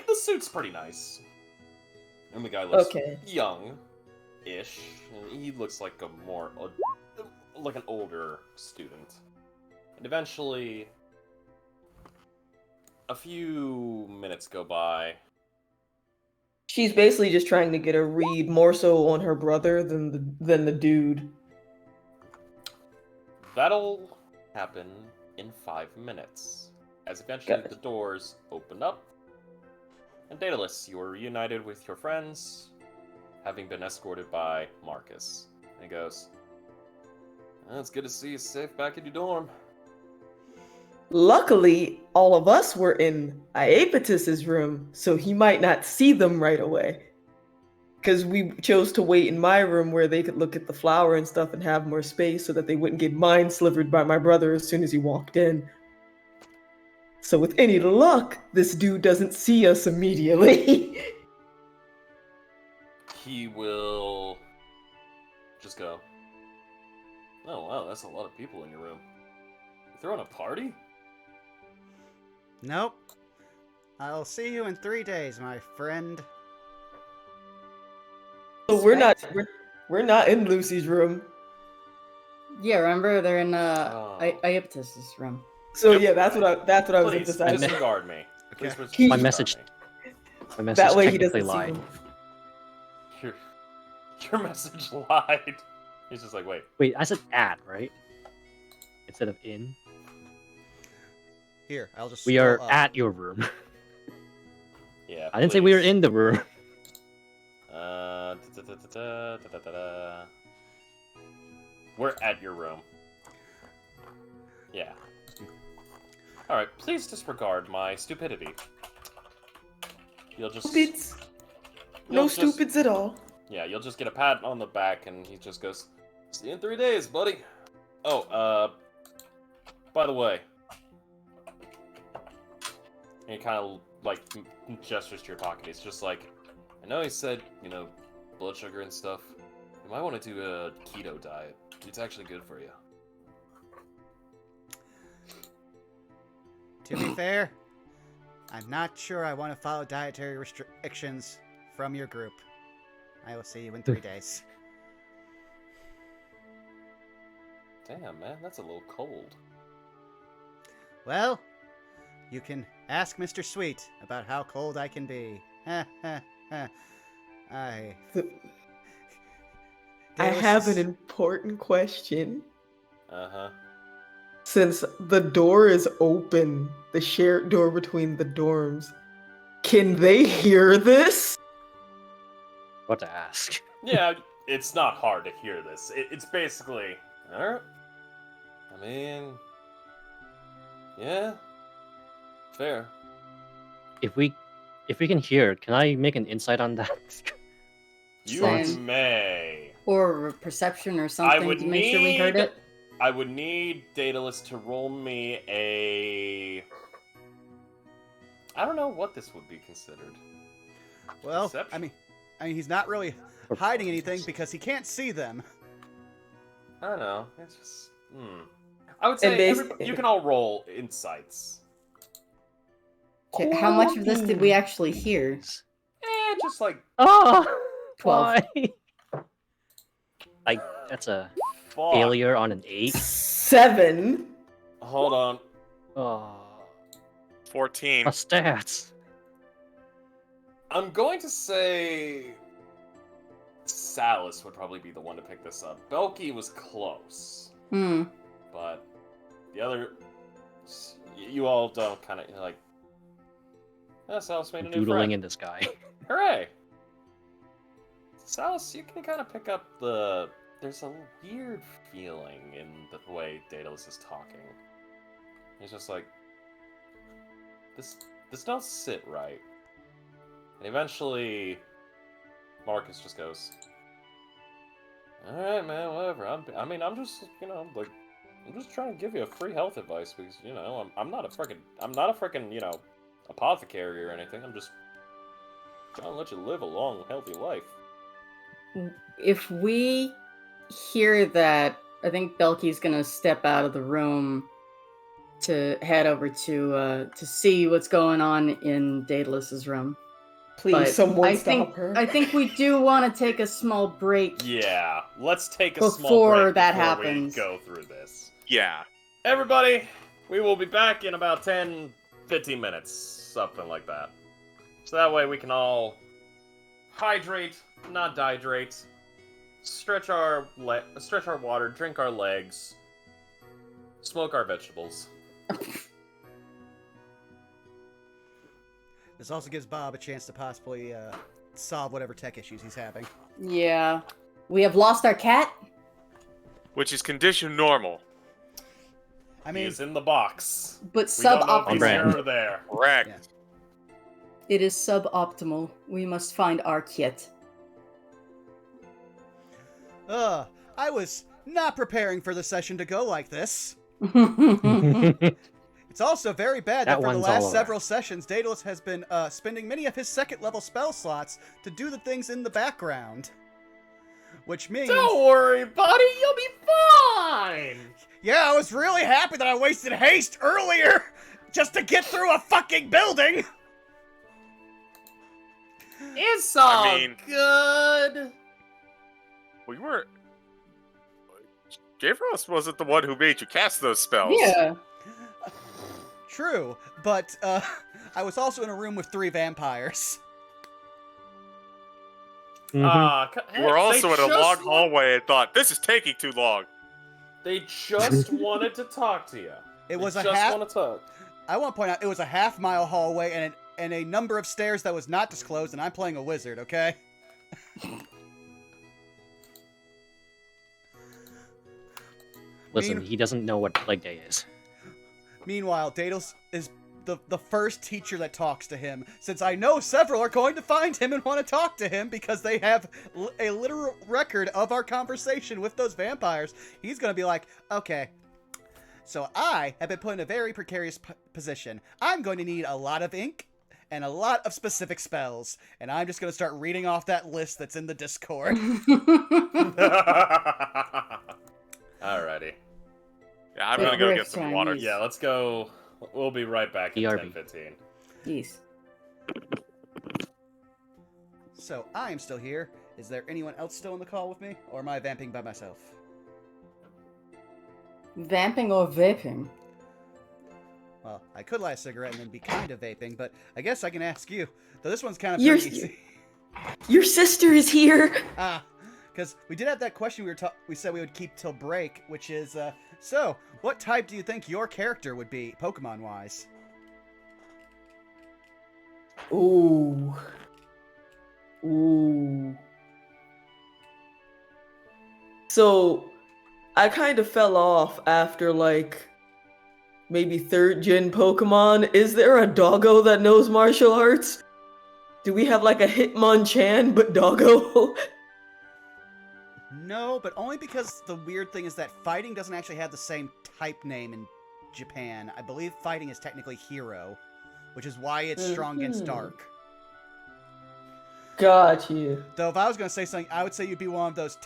Speaker 7: The suit's pretty nice. And the guy looks
Speaker 3: Okay.
Speaker 7: young-ish. And he looks like like an older student. And eventually, a few minutes go by.
Speaker 3: She's basically just trying to get a read more so on her brother than the dude.
Speaker 7: That'll happen in 5 minutes. As eventually
Speaker 3: Got it.
Speaker 7: the doors open up. And Daedalus, you are reunited with your friends, having been escorted by Marcus. And he goes, "Well, it's good to see you safe back in your dorm."
Speaker 3: Luckily, all of us were in Aepatus's room, so he might not see them right away. Because we chose to wait in my room where they could look at the flower and stuff and have more space so that they wouldn't get mind slivered by my brother as soon as he walked in. So with any luck, this dude doesn't see us immediately.
Speaker 7: He will just go, "Oh wow, that's a lot of people in your room. You throwing a party?"
Speaker 2: Nope. I'll see you in 3 days, my friend.
Speaker 3: So we're not in Lucy's room.
Speaker 5: Yeah, remember they're in
Speaker 7: Oh.
Speaker 5: Aepatus's room.
Speaker 3: So
Speaker 7: Yep.
Speaker 3: yeah, that's what I was
Speaker 7: Please
Speaker 3: emphasizing.
Speaker 7: disregard me. Please
Speaker 2: Okay.
Speaker 7: disregard
Speaker 1: My message-
Speaker 7: me.
Speaker 1: My message
Speaker 3: That way he
Speaker 1: technically
Speaker 3: doesn't see
Speaker 1: lied.
Speaker 3: them.
Speaker 7: Your message lied. He's just like, wait.
Speaker 1: Wait, I said at, right? Instead of in.
Speaker 2: Here, I'll just.
Speaker 1: We are
Speaker 2: scroll up.
Speaker 1: at your room.
Speaker 7: Yeah.
Speaker 1: I didn't say we were
Speaker 7: please.
Speaker 1: in the room.
Speaker 7: We're at your room. Yeah. Alright, please disregard my stupidity. You'll just...
Speaker 3: Stupids.
Speaker 7: you'll
Speaker 3: No
Speaker 7: just-
Speaker 3: stupids at all.
Speaker 7: Yeah, you'll just get a pat on the back and he just goes, "See you in 3 days, buddy." Oh, by the way. And he kind of, like, gestures to your pocket. He's just like, "I know he said, blood sugar and stuff. You might want to do a keto diet. It's actually good for you."
Speaker 2: To be fair, I'm not sure I want to follow dietary restrictions from your group. I will see you in 3 days.
Speaker 7: Damn, man, that's a little cold.
Speaker 2: Well, you can ask Mr. Sweet about how cold I can be.
Speaker 3: I have an important question.
Speaker 7: Uh-huh.
Speaker 3: Since the door is open, the shared door between the dorms, can they hear this?
Speaker 1: What to ask?
Speaker 7: Yeah, it's not hard to hear this. It's basically, alright. I mean, yeah, fair.
Speaker 1: If we can hear it, can I make an insight on that?
Speaker 7: You
Speaker 5: Same.
Speaker 7: may.
Speaker 5: Or perception or something to make sure we heard it.
Speaker 7: I would need Daedalus to roll me a... I don't know what this would be considered.
Speaker 2: Well,
Speaker 7: Perception?
Speaker 2: I mean, he's not really hiding anything because he can't see them.
Speaker 7: I don't know. It's just... I would say
Speaker 3: And
Speaker 7: you can all roll insights.
Speaker 5: Okay, how much of this did we actually hear?
Speaker 7: Just like...
Speaker 1: Oh,
Speaker 5: 12.
Speaker 1: why? That's a
Speaker 7: Fuck.
Speaker 1: failure on an 8.
Speaker 3: 7.
Speaker 7: Hold on.
Speaker 1: Oh,
Speaker 4: 14.
Speaker 1: my stats.
Speaker 7: I'm going to say... Salus would probably be the one to pick this up. Belky was close. But the other... You all don't kind of, like... Salus made a new
Speaker 1: Doodling
Speaker 7: friend.
Speaker 1: in the sky.
Speaker 7: Hooray! Salus, you can kind of pick up the... There's a weird feeling in the way Daedalus is talking. He's just like... This don't sit right. And eventually... Marcus just goes... Alright, man, whatever. I'm just, I'm just trying to give you a free health advice because, I'm not a freaking, apothecary or anything. I'm just trying to let you live a long, healthy life.
Speaker 5: If we hear that, I think Belky's gonna step out of the room to head over to see what's going on in Daedalus's room.
Speaker 3: Please,
Speaker 5: But
Speaker 3: someone stop her.
Speaker 5: I think we do want to take a small break.
Speaker 7: Yeah, let's take a small
Speaker 5: Before
Speaker 7: break
Speaker 5: that
Speaker 7: before
Speaker 5: happens.
Speaker 7: we go through this.
Speaker 4: Yeah.
Speaker 7: Everybody, we will be back in about 10, 15 minutes, something like that. So that way we can all hydrate, not dehydrate, stretch our water, drink our legs, smoke our vegetables.
Speaker 2: This also gives Bob a chance to possibly solve whatever tech issues he's having.
Speaker 5: Yeah. We have lost our cat.
Speaker 4: Which is condition normal.
Speaker 2: I mean,
Speaker 7: He's in the box.
Speaker 5: But
Speaker 7: We don't know if
Speaker 5: suboptimal.
Speaker 7: he's here or there.
Speaker 4: Correct.
Speaker 2: Yeah.
Speaker 5: It is suboptimal. We must find our kit.
Speaker 2: I was not preparing for the session to go like this. It's also very bad that
Speaker 1: That
Speaker 2: for the
Speaker 1: one's all
Speaker 2: last
Speaker 1: over.
Speaker 2: several sessions, Daedalus has been spending many of his second-level spell slots to do the things in the background. Which means...
Speaker 7: Don't worry, buddy. You'll be fine.
Speaker 2: Yeah, I was really happy that I wasted haste earlier just to get through a fucking building!
Speaker 5: It's
Speaker 4: all I mean-
Speaker 5: good.
Speaker 4: We were... Gabriel wasn't the one who made you cast those spells.
Speaker 5: Yeah.
Speaker 2: True, but I was also in a room with 3 vampires.
Speaker 1: Mhm.
Speaker 4: You were also in a long hallway and thought, this is taking too long.
Speaker 7: They just wanted to talk to you.
Speaker 2: It was
Speaker 7: They
Speaker 2: a
Speaker 7: just
Speaker 2: half...
Speaker 7: want to talk.
Speaker 2: I want to point out, it was a half-mile hallway and a number of stairs that was not disclosed, and I'm playing a wizard, okay?
Speaker 1: Listen, he doesn't know what Plague Day is.
Speaker 2: Meanwhile, Daedalus is the first teacher that talks to him, since I know several are going to find him and want to talk to him because they have a literal record of our conversation with those vampires. He's going to be like, okay, so I have been put in a very precarious position. I'm going to need a lot of ink and a lot of specific spells, and I'm just going to start reading off that list that's in the Discord.
Speaker 7: Alrighty.
Speaker 4: Yeah, I'm gonna go get some water.
Speaker 7: Yeah, let's go. We'll be right back in
Speaker 1: BRB.
Speaker 7: 10:15.
Speaker 5: Yes.
Speaker 2: So, I am still here. Is there anyone else still on the call with me? Or am I vamping by myself?
Speaker 5: Vamping or vaping?
Speaker 2: Well, I could light a cigarette and then be kind of vaping, but I guess I can ask you. Though this one's kind of
Speaker 3: You're-
Speaker 2: pretty easy.
Speaker 3: Your sister is here.
Speaker 2: Because we did have that question we said we would keep till break, which is, so, what type do you think your character would be, Pokemon-wise?
Speaker 3: Ooh. Ooh. So, I kind of fell off after, like, maybe 3rd gen Pokemon. Is there a doggo that knows martial arts? Do we have, like, a Hitmonchan, but doggo?
Speaker 2: No, but only because the weird thing is that fighting doesn't actually have the same type name in Japan. I believe fighting is technically hero, which is why it's strong against dark.
Speaker 3: Got you.
Speaker 2: Though if I was going to say something, I would say you'd be one of those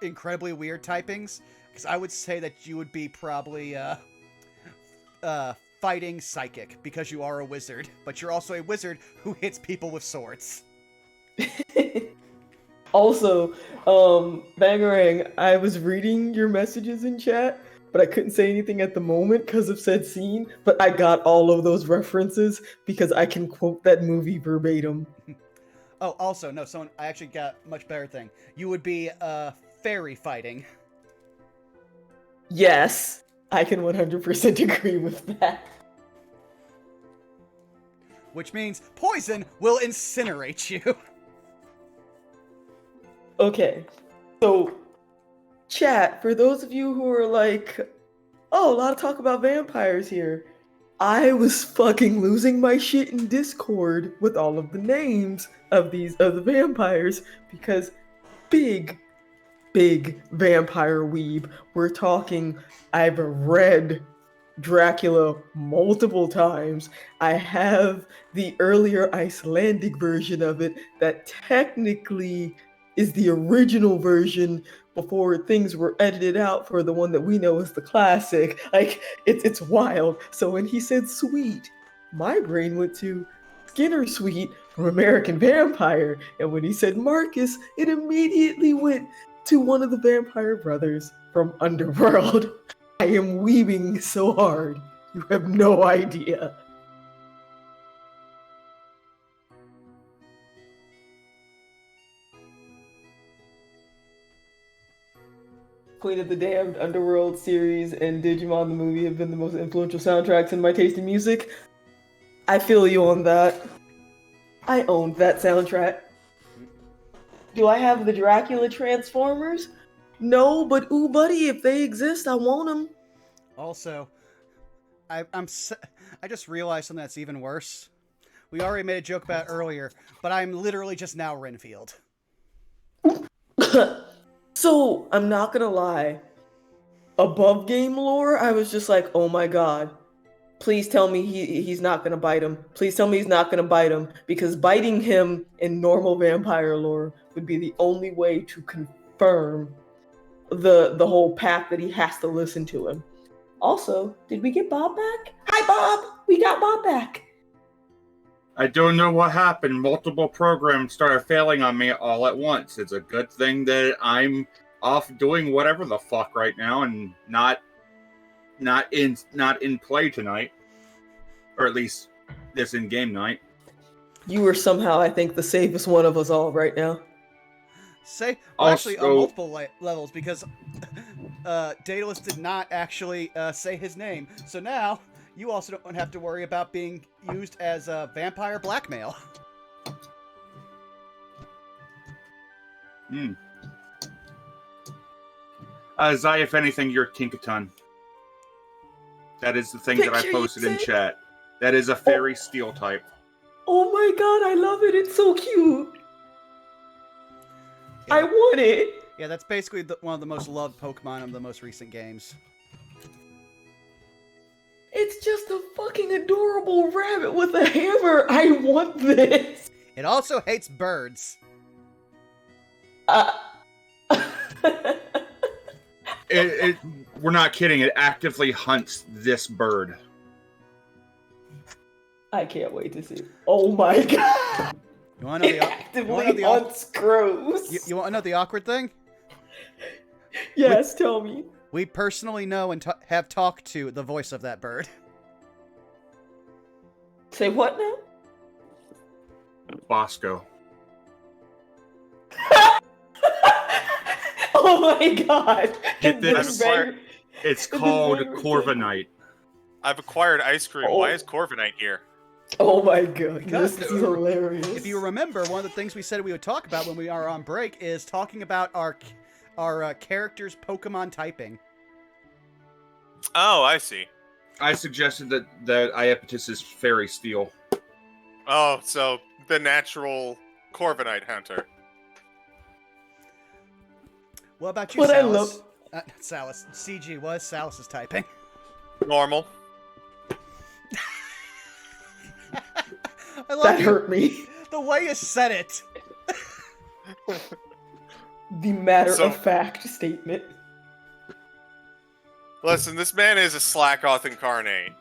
Speaker 2: incredibly weird typings, because I would say that you would be probably fighting psychic, because you are a wizard, but you're also a wizard who hits people with swords.
Speaker 3: Also, Bangarang, I was reading your messages in chat, but I couldn't say anything at the moment because of said scene, but I got all of those references because I can quote that movie verbatim.
Speaker 2: Oh, also, no, I actually got a much better thing. You would be, fairy fighting.
Speaker 3: Yes, I can 100% agree with that.
Speaker 2: Which means poison will incinerate you.
Speaker 3: Okay, so, chat, for those of you who are like, oh, a lot of talk about vampires here. I was fucking losing my shit in Discord with all of the names of the vampires because big vampire weeb. We're talking, I've read Dracula multiple times. I have the earlier Icelandic version of it that technically is the original version before things were edited out for the one that we know as the classic. Like, it's wild. So when he said sweet, my brain went to Skinner Sweet from American Vampire. And when he said Marcus, it immediately went to one of the vampire brothers from Underworld. I am weeping so hard. You have no idea. Queen of the Damned, Underworld series, and Digimon the movie have been the most influential soundtracks in my taste in music. I feel you on that. I owned that soundtrack. Do I have the Dracula Transformers? No, but ooh, buddy, if they exist, I want them.
Speaker 2: Also, I just realized something that's even worse. We already made a joke about it earlier, but I'm literally just now Renfield.
Speaker 3: So, I'm not gonna lie. Above game lore, I was just like, oh my god. Please tell me he's not gonna bite him. Please tell me he's not gonna bite him. Because biting him in normal vampire lore would be the only way to confirm the whole path that he has to listen to him. Also, did we get Bob back? Hi, Bob! We got Bob back!
Speaker 6: I don't know what happened. Multiple programs started failing on me all at once. It's a good thing that I'm off doing whatever the fuck right now and not in play tonight, or at least this in-game night.
Speaker 3: You are somehow, I think, the safest one of us all right now.
Speaker 2: Actually, on multiple levels, because Daedalus did not actually say his name, so now you also don't have to worry about being used as a vampire blackmail.
Speaker 6: Zai, if anything, you're Tinkaton. That is the thing that I posted in chat. That is a fairy steel type.
Speaker 3: Oh my god, I love it. It's so cute.
Speaker 2: Yeah.
Speaker 3: I want it.
Speaker 2: Yeah, that's basically one of the most loved Pokemon of the most recent games.
Speaker 3: It's just a fucking adorable rabbit with a hammer. I want this.
Speaker 2: It also hates birds.
Speaker 6: We're not kidding. It actively hunts this bird.
Speaker 3: I can't wait to see. Oh my god!
Speaker 2: You want to know
Speaker 3: It
Speaker 2: the
Speaker 3: actively unscrews.
Speaker 2: you want to know the awkward thing?
Speaker 3: Yes, tell me.
Speaker 2: We personally know and have talked to the voice of that bird.
Speaker 3: Say what now?
Speaker 6: Bosco.
Speaker 3: Oh my god!
Speaker 6: Get
Speaker 3: This
Speaker 6: this.
Speaker 3: very-
Speaker 6: It's
Speaker 3: This is
Speaker 6: called
Speaker 3: very
Speaker 6: Corviknight.
Speaker 4: I've acquired ice cream.
Speaker 3: Oh.
Speaker 4: Why is Corviknight here?
Speaker 3: Oh my god,
Speaker 2: Because
Speaker 3: this is hilarious.
Speaker 2: If you remember, one of the things we said we would talk about when we are on break is talking about our characters' Pokemon typing.
Speaker 4: Oh, I see.
Speaker 6: I suggested that Iapetus is Fairy Steel.
Speaker 4: Oh, so the natural Corviknight hunter.
Speaker 2: What about you,
Speaker 3: What I
Speaker 2: Salus?
Speaker 3: love-
Speaker 2: Salus. CG, what is Salus's typing?
Speaker 4: Normal.
Speaker 2: I love
Speaker 3: That
Speaker 2: you.
Speaker 3: hurt me.
Speaker 2: The way you said it.
Speaker 3: The matter
Speaker 4: So-
Speaker 3: of fact statement.
Speaker 4: Listen, this man is a Slackoth incarnate.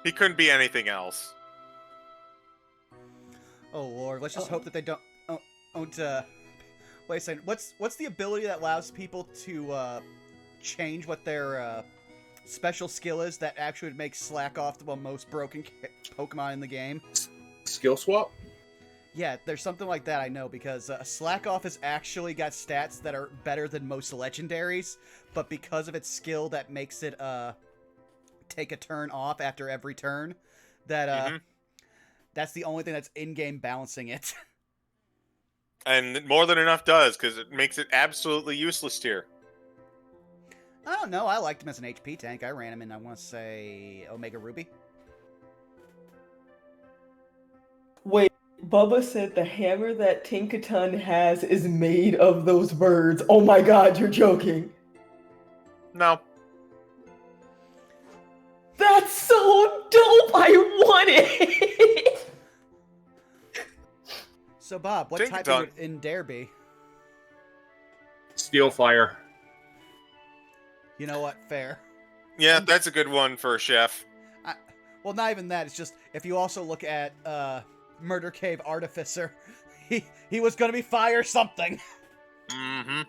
Speaker 4: He couldn't be anything else.
Speaker 2: Oh lord, let's just hope that they don't. Wait a second. What's the ability that allows people to change what their special skill is that actually would make Slackoth the most broken Pokemon in the game?
Speaker 6: Skill swap?
Speaker 2: Yeah, there's something like that, I know, because Slackoth has actually got stats that are better than most legendaries, but because of its skill that makes it take a turn off after every turn, that that's the only thing that's in-game balancing it.
Speaker 4: And more than enough does, because it makes it absolutely useless here.
Speaker 2: I don't know, I liked him as an HP tank. I ran him in, I want to say, Omega Ruby.
Speaker 3: Wait, Bubba said the hammer that Tinkaton has is made of those birds. Oh my god, you're joking.
Speaker 4: No.
Speaker 3: That's so dope! I want it!
Speaker 2: So, Bob, what
Speaker 4: Tinkaton.
Speaker 2: type would Indare be?
Speaker 6: Steel Fire.
Speaker 2: You know what? Fair.
Speaker 4: Yeah, that's a good one for a chef.
Speaker 2: Well, not even that. It's just, if you also look at Murder Cave Artificer, he was going to be fire something.
Speaker 4: Mm-hmm.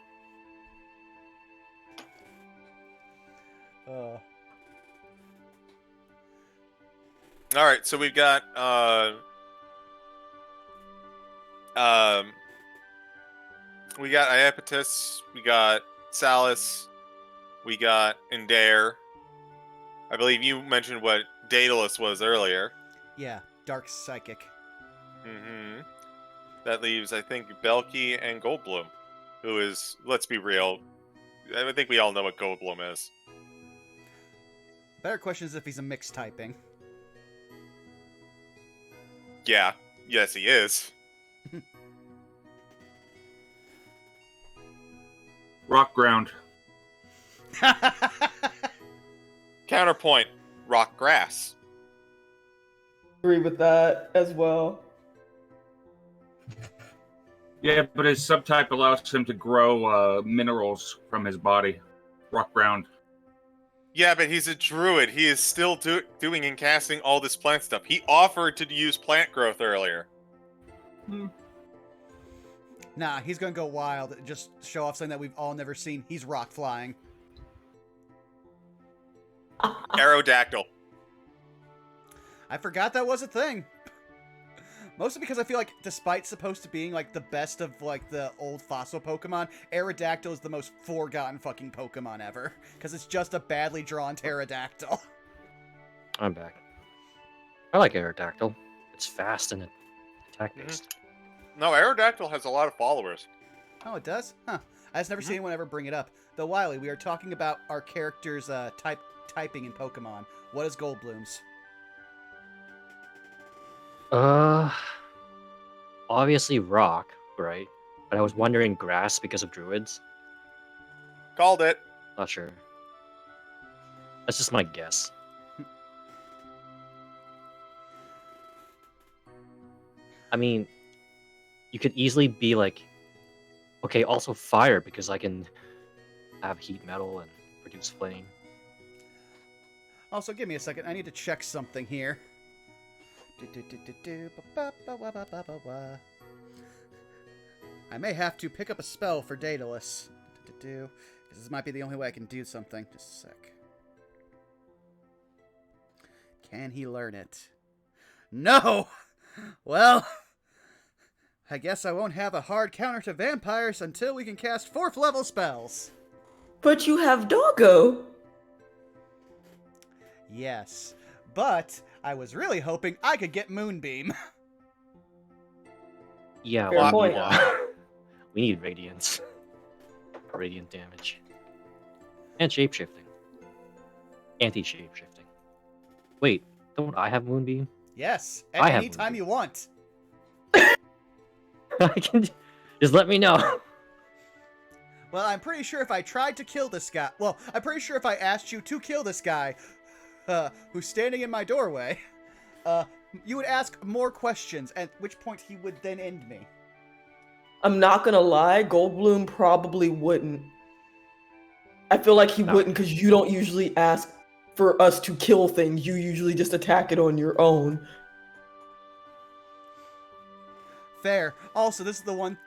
Speaker 4: Alright, so we've got, we got Iapetus, we got Salus, we got Indare. I believe you mentioned what Daedalus was earlier.
Speaker 2: Yeah, Dark Psychic.
Speaker 4: Mm-hmm. That leaves, I think, Belky and Goldblum, who is, let's be real, I think we all know what Goldblum is.
Speaker 2: Better question is if he's a mixed typing.
Speaker 4: Yeah, yes he is.
Speaker 6: Rock Ground.
Speaker 4: Counterpoint, rock grass.
Speaker 3: Agree with that as well.
Speaker 6: Yeah, but his subtype allows him to grow minerals from his body. Rock Ground.
Speaker 4: Yeah, but he's a druid. He is still doing and casting all this plant stuff. He offered to use plant growth earlier.
Speaker 2: Nah, he's going to go wild and just show off something that we've all never seen. He's rock flying.
Speaker 4: Aerodactyl.
Speaker 2: I forgot that was a thing. Mostly because I feel like, despite supposed to being, like, the best of, like, the old fossil Pokemon, Aerodactyl is the most forgotten fucking Pokemon ever. Because it's just a badly drawn pterodactyl.
Speaker 1: I'm back. I like Aerodactyl. It's fast and attack-based.
Speaker 4: No, Aerodactyl has a lot of followers.
Speaker 2: Oh, it does? Huh. I just never seen anyone ever bring it up. Though, Wiley, we are talking about our characters' typing in Pokemon. What is Goldblum's?
Speaker 1: Obviously rock, right? But I was wondering grass because of druids.
Speaker 4: Called it.
Speaker 1: Not sure. That's just my guess. I mean, you could easily be like, okay, also fire because I can have heat metal and produce flame.
Speaker 2: Also, give me a second. I need to check something here. I may have to pick up a spell for Daedalus. Because this might be the only way I can do something. Just a sec. Can he learn it? No! Well, I guess I won't have a hard counter to vampires until we can cast 4th level spells.
Speaker 3: But you have Doggo.
Speaker 2: Yes, but I was really hoping I could get Moonbeam.
Speaker 1: Yeah,
Speaker 3: Fair point.
Speaker 1: We need radiance. Radiant damage. And shapeshifting. Anti-shapeshifting. Wait, don't I have Moonbeam?
Speaker 2: Yes,
Speaker 1: I have
Speaker 2: anytime
Speaker 1: Moonbeam.
Speaker 2: you want.
Speaker 1: I can just let me know.
Speaker 2: Well, I'm pretty sure if I tried to kill this guy... Well, I'm pretty sure if I asked you to kill this guy, who's standing in my doorway, you would ask more questions, at which point he would then end me.
Speaker 3: I'm not gonna lie, Goldblum probably wouldn't. I feel like he wouldn't because you don't usually ask for us to kill things. You usually just attack it on your own.
Speaker 2: Fair. Also, this is the one,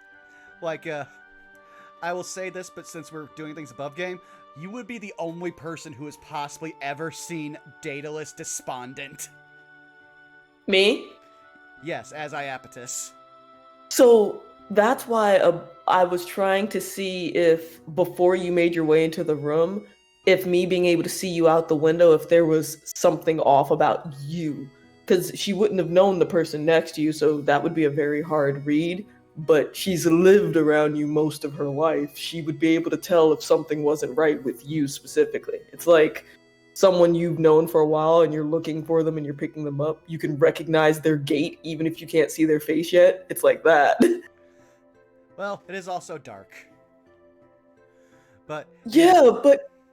Speaker 2: I will say this, but since we're doing things above game, you would be the only person who has possibly ever seen Daedalus despondent.
Speaker 3: Me?
Speaker 2: Yes, as Iapetus.
Speaker 3: So that's why I was trying to see if, before you made your way into the room, if me being able to see you out the window, if there was something off about you. Because she wouldn't have known the person next to you, so that would be a very hard read. But she's lived around you most of her life. She would be able to tell if something wasn't right with you specifically. It's like someone you've known for a while and you're looking for them and you're picking them up. You can recognize their gait even if you can't see their face yet. It's like that.
Speaker 2: Well, it is also dark. But...
Speaker 3: Yeah,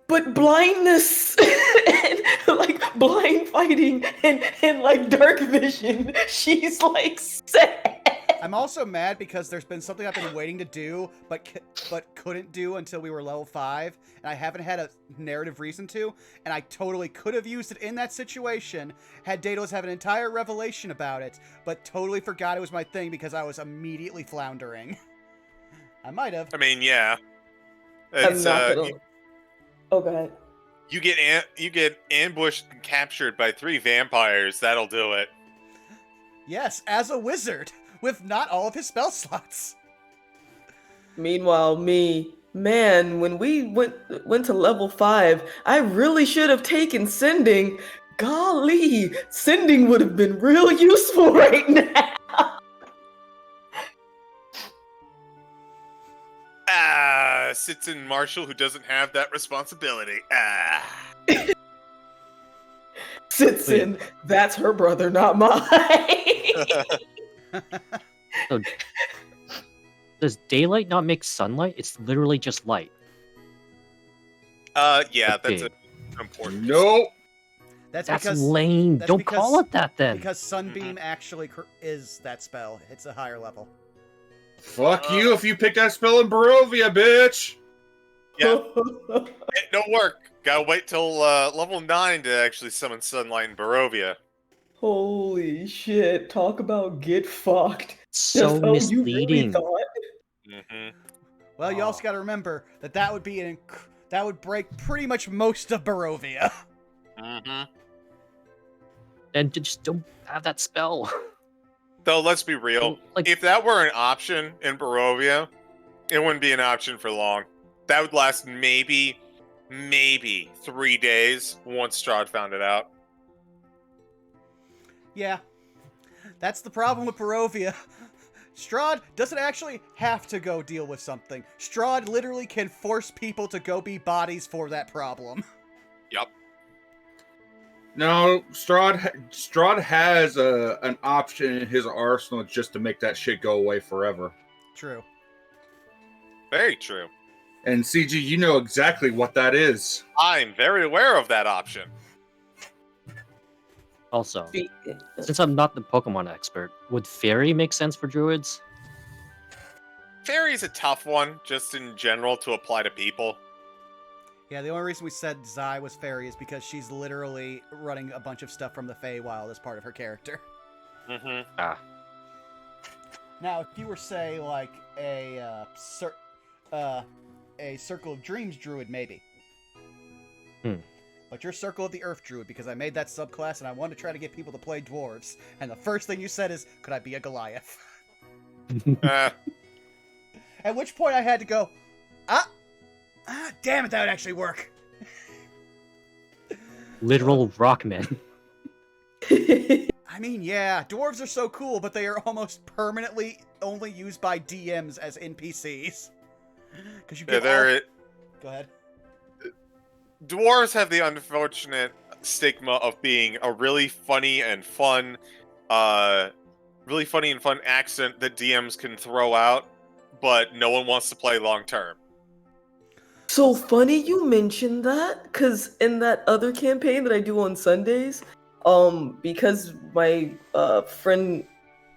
Speaker 3: but blindness and like blind fighting and like dark vision, she's like set.
Speaker 2: I'm also mad because there's been something I've been waiting to do, but couldn't do until we were level 5, and I haven't had a narrative reason to, and I totally could have used it in that situation, had Daedalus have an entire revelation about it, but totally forgot it was my thing because I was immediately floundering. I might have.
Speaker 4: I mean, yeah.
Speaker 3: I'm
Speaker 4: It's,
Speaker 3: not gonna... Oh, go ahead.
Speaker 4: you get ambushed and captured by 3 vampires. That'll do it.
Speaker 2: Yes, as a wizard, with not all of his spell slots.
Speaker 3: Meanwhile, man, when we went to level 5, I really should have taken sending. Golly, sending would have been real useful right now.
Speaker 4: Citizen Marshall who doesn't have that responsibility.
Speaker 3: Sitson, that's her brother, not mine.
Speaker 1: So, does daylight not make sunlight? It's literally just light.
Speaker 4: Yeah,
Speaker 1: Okay.
Speaker 4: that's important.
Speaker 6: Nope.
Speaker 2: That's
Speaker 1: That's
Speaker 2: because
Speaker 1: lame.
Speaker 2: that's
Speaker 1: Don't
Speaker 2: because-
Speaker 1: call it that then.
Speaker 2: because Sunbeam actually is that spell. It's a higher level.
Speaker 6: Fuck you if you pick that spell in Barovia, bitch!
Speaker 4: Yeah, it don't work. Gotta wait till level 9 to actually summon Sunlight in Barovia.
Speaker 3: Holy shit, talk about get fucked.
Speaker 1: So
Speaker 3: Just how you really
Speaker 1: misleading.
Speaker 3: thought.
Speaker 4: Mm-hmm.
Speaker 2: Well, you also
Speaker 1: Oh.
Speaker 2: got to remember that would be that would break pretty much most of Barovia.
Speaker 4: Mm-hmm.
Speaker 1: Then just don't have that spell.
Speaker 4: Though, let's be real.
Speaker 1: Like,
Speaker 4: If that were an option in Barovia, it wouldn't be an option for long. That would last maybe 3 days once Strahd found it out.
Speaker 2: Yeah, that's the problem with Barovia. Strahd doesn't actually have to go deal with something. Strahd literally can force people to go be bodies for that problem.
Speaker 4: Yup.
Speaker 6: No, Strahd has an option in his arsenal just to make that shit go away forever.
Speaker 2: True.
Speaker 4: Very true.
Speaker 6: And CG, you know exactly what that is.
Speaker 4: I'm very aware of that option.
Speaker 1: also, since I'm not the Pokemon expert, would Fairy make sense for druids?
Speaker 4: Fairy's a tough one, just in general, to apply to people.
Speaker 2: Yeah, the only reason we said Zai was fairy is because she's literally running a bunch of stuff from the Feywild as part of her character.
Speaker 4: Mm-hmm.
Speaker 2: Now, if you were, say, like a Circle of Dreams druid, maybe. But you're Circle of the Earth druid because I made that subclass and I wanted to try to get people to play dwarves. And the first thing you said is, "Could I be a Goliath?" At which point I had to go, damn it, that would actually work.
Speaker 1: Literal rockmen.
Speaker 2: I mean, yeah, dwarves are so cool, but they are almost permanently only used by DMs as NPCs. Because you get
Speaker 4: they're
Speaker 2: Go ahead.
Speaker 4: Dwarves have the unfortunate stigma of being a really funny and fun accent that DMs can throw out, but no one wants to play long term.
Speaker 3: So funny you mentioned that, because in that other campaign that I do on Sundays, because my friend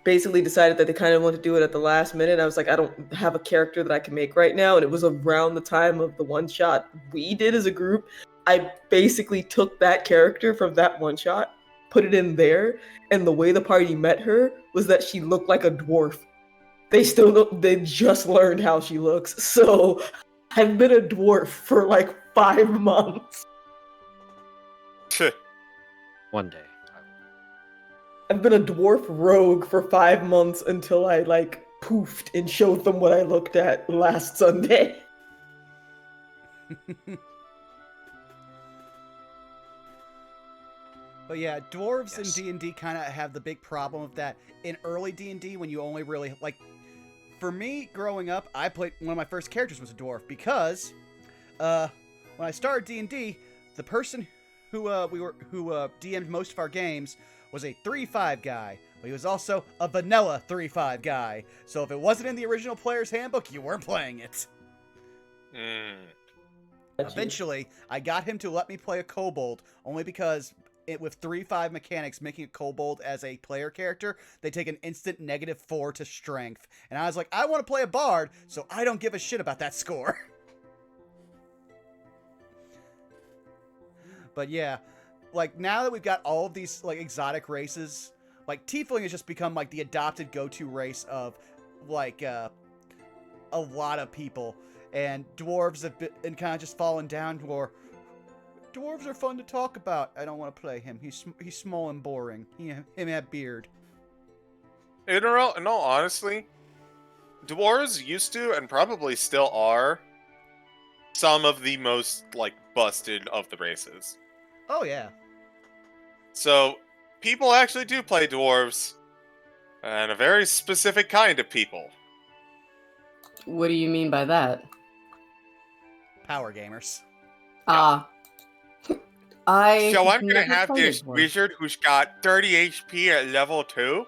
Speaker 3: basically decided that they kind of want to do it at the last minute, I was like, I don't have a character that I can make right now, and it was around the time of the one-shot we did as a group. I basically took that character from that one-shot, put it in there, and the way the party met her was that she looked like a dwarf. They just learned how she looks, so I've been a dwarf for like 5 months.
Speaker 1: One day.
Speaker 3: I've been a dwarf rogue for 5 months until I like poofed and showed them what I looked at last Sunday.
Speaker 2: But yeah, dwarves in D&D kind of have the big problem of that. In early D&D, when you only really, like, for me, growing up, I played, one of my first characters was a dwarf, because, when I started D&D, the person who DM'd most of our games was a 3-5 guy, but he was also a vanilla 3-5 guy, so if it wasn't in the original player's handbook, you weren't playing it. Eventually, I got him to let me play a kobold, only because with 3-5 mechanics, making a kobold as a player character, they take an instant -4 to strength. And I was like, I want to play a bard, so I don't give a shit about that score. But yeah, like, now that we've got all of these, like, exotic races, like, Tiefling has just become, like, the adopted go-to race of, like, a lot of people. And dwarves have been kind of just fallen down to dwarves are fun to talk about. I don't want to play him. He's small and boring. Him have beard.
Speaker 4: In all honesty, dwarves used to and probably still are some of the most, like, busted of the races.
Speaker 2: Oh yeah.
Speaker 4: So people actually do play dwarves, and a very specific kind of people.
Speaker 5: What do you mean by that?
Speaker 2: Power gamers.
Speaker 4: So I'm gonna
Speaker 5: never
Speaker 4: have
Speaker 5: played
Speaker 4: this
Speaker 5: it before.
Speaker 4: wizard who's got 30 HP at level 2.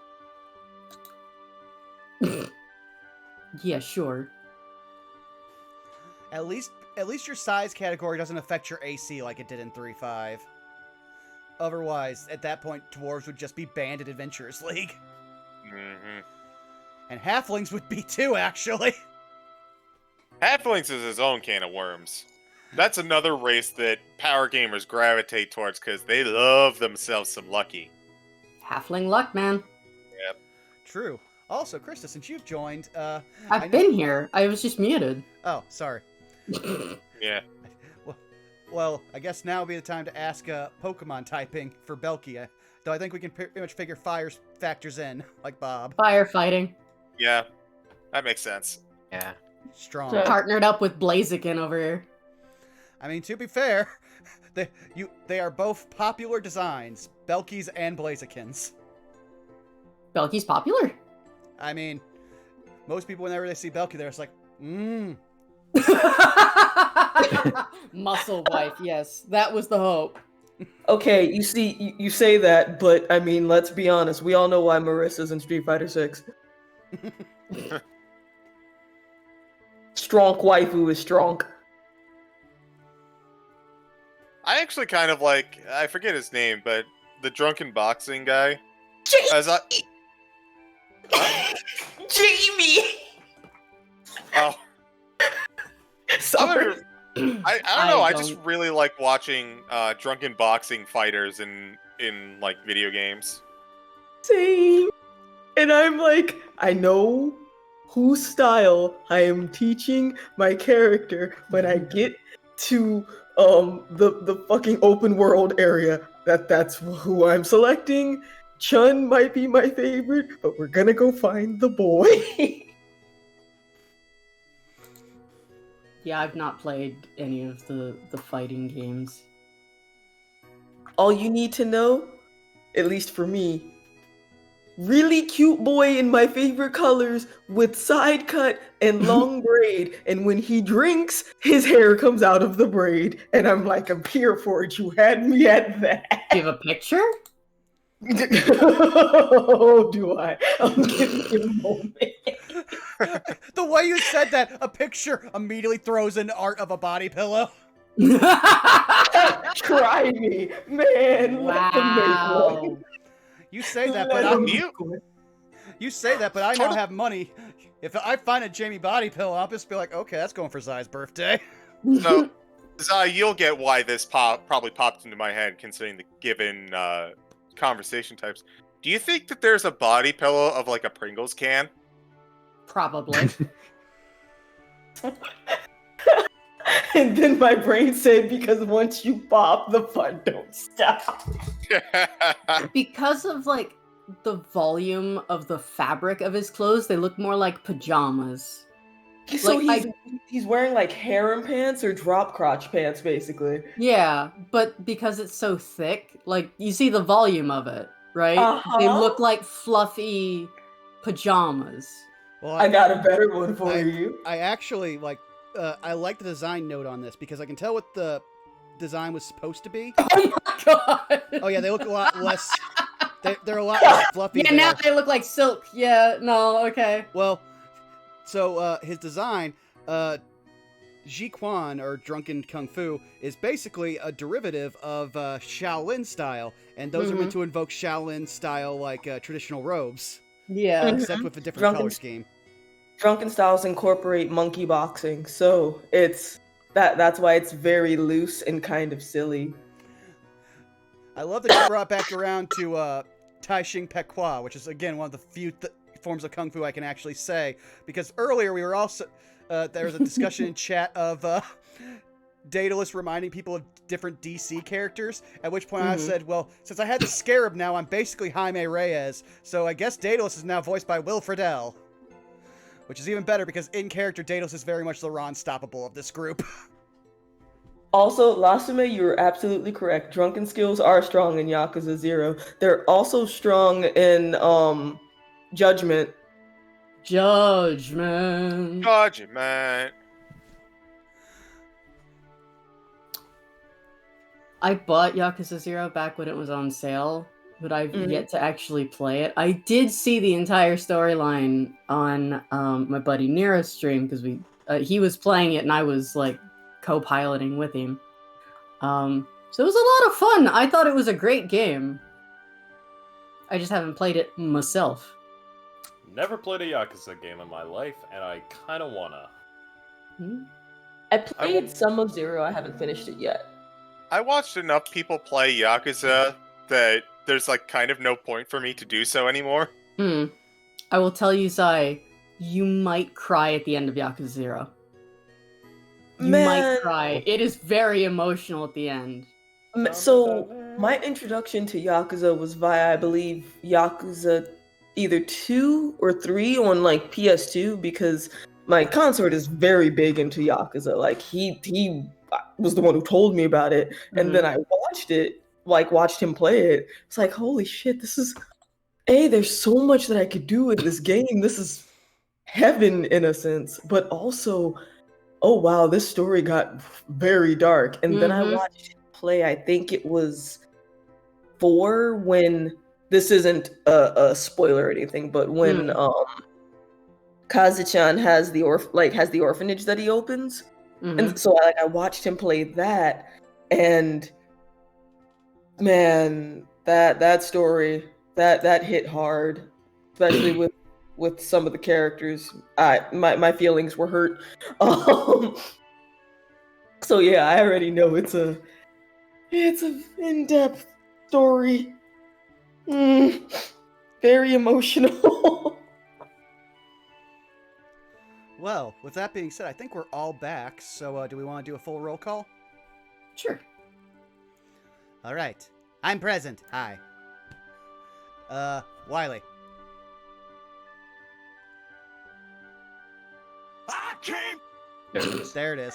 Speaker 5: Yeah, sure.
Speaker 2: At least your size category doesn't affect your AC like it did in 3-5. Otherwise, at that point, dwarves would just be banned at Adventurers League.
Speaker 4: Mm-hmm.
Speaker 2: And halflings would be too, actually.
Speaker 4: Halflings is his own can of worms. That's another race that power gamers gravitate towards because they love themselves some lucky.
Speaker 5: Halfling luck, man.
Speaker 2: True. Also, Krista, since you've joined,
Speaker 5: I've been here. I was just muted.
Speaker 2: Oh, sorry.
Speaker 4: Yeah.
Speaker 2: Well, I guess now would be the time to ask Pokemon typing for Belkia. Though I think we can pretty much figure fire factors in, like Bob.
Speaker 5: Firefighting.
Speaker 4: Yeah. That makes sense.
Speaker 1: Yeah.
Speaker 2: Strong.
Speaker 3: So-
Speaker 5: Partnered up with Blaziken over here.
Speaker 2: I mean, to be fair, they are both popular designs, Belkies and Blazikins.
Speaker 5: Belky's popular.
Speaker 2: I mean, most people, whenever they see Belky, they're just like,
Speaker 5: Muscle wife, yes. That was the hope.
Speaker 3: Okay, you see, you say that, but I mean, let's be honest. We all know why Marissa's in Street Fighter 6. Strong waifu is strong.
Speaker 4: I actually kind of like, I forget his name, but the drunken boxing guy.
Speaker 3: Jamie!
Speaker 4: Oh.
Speaker 3: Sorry.
Speaker 4: I don't know. I just really like watching drunken boxing fighters in like video games.
Speaker 3: same. And I'm like, I know whose style I am teaching my character when I get to the fucking open world area. That's who I'm selecting. Chun might be my favorite, but we're gonna go find the boy.
Speaker 5: Yeah, I've not played any of the fighting games.
Speaker 3: All you need to know, at least for me, really cute boy in my favorite colors with side cut and long braid. And when he drinks, his hair comes out of the braid. And I'm like, I'm here for it. You had me at that.
Speaker 5: Do you have a picture?
Speaker 3: Oh, do I? I'll give you a moment.
Speaker 2: The way you said that, a picture immediately throws in art of a body pillow.
Speaker 3: Try me, man. Let them make
Speaker 5: Wow.
Speaker 3: one.
Speaker 2: You say that,
Speaker 3: Let
Speaker 2: but
Speaker 3: them
Speaker 2: I'm
Speaker 3: make one.
Speaker 2: You say that, but I now have money. If I find a Jamie body pillow, I'll just be like, okay, that's going for Zai's birthday.
Speaker 4: So, Zai, you'll get why this probably popped into my head, considering the given conversation types. Do you think that there's a body pillow of like a Pringles can?
Speaker 5: Probably.
Speaker 3: And then my brain said, because once you pop, the fun don't stop.
Speaker 5: Because of like the volume of the fabric of his clothes, they look more like pajamas.
Speaker 3: So
Speaker 5: Like,
Speaker 3: he's wearing like harem pants or drop crotch pants, basically.
Speaker 5: Yeah, but because it's so thick, like you see the volume of it, right?
Speaker 3: Uh-huh.
Speaker 5: They look like fluffy pajamas.
Speaker 2: Well,
Speaker 3: I got a better one for you.
Speaker 2: I actually I like the design note on this because I can tell what the design was supposed to be.
Speaker 5: Oh my god!
Speaker 2: Oh yeah, they look a lot less. They're a lot less fluffy.
Speaker 5: Yeah, now they look like silk. Yeah, no, okay.
Speaker 2: Well, so his design, Ji Quan, or Drunken Kung Fu, is basically a derivative of Shaolin style, and those are meant to invoke Shaolin style like traditional robes,
Speaker 5: Yeah.
Speaker 2: except with a different color scheme.
Speaker 3: Drunken styles incorporate monkey boxing, so that's why it's very loose and kind of silly.
Speaker 2: I love that you brought back around to Tai Shing Pek Kwa, which is again one of the few forms of kung fu I can actually say, because earlier we were also there was a discussion in chat of Daedalus reminding people of different DC characters, at which point I said, well, since I had the Scarab now, I'm basically Jaime Reyes, so I guess Daedalus is now voiced by Will Friedle, which is even better because in character Daedalus is very much the Ron Stoppable of this group.
Speaker 3: Also, Lasume, you're absolutely correct. Drunken skills are strong in Yakuza 0. They're also strong in Judgment.
Speaker 5: Judgment.
Speaker 4: Judgment.
Speaker 5: I bought Yakuza 0 back when it was on sale, but I've yet to actually play it. I did see the entire storyline on my buddy Nero's stream because he was playing it and I was like co-piloting with him. So it was a lot of fun. I thought it was a great game. I just haven't played it myself.
Speaker 7: Never played a Yakuza game in my life, and I kind of wanna.
Speaker 3: I played some of 0. I haven't finished it yet.
Speaker 4: I watched enough people play Yakuza that there's like kind of no point for me to do so anymore.
Speaker 5: I will tell you, Zai, you might cry at the end of Yakuza 0. You might cry. It is very emotional at the end.
Speaker 3: So, my introduction to Yakuza was via, I believe, Yakuza either 2 or 3 on, like, PS2, because my consort is very big into Yakuza. Like, he was the one who told me about it, and then I watched it, like, watched him play it. It's like, holy shit, this is... there's so much that I could do in this game. This is heaven, in a sense. But also... oh wow, this story got very dark. And then I watched him play, I think it was 4, when, this isn't a spoiler or anything, but when Kazuchan has the orphanage that he opens. And so I watched him play that, and man, that story, that hit hard, especially with some of the characters. My feelings were hurt. So yeah, I already know it's a in-depth story. Very emotional.
Speaker 2: Well, with that being said, I think we're all back. So, do we want to do a full roll call?
Speaker 5: Sure.
Speaker 2: All right. I'm present. Hi. Wiley. There it is.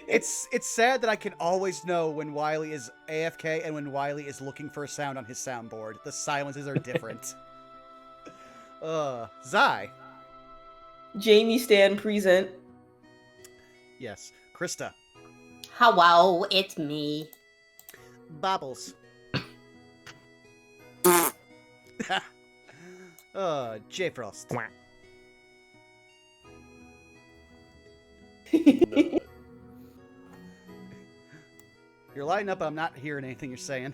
Speaker 2: It's sad that I can always know when Wiley is AFK and when Wiley is looking for a sound on his soundboard. The silences are different. Zai.
Speaker 3: Jamie Stan present.
Speaker 2: Yes. Krista.
Speaker 9: Hello, it's me.
Speaker 2: Bobbles. J Frost. You're lighting up, I'm not hearing anything you're saying.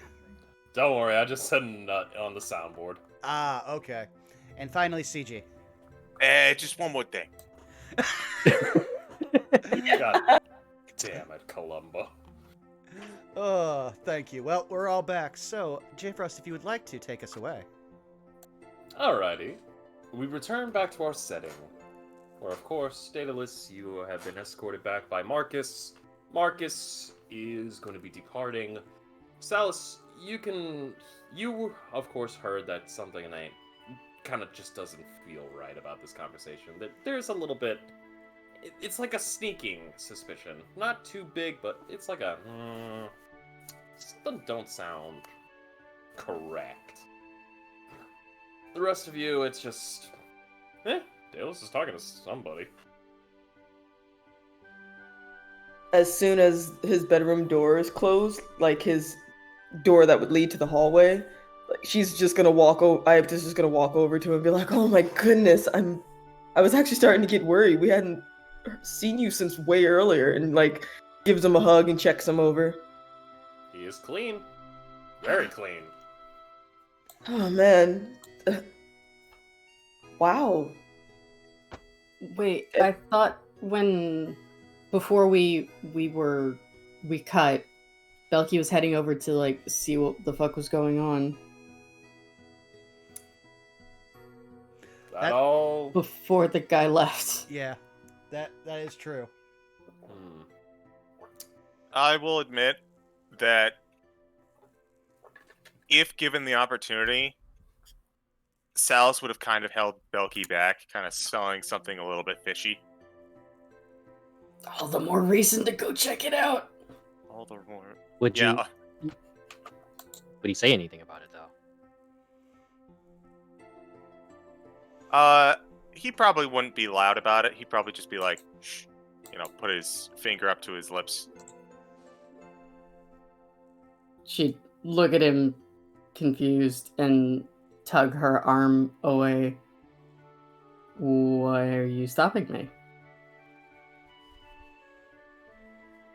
Speaker 7: Don't worry, I just said nut on the soundboard.
Speaker 2: Ah, okay. And finally, CG.
Speaker 4: Just one more thing.
Speaker 7: God damn it, Columbo.
Speaker 2: Oh, thank you. Well, we're all back. So, J Frost, if you would like to take us away.
Speaker 7: Alrighty. We return back to our setting, where of course, Daedalus, you have been escorted back by Marcus. Marcus is going to be departing. Salus, you of course heard that something kind of just doesn't feel right about this conversation. That there's a little bit, it's like a sneaking suspicion. Not too big, but it's like a, something don't sound correct. The rest of you, it's just, Daedalus is talking to somebody.
Speaker 3: As soon as his bedroom door is closed, like his door that would lead to the hallway, like she's just gonna walk over. Iaptis just gonna walk over to him and be like, "Oh my goodness, I was actually starting to get worried. We hadn't seen you since way earlier." And like gives him a hug and checks him over.
Speaker 7: He is clean. Very clean.
Speaker 3: Oh man. Wow.
Speaker 5: Wait, I thought before we cut, Belky was heading over to like see what the fuck was going on.
Speaker 7: That all
Speaker 5: Before the guy left.
Speaker 2: Yeah, that is true.
Speaker 4: I will admit that if given the opportunity, Salus would have kind of held Belky back, kind of selling something a little bit fishy.
Speaker 5: All the more reason to go check it out.
Speaker 4: All the more.
Speaker 1: Would
Speaker 4: Yeah.
Speaker 1: he say anything about it though?
Speaker 4: He probably wouldn't be loud about it. He'd probably just be like, shh, put his finger up to his lips.
Speaker 5: She'd look at him confused and tug her arm away. Why are you stopping me?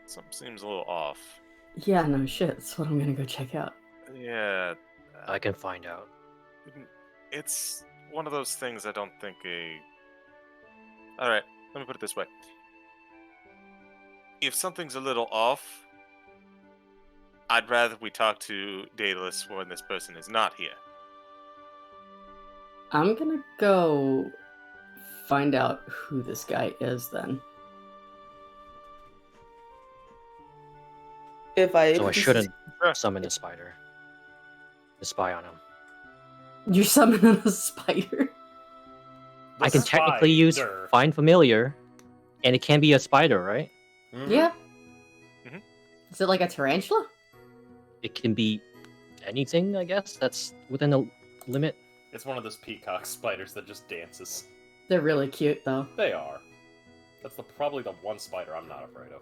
Speaker 4: Something seems a little off.
Speaker 5: Yeah, no shit. That's what I'm gonna go check out.
Speaker 4: Yeah.
Speaker 1: I can find out.
Speaker 4: It's one of those things I don't think Alright, let me put it this way. If something's a little off, I'd rather we talk to Daedalus when this person is not here.
Speaker 5: I'm gonna go find out who this guy is then.
Speaker 3: If I
Speaker 1: So I shouldn't summon the spider to spy on him.
Speaker 5: You're summoning a spider?
Speaker 1: I can technically use
Speaker 7: spider.
Speaker 1: Find Familiar, and it can be a spider, right?
Speaker 7: Mhm.
Speaker 5: Yeah.
Speaker 4: Mhm.
Speaker 5: Is it like a tarantula?
Speaker 1: It can be anything, I guess. That's within the limit.
Speaker 7: It's one of those peacock spiders that just dances.
Speaker 5: They're really cute though.
Speaker 7: They are. That's probably the one spider I'm not afraid of.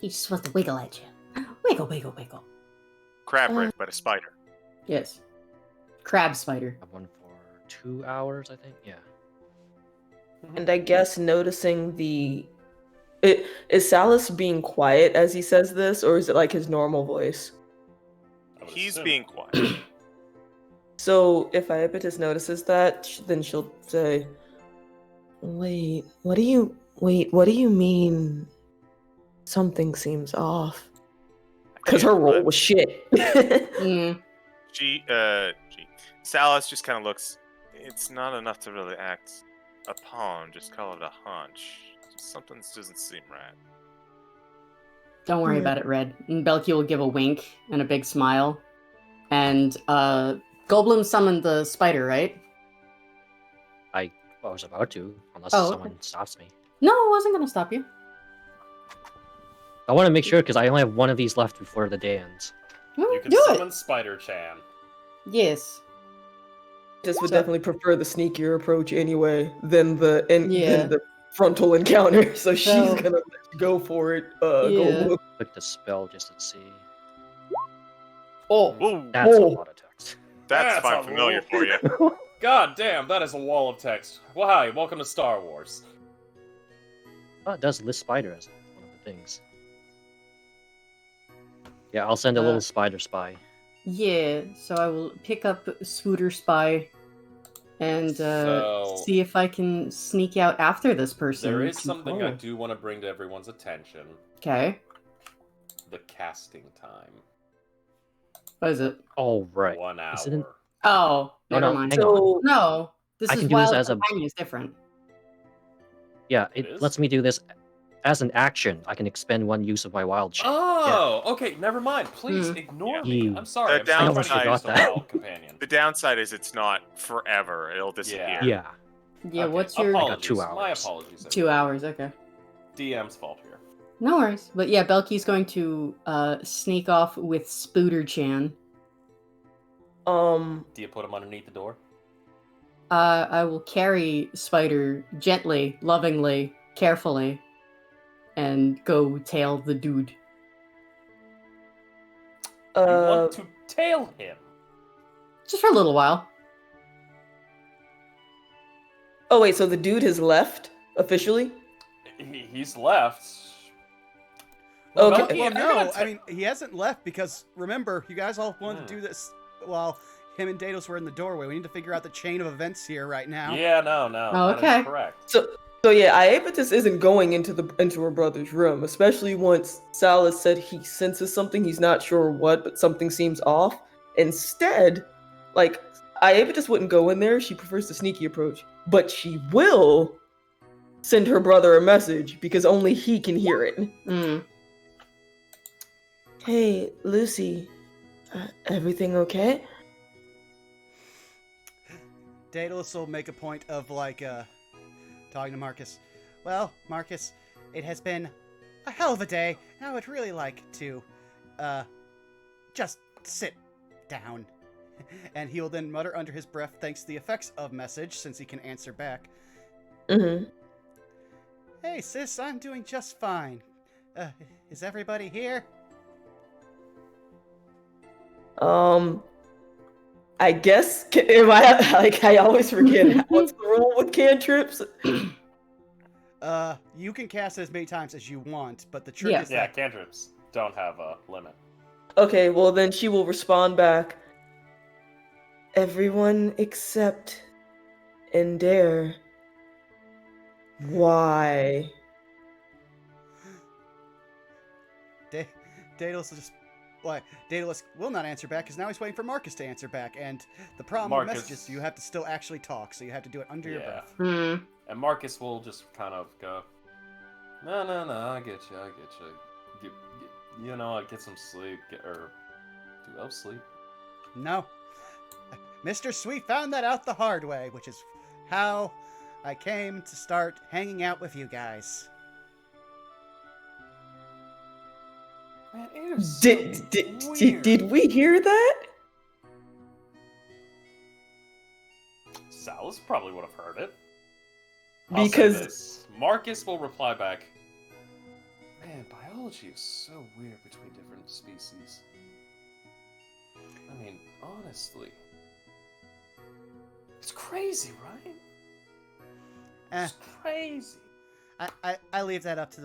Speaker 9: He's just supposed to wiggle at you. Wiggle, wiggle, wiggle.
Speaker 4: Crab wraith, but a spider.
Speaker 5: Yes. Crab spider.
Speaker 1: I have one for 2 hours, I think. Yeah.
Speaker 3: And I guess noticing is Salus being quiet as he says this, or is it like his normal voice?
Speaker 7: I would
Speaker 4: He's
Speaker 7: assume.
Speaker 4: being quiet.
Speaker 3: So if Iapetus notices that, then she'll say, Wait, what do you mean something seems off? Because her roll was shit.
Speaker 5: Mm.
Speaker 4: Salas just kind of looks. It's not enough to really act upon. Just call it a hunch. Something doesn't seem right.
Speaker 5: Don't worry about it, Red. And Belky will give a wink and a big smile. And Goldblum summoned the spider, right?
Speaker 1: I was about to, unless someone stops me.
Speaker 5: No, I wasn't going to stop you.
Speaker 1: I want to make sure because I only have one of these left before the day ends.
Speaker 7: You can
Speaker 5: Do
Speaker 7: summon
Speaker 5: it.
Speaker 7: Spider-Chan.
Speaker 5: Yes.
Speaker 3: Just would definitely prefer the sneakier approach anyway than the frontal encounter. So she's gonna let you go for it. Go
Speaker 1: Click the spell just to see.
Speaker 5: Oh,
Speaker 4: Ooh,
Speaker 1: That's a lot of text.
Speaker 4: that's
Speaker 7: That's
Speaker 4: fine
Speaker 7: a
Speaker 4: familiar
Speaker 7: roll.
Speaker 4: for you.
Speaker 7: God damn, that is a wall of text. Well, hi, welcome to Star Wars.
Speaker 1: Oh, it does list spider as one of the things. Yeah, I'll send a little spider spy.
Speaker 5: yeah. So I will pick up Scooter Spy and see if I can sneak out after this person.
Speaker 7: There is
Speaker 5: to
Speaker 7: something I
Speaker 5: follow.
Speaker 7: do want to bring to everyone's attention.
Speaker 5: Okay.
Speaker 7: The casting time.
Speaker 5: What is it?
Speaker 1: Oh, right.
Speaker 7: 1 hour.
Speaker 1: Isn't it-
Speaker 5: Oh, never
Speaker 1: no,
Speaker 5: mind.
Speaker 1: hang on.
Speaker 5: No, this
Speaker 1: I
Speaker 5: is
Speaker 1: can do this
Speaker 5: Wild
Speaker 1: as a-
Speaker 5: Companion is different.
Speaker 1: Yeah,
Speaker 7: It
Speaker 1: it
Speaker 7: is?
Speaker 1: lets me do this as an action. I can expend one use of my wild shape.
Speaker 7: Oh, okay, never mind. Please ignore me.
Speaker 1: Yeah.
Speaker 7: I'm sorry.
Speaker 4: The
Speaker 7: I'm
Speaker 4: downside-
Speaker 7: trying to use the
Speaker 1: that.
Speaker 7: wild companion.
Speaker 4: The downside is it's not forever. It'll disappear.
Speaker 1: Yeah.
Speaker 5: Yeah,
Speaker 7: Okay,
Speaker 5: what's your
Speaker 7: apologies.
Speaker 1: 2
Speaker 7: My
Speaker 1: hours.
Speaker 7: apologies.
Speaker 5: 2 hours? Okay.
Speaker 7: DM's fault here.
Speaker 5: No worries. But yeah, Belky's going to sneak off with Spooter-chan.
Speaker 7: Do you put him underneath the door?
Speaker 5: I will carry Spider gently, lovingly, carefully, and go tail the dude.
Speaker 7: You want to tail him?
Speaker 5: Just for a little while.
Speaker 3: Oh wait, so the dude has left officially?
Speaker 7: He's left.
Speaker 3: Okay.
Speaker 7: Belky,
Speaker 2: Well,
Speaker 7: if you're gonna
Speaker 2: no, I mean, he hasn't left because, remember, you guys all wanted to do this while him and Daedalus were in the doorway. We need to figure out the chain of events here right now.
Speaker 7: Yeah, no.
Speaker 5: Oh,
Speaker 7: that is
Speaker 5: okay.
Speaker 7: correct.
Speaker 3: So yeah, Iapetus isn't going into her brother's room, especially once Salas said he senses something, he's not sure what, but something seems off. Instead, like, Iapetus wouldn't go in there, she prefers the sneaky approach, but she will send her brother a message because only he can hear it. Hey, Lucy, everything okay?
Speaker 2: Daedalus will make a point of, like, talking to Marcus. Well, Marcus, it has been a hell of a day, and I would really like to, just sit down. And he will then mutter under his breath, thanks to the effects of message, since he can answer back.
Speaker 3: Mm-hmm.
Speaker 2: Hey, sis, I'm doing just fine. Is everybody here?
Speaker 3: I guess, am I, like, I always forget, what's the rule with cantrips?
Speaker 2: You can cast it as many times as you want, but the trick is
Speaker 7: Yeah,
Speaker 2: that...
Speaker 7: cantrips don't have a limit.
Speaker 3: Okay, well then she will respond back. Everyone except Ender. Why?
Speaker 2: Daedalus will just... Why? Daedalus will not answer back, because now he's waiting for Marcus to answer back, and the problem with messages, you have to still actually talk, so you have to do it under your breath.
Speaker 7: And Marcus will just kind of go, no, I get you. You know, get some sleep, or do elf sleep?
Speaker 2: No. Mr. Sweet found that out the hard way, which is how I came to start hanging out with you guys.
Speaker 7: Man, it is
Speaker 3: Did we hear that?
Speaker 7: Salas probably would have heard it.
Speaker 3: Because
Speaker 7: Marcus will reply back, man, biology is so weird between different species. I mean, honestly. It's crazy, right? It's crazy.
Speaker 2: I leave that up to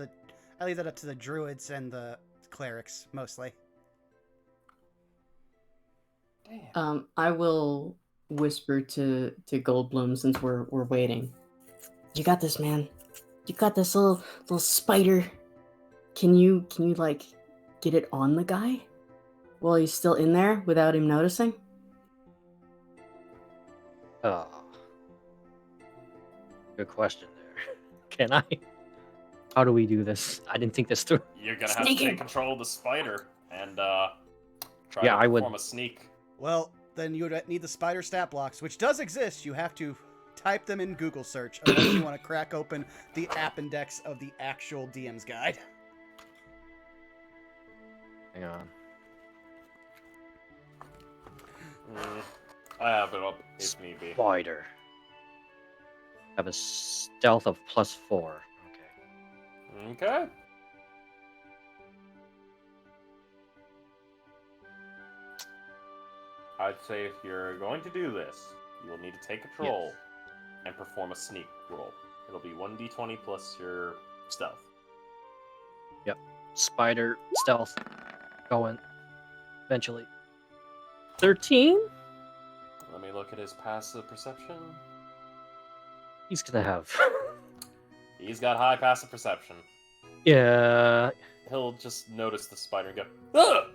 Speaker 2: the druids and the clerics mostly.
Speaker 7: Damn.
Speaker 5: I will whisper to Goldblum since we're waiting. You got this, man. You got this little spider. Can you like get it on the guy while he's still in there without him noticing?
Speaker 1: Oh, good question there. Can I? How do we do this? I didn't think this through.
Speaker 7: You're gonna have to
Speaker 9: Sneaking.
Speaker 7: take control of the spider and try
Speaker 1: Yeah,
Speaker 7: to
Speaker 1: I would-
Speaker 7: perform a sneak.
Speaker 2: Well, then you would need the spider stat blocks, which does exist. You have to type them in Google search unless you want to crack open the app index of the actual DM's guide.
Speaker 1: Hang on.
Speaker 7: I have it up if need be.
Speaker 1: Spider. Have a stealth of +4. Okay.
Speaker 7: Okay. I'd say if you're going to do this, you will need to take control and perform a sneak roll. It'll be 1d20 plus your stealth.
Speaker 1: Spider stealth going eventually. 13?
Speaker 7: Let me look at his passive perception.
Speaker 1: He's gonna have.
Speaker 7: He's got high passive perception.
Speaker 1: Yeah.
Speaker 7: He'll just notice the spider and go, "Ah!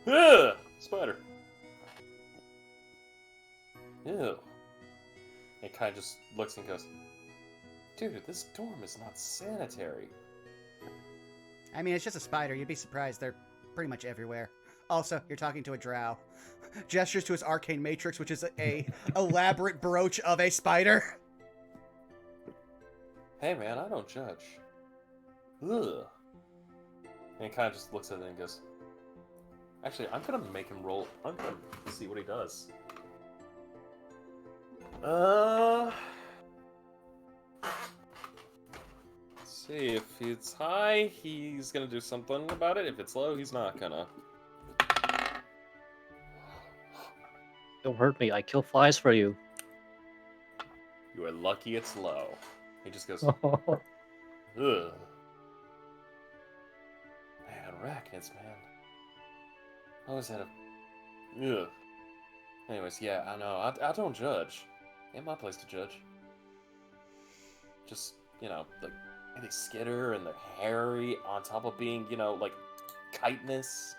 Speaker 7: Ah! Spider." Ew. He kind of just looks and goes, "Dude, this dorm is not sanitary."
Speaker 2: I mean, it's just a spider. You'd be surprised. They're pretty much everywhere. Also, you're talking to a drow. Gestures to his arcane matrix, which is a elaborate brooch of a spider.
Speaker 7: Hey man, I don't judge. Ugh. And he kind of just looks at it and goes, "Actually, I'm gonna make him roll. I'm gonna see what he does." Let's see, if it's high, he's gonna do something about it. If it's low, he's not gonna.
Speaker 1: Don't hurt me. I kill flies for you.
Speaker 7: You are lucky it's low. He just goes, ugh. Man, arachnids, man. I always had a... Ugh. Anyways, yeah, I know. I don't judge. Ain't my place to judge. Just, you know, like, they skitter and they're hairy on top of being, you know, like, chitinous.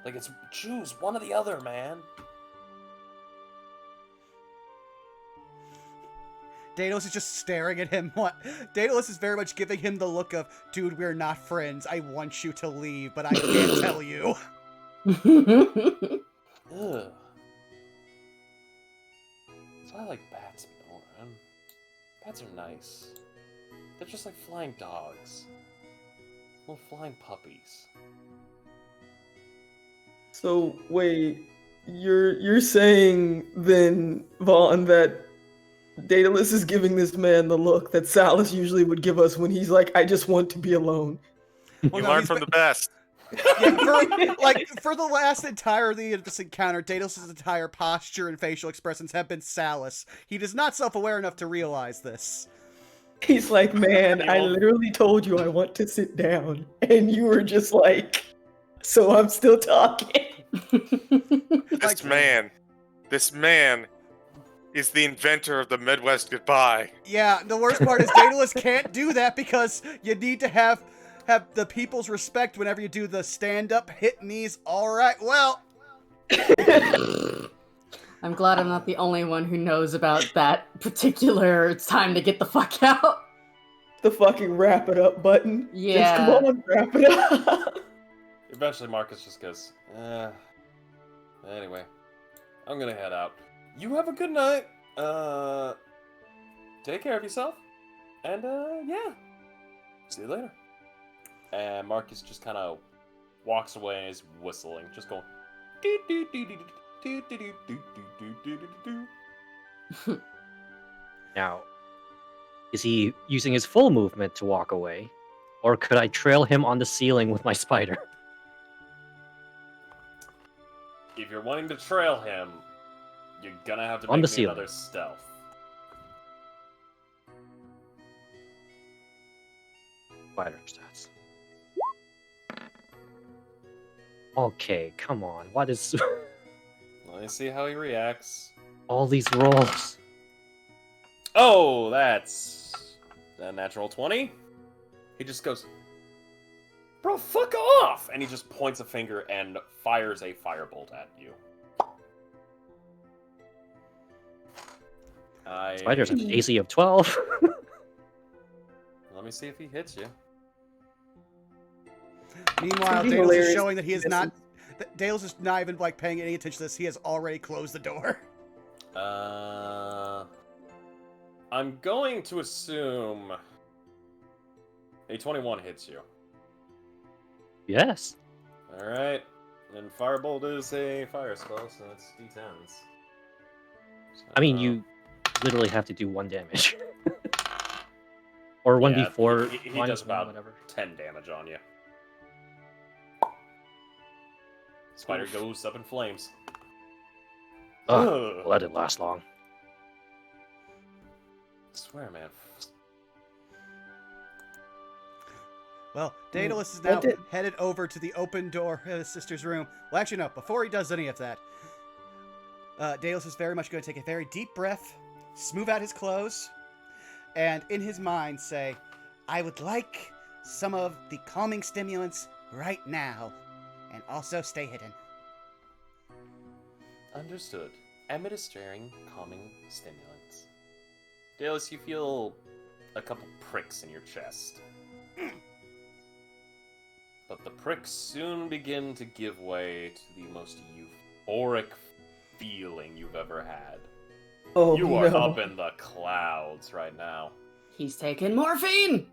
Speaker 7: Like, it's choose one or the other, man.
Speaker 2: Daedalus is just staring at him. What? Daedalus is very much giving him the look of, dude, we're not friends. I want you to leave, but I can't tell you.
Speaker 7: Ugh. So I like bats, man. Bats are nice. They're just like flying dogs. Little flying puppies.
Speaker 3: So wait, you're saying then, Vaughn, that Daedalus is giving this man the look that Salus usually would give us when he's like, "I just want to be alone."
Speaker 4: You learn from the best.
Speaker 2: Yeah, for the last entirety of this encounter, Daedalus' entire posture and facial expressions have been Salus. He is not self-aware enough to realize this.
Speaker 3: He's like, "Man, I literally told you I want to sit down, and you were just like, so I'm still talking."
Speaker 4: This man is the inventor of the Midwest goodbye.
Speaker 2: Yeah, the worst part is Daedalus can't do that because you need to have the people's respect whenever you do the stand-up, hit knees, alright, well.
Speaker 5: I'm glad I'm not the only one who knows about that particular "it's time to get the fuck out."
Speaker 3: The fucking wrap it up button.
Speaker 5: Yeah.
Speaker 3: Just come on, wrap it up.
Speaker 7: Eventually Marcus just goes, anyway, I'm gonna head out. You have a good night. Take care of yourself. And, yeah. See you later. And Marcus just kind of walks away and is whistling, just going.
Speaker 1: Now, is he using his full movement to walk away? Or could I trail him on the ceiling with my spider?
Speaker 7: If you're wanting to trail him, you're gonna have to
Speaker 1: On
Speaker 7: make
Speaker 1: the
Speaker 7: me
Speaker 1: ceiling.
Speaker 7: another stealth.
Speaker 1: Spider stats. Okay, come on. What is
Speaker 7: Let me see how he reacts.
Speaker 1: all these rolls?
Speaker 7: Oh, that's a natural 20. He just goes, "Bro, fuck off!" And he just points a finger and fires a firebolt at you.
Speaker 1: Spider's an AC of 12.
Speaker 7: Let me see if he hits you.
Speaker 2: Meanwhile,
Speaker 3: be
Speaker 2: Daedalus is
Speaker 3: hilarious
Speaker 2: showing that he is
Speaker 3: if he
Speaker 2: not. Daedalus is not even like paying any attention to this. He has already closed the door.
Speaker 7: I'm going to assume a 21 hits you.
Speaker 1: Yes.
Speaker 7: All right, and Firebolt is a fire spell, so that's d10s.
Speaker 1: I mean, you literally have to do 1 damage. Or
Speaker 7: Yeah,
Speaker 1: 1d4
Speaker 7: he
Speaker 1: minus
Speaker 7: does
Speaker 1: 1,
Speaker 7: about
Speaker 1: whatever.
Speaker 7: 10 damage on you. Spider goes up in flames.
Speaker 1: Ugh,
Speaker 7: Ugh.
Speaker 1: well, that didn't last long.
Speaker 7: I swear, man.
Speaker 2: Well, Daedalus is now
Speaker 3: That did-
Speaker 2: headed over to the open door of his sister's room. Well, actually, no. Before he does any of that, Daedalus is very much going to take a very deep breath, smooth out his clothes, and in his mind say, I would like some of the calming stimulants right now, and also stay hidden.
Speaker 7: Understood. Administering calming stimulants. Daedalus, you feel a couple pricks in your chest. But the pricks soon begin to give way to the most euphoric feeling you've ever had.
Speaker 3: Oh,
Speaker 7: You are
Speaker 3: no.
Speaker 7: up in the clouds right now.
Speaker 5: He's taking morphine!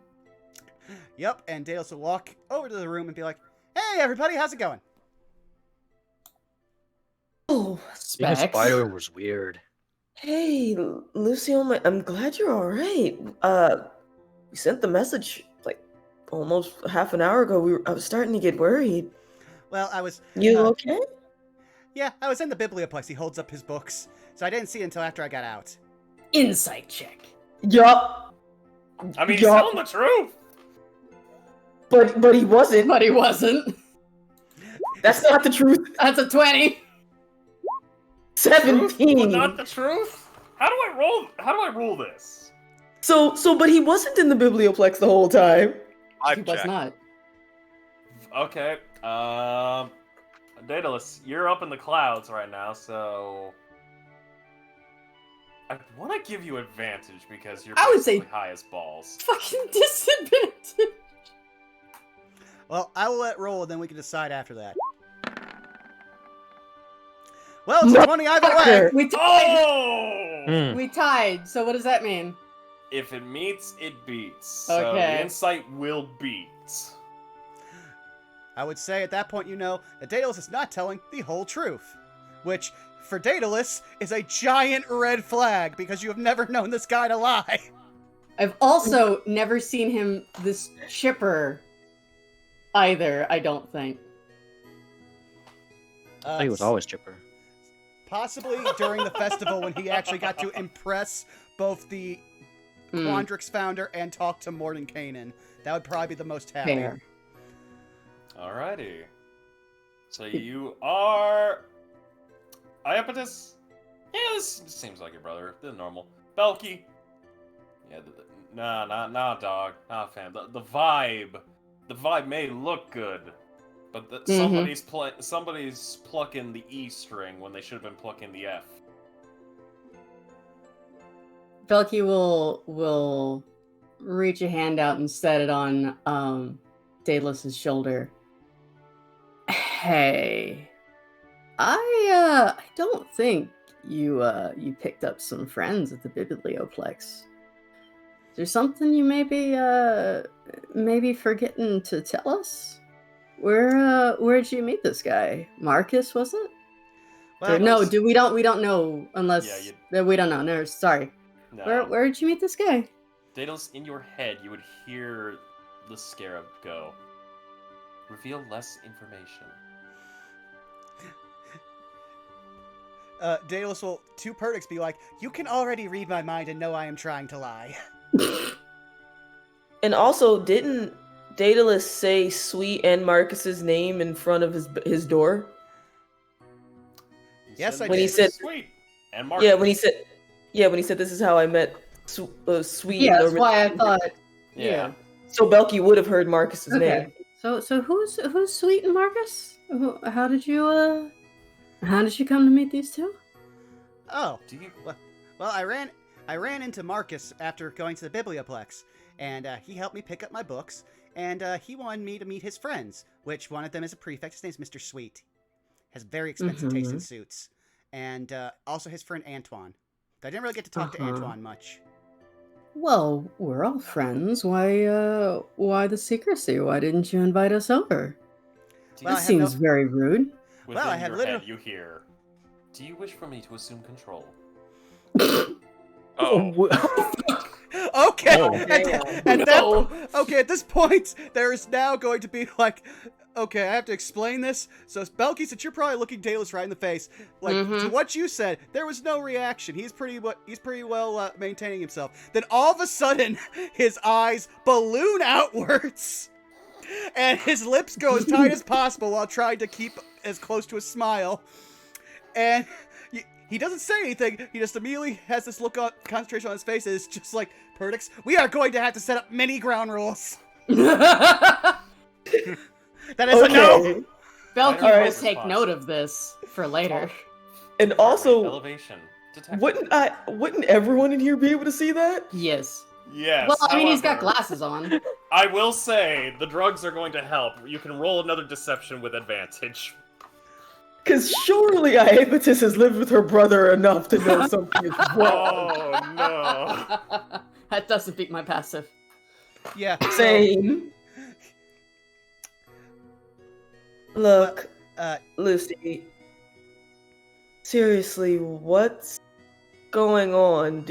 Speaker 2: Yep, and Daedalus will walk over to the room and be like, hey, everybody, how's it going?
Speaker 3: Oh,
Speaker 1: Being a
Speaker 5: Specs.
Speaker 1: spider was weird.
Speaker 3: hey, Lucio, I'm glad you're all right. We sent the message like almost half an hour ago. I was starting to get worried.
Speaker 2: Well, I was...
Speaker 3: You okay?
Speaker 2: Yeah, I was in the biblioplex. He holds up his books, so I didn't see it until after I got out.
Speaker 5: Insight check.
Speaker 3: Yup.
Speaker 7: I mean, he's
Speaker 3: Yup.
Speaker 7: telling the truth!
Speaker 3: But he wasn't.
Speaker 5: But he wasn't.
Speaker 3: That's not the truth.
Speaker 5: That's a 20.
Speaker 3: 17.
Speaker 7: But not the truth? How do I rule this?
Speaker 3: But he wasn't in the biblioplex the whole time.
Speaker 5: He was not.
Speaker 7: Okay, Daedalus, you're up in the clouds right now, so I want to give you advantage because you're
Speaker 5: I would say-
Speaker 7: basically high as balls.
Speaker 5: Fucking disadvantage.
Speaker 2: Well, I will let roll, and then we can decide after that. Well, it's a 20 either way.
Speaker 3: Motherfucker.
Speaker 5: We tied.
Speaker 7: Oh!
Speaker 5: We tied. So what does that mean?
Speaker 7: If it meets, it beats. So
Speaker 5: Okay.
Speaker 7: the insight will beat.
Speaker 2: I would say at that point, you know that Daedalus is not telling the whole truth. Which, for Daedalus, is a giant red flag, because you have never known this guy to lie.
Speaker 5: I've also never seen him this chipper either, I don't think.
Speaker 1: He was always chipper.
Speaker 2: Possibly during the festival when he actually got to impress both the Quandrix founder and talk to Mordenkainen. That would probably be the most happy.
Speaker 5: Fair.
Speaker 7: Alrighty. So you are Iapetus? Yeah, this seems like your brother. They're normal. Belky? Yeah, nah, dog. Nah, fam. The vibe may look good, but somebody's plucking the E string when they should have been plucking the F.
Speaker 5: Belky will reach a hand out and set it on Daedalus's shoulder. Hey, I don't think you picked up some friends at the Biblioplex. Is there something you maybe forgetting to tell us? Where'd you meet this guy? Marcus, was it?
Speaker 2: Well,
Speaker 5: No, we don't know unless we don't know. No, sorry.
Speaker 7: No.
Speaker 5: Where'd you meet this guy?
Speaker 7: Daedalus, in your head, you would hear the scarab go. Reveal less information.
Speaker 2: Daedalus will, to Perdix, be like, you can already read my mind and know I am trying to lie.
Speaker 3: And also, didn't Daedalus say Sweet and Marcus's name in front of his door?
Speaker 2: Yes, I
Speaker 3: When
Speaker 2: did.
Speaker 3: he said,
Speaker 7: Sweet. And Marcus.
Speaker 3: when he said this is how I met Sweet.
Speaker 5: Yeah, that's
Speaker 3: or-
Speaker 5: why I thought.
Speaker 7: Yeah.
Speaker 3: So Belky would have heard Marcus's
Speaker 5: Okay.
Speaker 3: name.
Speaker 5: So who's Sweet and Marcus? How did you come to meet these two?
Speaker 2: Oh,
Speaker 7: Do you?
Speaker 2: well, I I ran into Marcus after going to the Biblioplex, and he helped me pick up my books, and he wanted me to meet his friends, which one of them is a prefect. His name's Mr. Sweet. Has very expensive taste in suits. And also his friend Antoine. I didn't really get to talk to Antoine much.
Speaker 5: Well, we're all friends. Why the secrecy? Why didn't you invite us over?
Speaker 2: Well,
Speaker 5: This seems very rude.
Speaker 7: Within
Speaker 2: I had
Speaker 7: your
Speaker 2: literally-
Speaker 7: head, you hear, "Do you wish for me to assume control?"
Speaker 2: Okay.
Speaker 1: Oh.
Speaker 2: At this point, there is now going to be like, okay, I have to explain this. So, Belky, since you're probably looking Daedalus right in the face, like to what you said, there was no reaction. He's pretty well maintaining himself. Then all of a sudden, his eyes balloon outwards, and his lips go as tight as possible while trying to keep as close to a smile, and. He doesn't say anything. He just immediately has this look on concentration on his face. It's just like, Perdix, we are going to have to set up many ground rules. That is a no.
Speaker 5: Belky
Speaker 7: Alright.
Speaker 5: will take note of this for later.
Speaker 3: And also,
Speaker 7: Elevation. Detected.
Speaker 3: wouldn't everyone in here be able to see that?
Speaker 5: Yes.
Speaker 7: Yes.
Speaker 5: Well, I mean, he's got
Speaker 7: however,
Speaker 5: glasses on.
Speaker 7: I will say, the drugs are going to help. You can roll another deception with advantage.
Speaker 3: Because surely Iapetus has lived with her brother enough to know something is wrong.
Speaker 7: Oh, no.
Speaker 5: That doesn't beat my passive.
Speaker 2: Yeah.
Speaker 3: Same. Look,
Speaker 2: Uh,
Speaker 3: Lucy. Seriously, what's going on?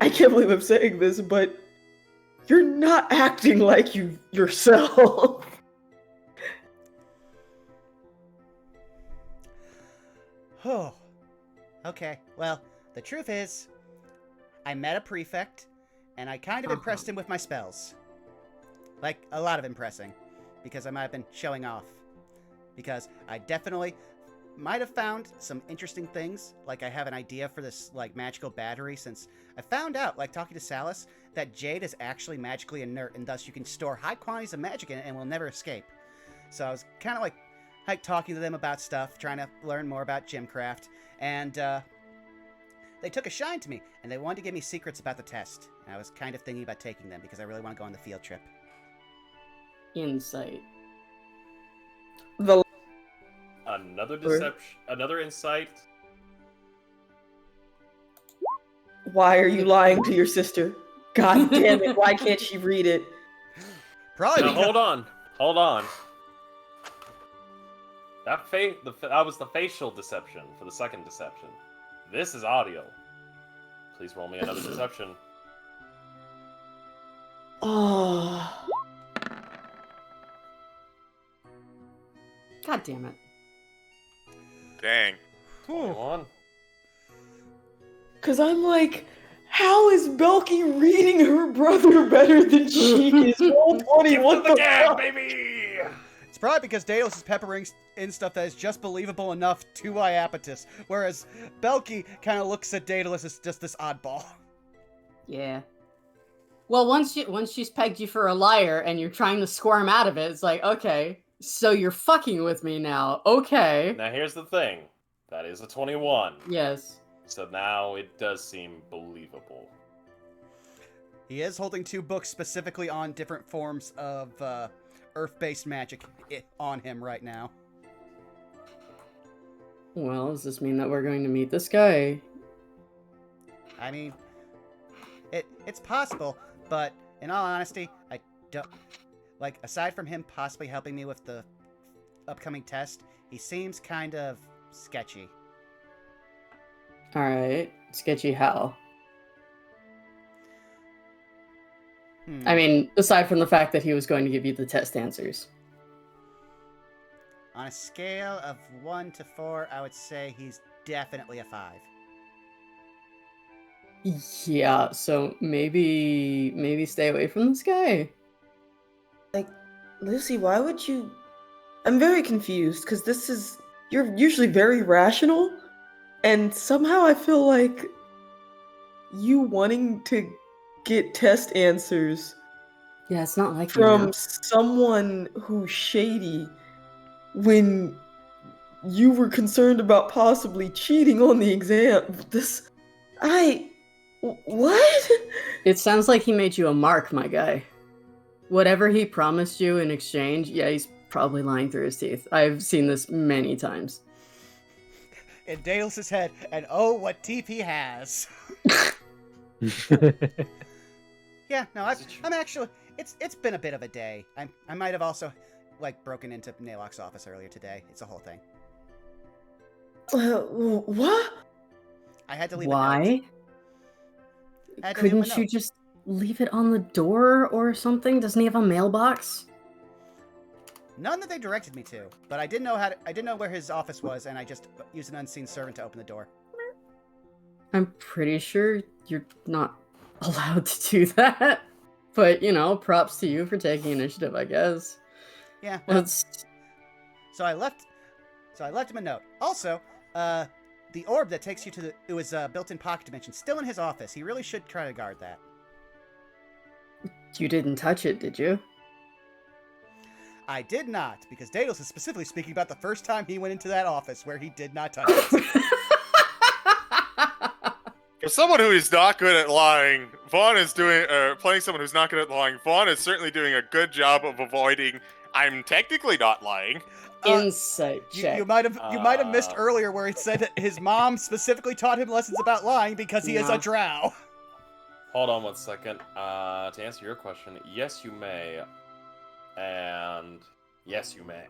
Speaker 3: I can't believe I'm saying this, but you're not acting like you yourself.
Speaker 2: Oh. Okay. Well, the truth is, I met a prefect, and I kind of impressed him with my spells. Like, a lot of impressing. Because I might have been showing off. Because I definitely might have found some interesting things. Like, I have an idea for this, like, magical battery, since I found out, like, talking to Salus, that jade is actually magically inert, and thus you can store high quantities of magic in it and will never escape. So I was kind of, like talking to them about stuff, trying to learn more about Gemcraft, and they took a shine to me, and they wanted to give me secrets about the test. And I was kind of thinking about taking them, because I really want to go on the field trip.
Speaker 5: Insight.
Speaker 7: Another deception. Another insight.
Speaker 3: Why are you lying to your sister? God damn it, why can't she read it?
Speaker 2: Probably
Speaker 7: Now,
Speaker 2: because...
Speaker 7: hold on. That was the facial deception for the second deception. This is audio. Please roll me another deception.
Speaker 3: Oh.
Speaker 5: God damn it.
Speaker 4: Dang.
Speaker 7: 21.
Speaker 3: Because I'm like, how is Belky reading her brother better than she is? Roll 20, what the fuck?
Speaker 7: baby!
Speaker 2: It's probably because Daedalus is peppering in stuff that is just believable enough to Iapetus, whereas Belky kind of looks at Daedalus as just this oddball.
Speaker 5: Yeah. Well, once she's pegged you for a liar and you're trying to squirm out of it, it's like, okay, so you're fucking with me now. Okay.
Speaker 7: Now here's the thing. That is a 21.
Speaker 5: Yes.
Speaker 7: So now it does seem believable.
Speaker 2: He is holding 2 books specifically on different forms of earth-based magic on him right now.
Speaker 5: Well, does this mean that we're going to meet this guy?
Speaker 2: I mean, it's possible, but in all honesty, I don't... Like, aside from him possibly helping me with the upcoming test, he seems kind of sketchy.
Speaker 5: Alright. Sketchy how?
Speaker 2: Hmm.
Speaker 5: I mean, aside from the fact that he was going to give you the test answers.
Speaker 2: On a scale of 1 to 4, I would say he's definitely a 5.
Speaker 5: Yeah, so maybe stay away from this guy.
Speaker 3: Like, Lucy, why would you... I'm very confused, because you're usually very rational, and somehow I feel like you wanting to get test answers
Speaker 5: Yeah, it's not like you
Speaker 3: from
Speaker 5: now.
Speaker 3: someone who's shady when you were concerned about possibly cheating on the exam. What?
Speaker 5: It sounds like he made you a mark, my guy. Whatever he promised you in exchange, yeah, he's probably lying through his teeth. I've seen this many times.
Speaker 2: In Daedalus' head, and oh, what teeth he has. Yeah, no, I'm actually. It's been a bit of a day. I might have also, broken into Ney'lok's office earlier today. It's a whole thing.
Speaker 3: What?
Speaker 2: I had to leave.
Speaker 5: Why? Couldn't you just leave it on the door or something? Doesn't he have a mailbox?
Speaker 2: None that they directed me to, but I didn't know where his office was, and I just used an unseen servant to open the door.
Speaker 5: I'm pretty sure you're not allowed to do that. But, props to you for taking initiative, I guess.
Speaker 2: Yeah.
Speaker 5: So
Speaker 2: I left him a note. Also, the orb that takes you to it was built-in pocket dimension, still in his office. He really should try to guard that.
Speaker 5: You didn't touch it, did you?
Speaker 2: I did not, because Daedalus is specifically speaking about the first time he went into that office where he did not touch it.
Speaker 4: For someone who is not good at lying, Vaughn is playing someone who's not good at lying. Vaughn is certainly doing a good job of avoiding. I'm technically not lying.
Speaker 5: Insight check.
Speaker 2: You might have missed earlier where it said that his mom specifically taught him lessons about lying because he is a drow.
Speaker 7: Hold on 1 second. To answer your question, yes, you may. And yes, you may.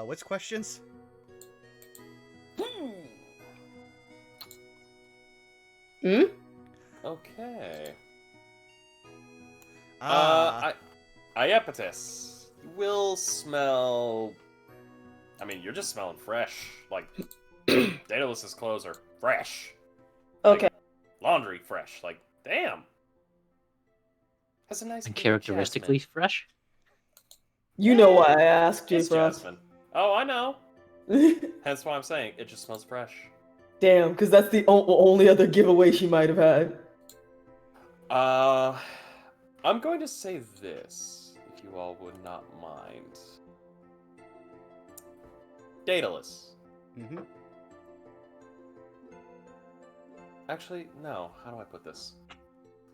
Speaker 2: What's questions?
Speaker 7: Okay. Iapetus, you will smell. I mean, you're just smelling fresh. Like, Daedalus' clothes are fresh.
Speaker 3: Okay.
Speaker 7: Like, laundry fresh. Like, damn. Has a nice.
Speaker 1: And characteristically fresh?
Speaker 3: You know why I asked, J.
Speaker 7: It's
Speaker 3: Frost.
Speaker 7: jasmine. Oh, I know. Hence why I'm saying it just smells fresh.
Speaker 3: Damn, because that's the only other giveaway she might have had.
Speaker 7: I'm going to say this, if you all would not mind. Daedalus.
Speaker 2: Mm-hmm.
Speaker 7: Actually, no. How do I put this?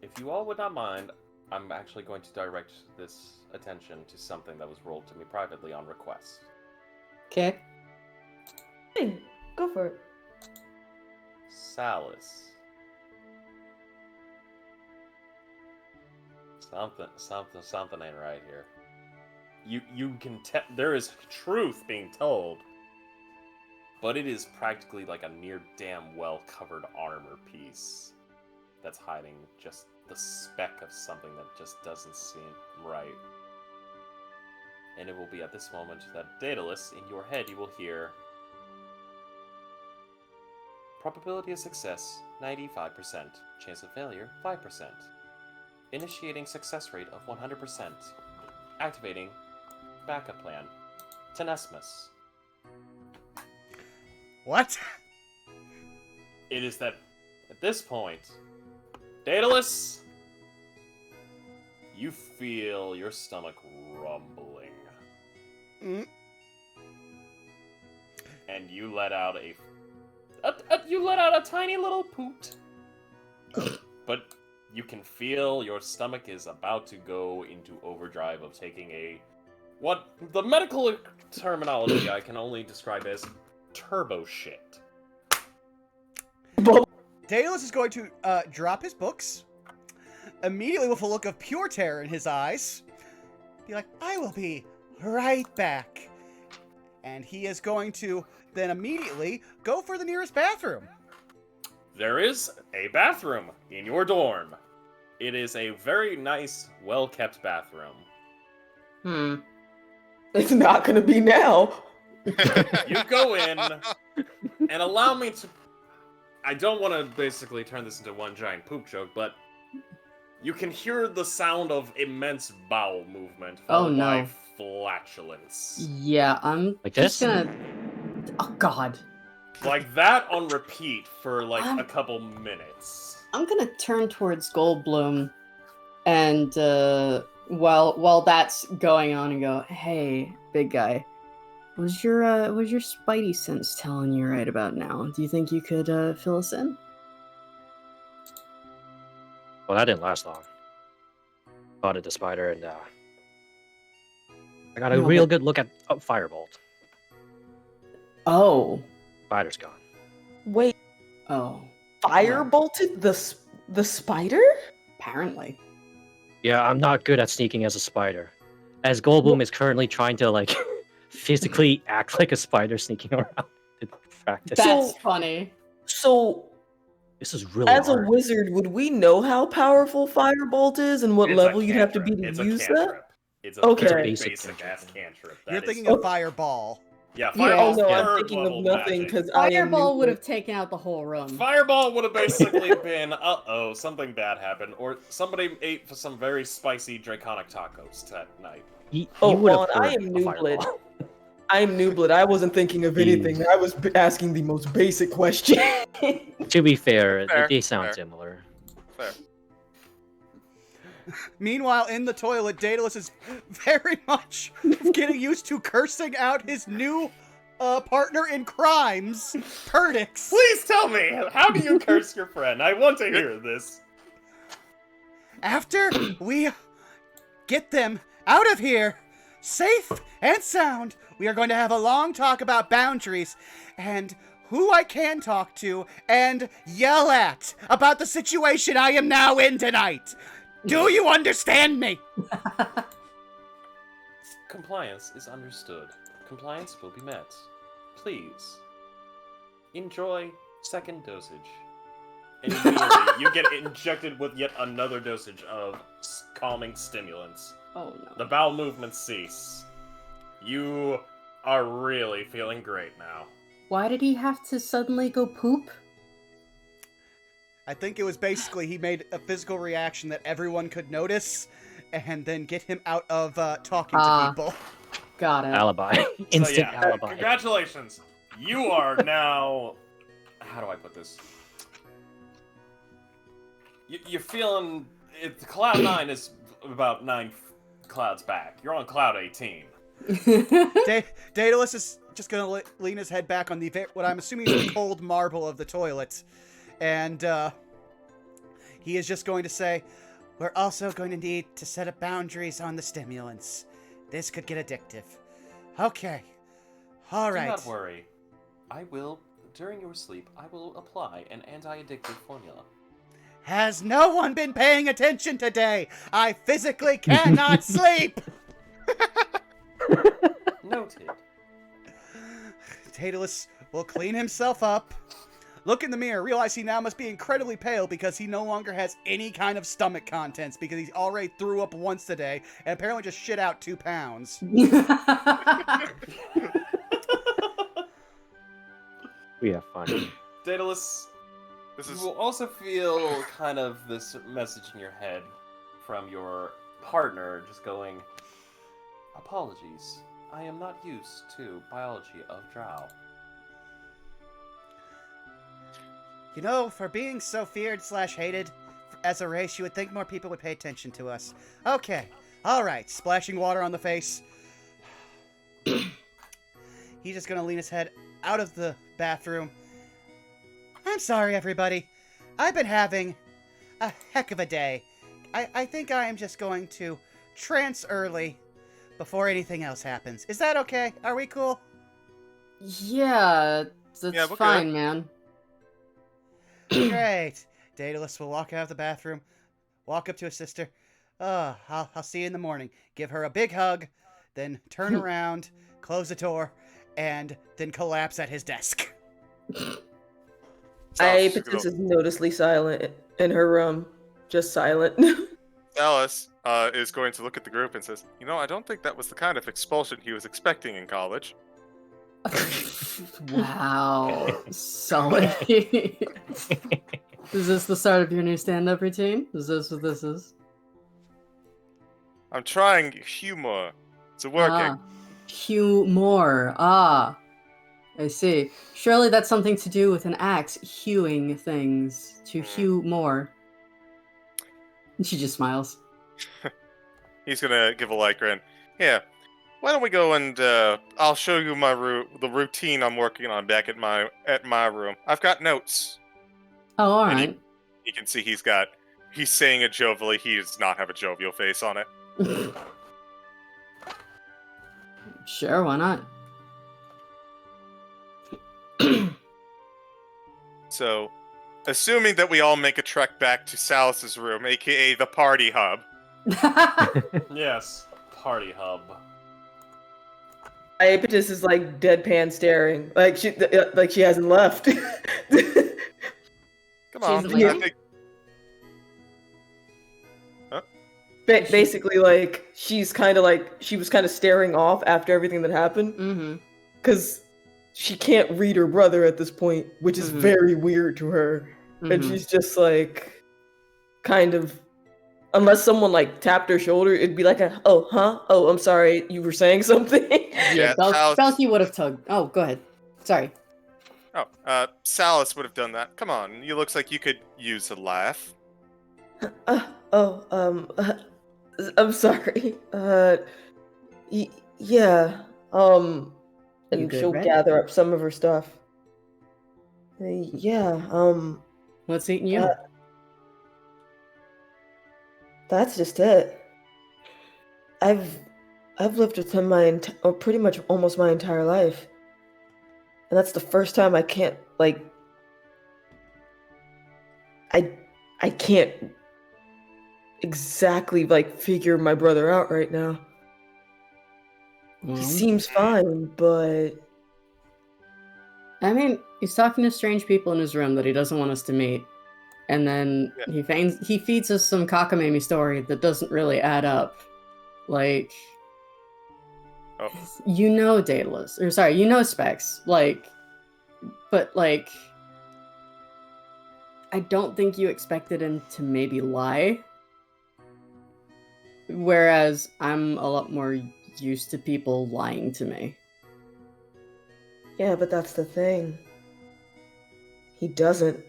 Speaker 7: If you all would not mind, I'm actually going to direct this attention to something that was rolled to me privately on request.
Speaker 5: Okay.
Speaker 3: Hey, go for it.
Speaker 7: Salus. Something ain't right here. You can tell there is truth being told, but it is practically like a near damn well covered armor piece that's hiding just the speck of something that just doesn't seem right. And it will be at this moment that Daedalus, in your head, you will hear probability of success 95%, chance of failure 5%. Initiating success rate of 100%. Activating backup plan. Tenesmus.
Speaker 2: What?
Speaker 7: It is that at this point, Daedalus, you feel your stomach rumbling. And you let out a tiny little poot. But you can feel your stomach is about to go into overdrive of taking what the medical terminology I can only describe as turbo shit.
Speaker 2: Daedalus is going to drop his books, immediately with a look of pure terror in his eyes, be like, I will be right back. And he is going to then immediately go for the nearest bathroom.
Speaker 7: There is a bathroom in your dorm. It is a very nice, well-kept bathroom.
Speaker 3: It's not gonna be now.
Speaker 7: You go in, and allow me to... I don't want to basically turn this into one giant poop joke, but you can hear the sound of immense bowel movement followed by flatulence.
Speaker 5: Yeah, I'm
Speaker 1: like
Speaker 5: just
Speaker 1: this?
Speaker 5: gonna... Oh, God.
Speaker 7: Like that on repeat for like a couple minutes.
Speaker 5: I'm gonna turn towards Goldblum and While that's going on, and go, hey, big guy, was your spidey sense telling you right about now? Do you think you could fill us in?
Speaker 1: Well, that didn't last long. Spotted the spider, and I got a
Speaker 5: No,
Speaker 1: real
Speaker 5: but-
Speaker 1: good look at Firebolt.
Speaker 5: Oh.
Speaker 1: Spider's gone.
Speaker 3: Wait,
Speaker 5: Oh.
Speaker 3: fire bolted the spider?
Speaker 5: Apparently.
Speaker 1: Yeah, I'm not good at sneaking as a spider. As Goldblum is currently trying to like physically act like a spider sneaking around in practice.
Speaker 5: That's funny.
Speaker 3: So,
Speaker 1: This is really
Speaker 3: as
Speaker 1: hard.
Speaker 3: a wizard, would we know how powerful firebolt is and what
Speaker 7: It's a
Speaker 3: level you'd have to be
Speaker 7: cantrip.
Speaker 3: to
Speaker 7: It's a
Speaker 3: use that?
Speaker 7: cantrip. It's a
Speaker 3: Okay.
Speaker 7: very
Speaker 1: Basic
Speaker 7: basic ass cantrip.
Speaker 2: You're
Speaker 7: That
Speaker 2: thinking
Speaker 7: is,
Speaker 2: of Fireball.
Speaker 7: yeah,
Speaker 3: Oh
Speaker 7: Fireball's
Speaker 3: no,
Speaker 1: Yeah.
Speaker 3: I'm
Speaker 7: third
Speaker 3: thinking of
Speaker 7: level
Speaker 3: nothing
Speaker 7: magic.
Speaker 3: because I am
Speaker 5: Fireball would
Speaker 3: new.
Speaker 5: have taken out the whole room.
Speaker 7: Fireball would have basically been, uh-oh, something bad happened, or somebody ate for some very spicy draconic tacos that night.
Speaker 1: He
Speaker 3: Oh,
Speaker 1: would have
Speaker 3: Juan, I
Speaker 1: heard
Speaker 3: am
Speaker 1: a
Speaker 3: new
Speaker 1: fireball.
Speaker 3: blood. I am new blood. I wasn't thinking of anything. I was asking the most basic question.
Speaker 1: To be fair,
Speaker 4: Fair,
Speaker 1: they sound
Speaker 4: fair.
Speaker 1: similar.
Speaker 4: Fair.
Speaker 2: Meanwhile, in the toilet, Daedalus is very much getting used to cursing out his new partner in crimes, Perdix.
Speaker 7: Please tell me, how do you curse your friend? I want to hear this.
Speaker 2: After we get them out of here, safe and sound, we are going to have a long talk about boundaries and who I can talk to and yell at about the situation I am now in tonight. Do you understand me?
Speaker 7: Compliance is understood. Compliance will be met. Please, enjoy second dosage. And immediately, you get injected with yet another dosage of calming stimulants.
Speaker 5: Oh no.
Speaker 7: The bowel movements cease. You are really feeling great now.
Speaker 5: Why did he have to suddenly go poop?
Speaker 2: I think it was basically he made a physical reaction that everyone could notice and then get him out of talking to people.
Speaker 5: Got it.
Speaker 1: Alibi. Instant
Speaker 7: so, yeah,
Speaker 1: alibi.
Speaker 7: Congratulations. You are now... How do I put this? You're feeling... Cloud 9 is about 9 clouds back. You're on Cloud 18.
Speaker 2: Daedalus is just going to lean his head back on what I'm assuming is the cold marble of the toilet. And he is just going to say, we're also going to need to set up boundaries on the stimulants. This could get addictive. Okay. All right.
Speaker 7: Do not worry. I will, during your sleep, I will apply an anti-addictive formula.
Speaker 2: Has no one been paying attention today? I physically cannot sleep!
Speaker 7: Noted.
Speaker 2: Daedalus will clean himself up, look in the mirror, realize he now must be incredibly pale because he no longer has any kind of stomach contents because he's already threw up once today and apparently just shit out 2 pounds.
Speaker 1: We have fun.
Speaker 7: Daedalus,
Speaker 4: This
Speaker 7: you
Speaker 4: is
Speaker 7: will also feel kind of this message in your head from your partner just going, apologies, I am not used to biology of drow.
Speaker 2: You know, for being so feared/hated as a race, you would think more people would pay attention to us. Okay, alright, splashing water on the face. He's just gonna lean his head out of the bathroom. I'm sorry, everybody. I've been having a heck of a day. I think I am just going to trance early before anything else happens. Is that okay? Are we cool?
Speaker 5: Yeah, that's
Speaker 4: Yeah, we're
Speaker 5: fine,
Speaker 4: good.
Speaker 5: man.
Speaker 2: Great. Daedalus will walk out of the bathroom, walk up to his sister. I'll see you in the morning. Give her a big hug, then turn around, close the door, and then collapse at his desk.
Speaker 3: Aepatus is noticeably silent in her room. Just silent.
Speaker 4: Dallas is going to look at the group and says, "You know, I don't think that was the kind of expulsion he was expecting in college."
Speaker 5: Wow. Solid. Is this the start of your new stand-up routine? Is this what this is?
Speaker 4: I'm trying humor. It's working.
Speaker 5: Humor. I see. Surely that's something to do with an axe hewing things. To hew more. She just smiles.
Speaker 4: he's gonna give a light grin. Yeah. Why don't we go and I'll show you the routine I'm working on back at my room. I've got notes.
Speaker 5: Oh, all
Speaker 4: And
Speaker 5: right.
Speaker 4: You can see he's saying it jovially. He does not have a jovial face on it.
Speaker 5: Sure, why not?
Speaker 4: So, assuming that we all make a trek back to Salus's room, aka the party hub.
Speaker 7: Yes, party hub.
Speaker 3: Iapetus is like deadpan staring, like she hasn't left.
Speaker 4: Come on,
Speaker 5: She's
Speaker 4: I
Speaker 5: leaving?
Speaker 4: think
Speaker 3: Basically, like she was kind of staring off after everything that happened,
Speaker 5: Mm-hmm.
Speaker 3: because she can't read her brother at this point, which is
Speaker 5: Mhm.
Speaker 3: very weird to her, and
Speaker 5: Mhm.
Speaker 3: she's just like, kind of, unless someone like tapped her shoulder, it'd be like oh, I'm sorry, you were saying something.
Speaker 5: Yeah,
Speaker 4: Salus-
Speaker 5: Belky would have tugged. Oh, go ahead. Sorry.
Speaker 4: Salus would have done that. Come on, you looks like you could use a laugh.
Speaker 3: I'm sorry. Yeah.
Speaker 5: You
Speaker 3: And
Speaker 5: good,
Speaker 3: she'll
Speaker 5: Red?
Speaker 3: gather up some of her stuff. Yeah.
Speaker 5: What's eating you?
Speaker 3: That's just it. I've lived with him pretty much almost my entire life, and that's the first time I can't I can't exactly figure my brother out right now. He
Speaker 5: Well,
Speaker 3: seems fine, but
Speaker 5: I mean, he's talking to strange people in his room that he doesn't want us to meet, and then
Speaker 4: Yeah.
Speaker 5: he feeds us some cockamamie story that doesn't really add up. Like,
Speaker 4: Oh.
Speaker 5: you know, Daedalus, or sorry, you know, Specs. But I don't think you expected him to maybe lie. Whereas I'm a lot more used to people lying to me.
Speaker 3: yeah, but that's the thing. He doesn't.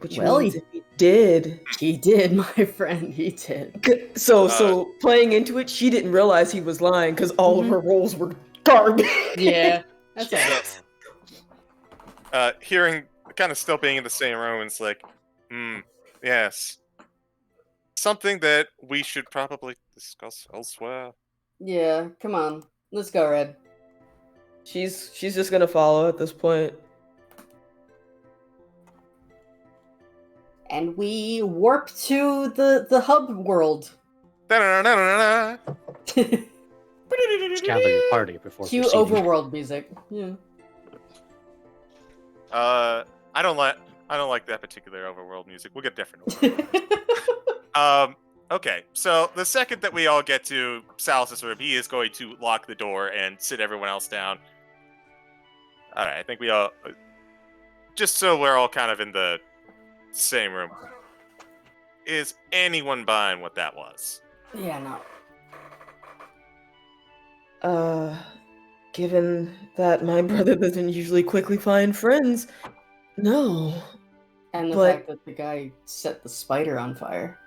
Speaker 3: Which
Speaker 5: Well,
Speaker 3: means if he did.
Speaker 5: He did, my friend. He did.
Speaker 3: So playing into it, she didn't realize he was lying because all of her rolls were garbage.
Speaker 5: Yeah, that's it.
Speaker 4: Hearing, kind of still being in the same room, it's like, yes. Something that we should probably discuss elsewhere.
Speaker 5: Yeah, come on. Let's go, Red.
Speaker 3: She's just gonna follow at this point.
Speaker 5: And we warp to the hub world.
Speaker 4: Da-da-da-da-da-da.
Speaker 1: Just gather your party before
Speaker 5: Cue
Speaker 1: proceeding.
Speaker 5: overworld music. Yeah.
Speaker 4: I don't like that particular overworld music. We'll get different overworld. Okay, so the second that we all get to Salus's room, he is going to lock the door and sit everyone else down. Alright, I think we all... Just so we're all kind of in the same room. Is anyone buying what that was?
Speaker 5: Yeah, no.
Speaker 3: Given that my brother doesn't usually quickly find friends, no.
Speaker 5: And the
Speaker 3: But-
Speaker 5: fact that the guy set the spider on fire.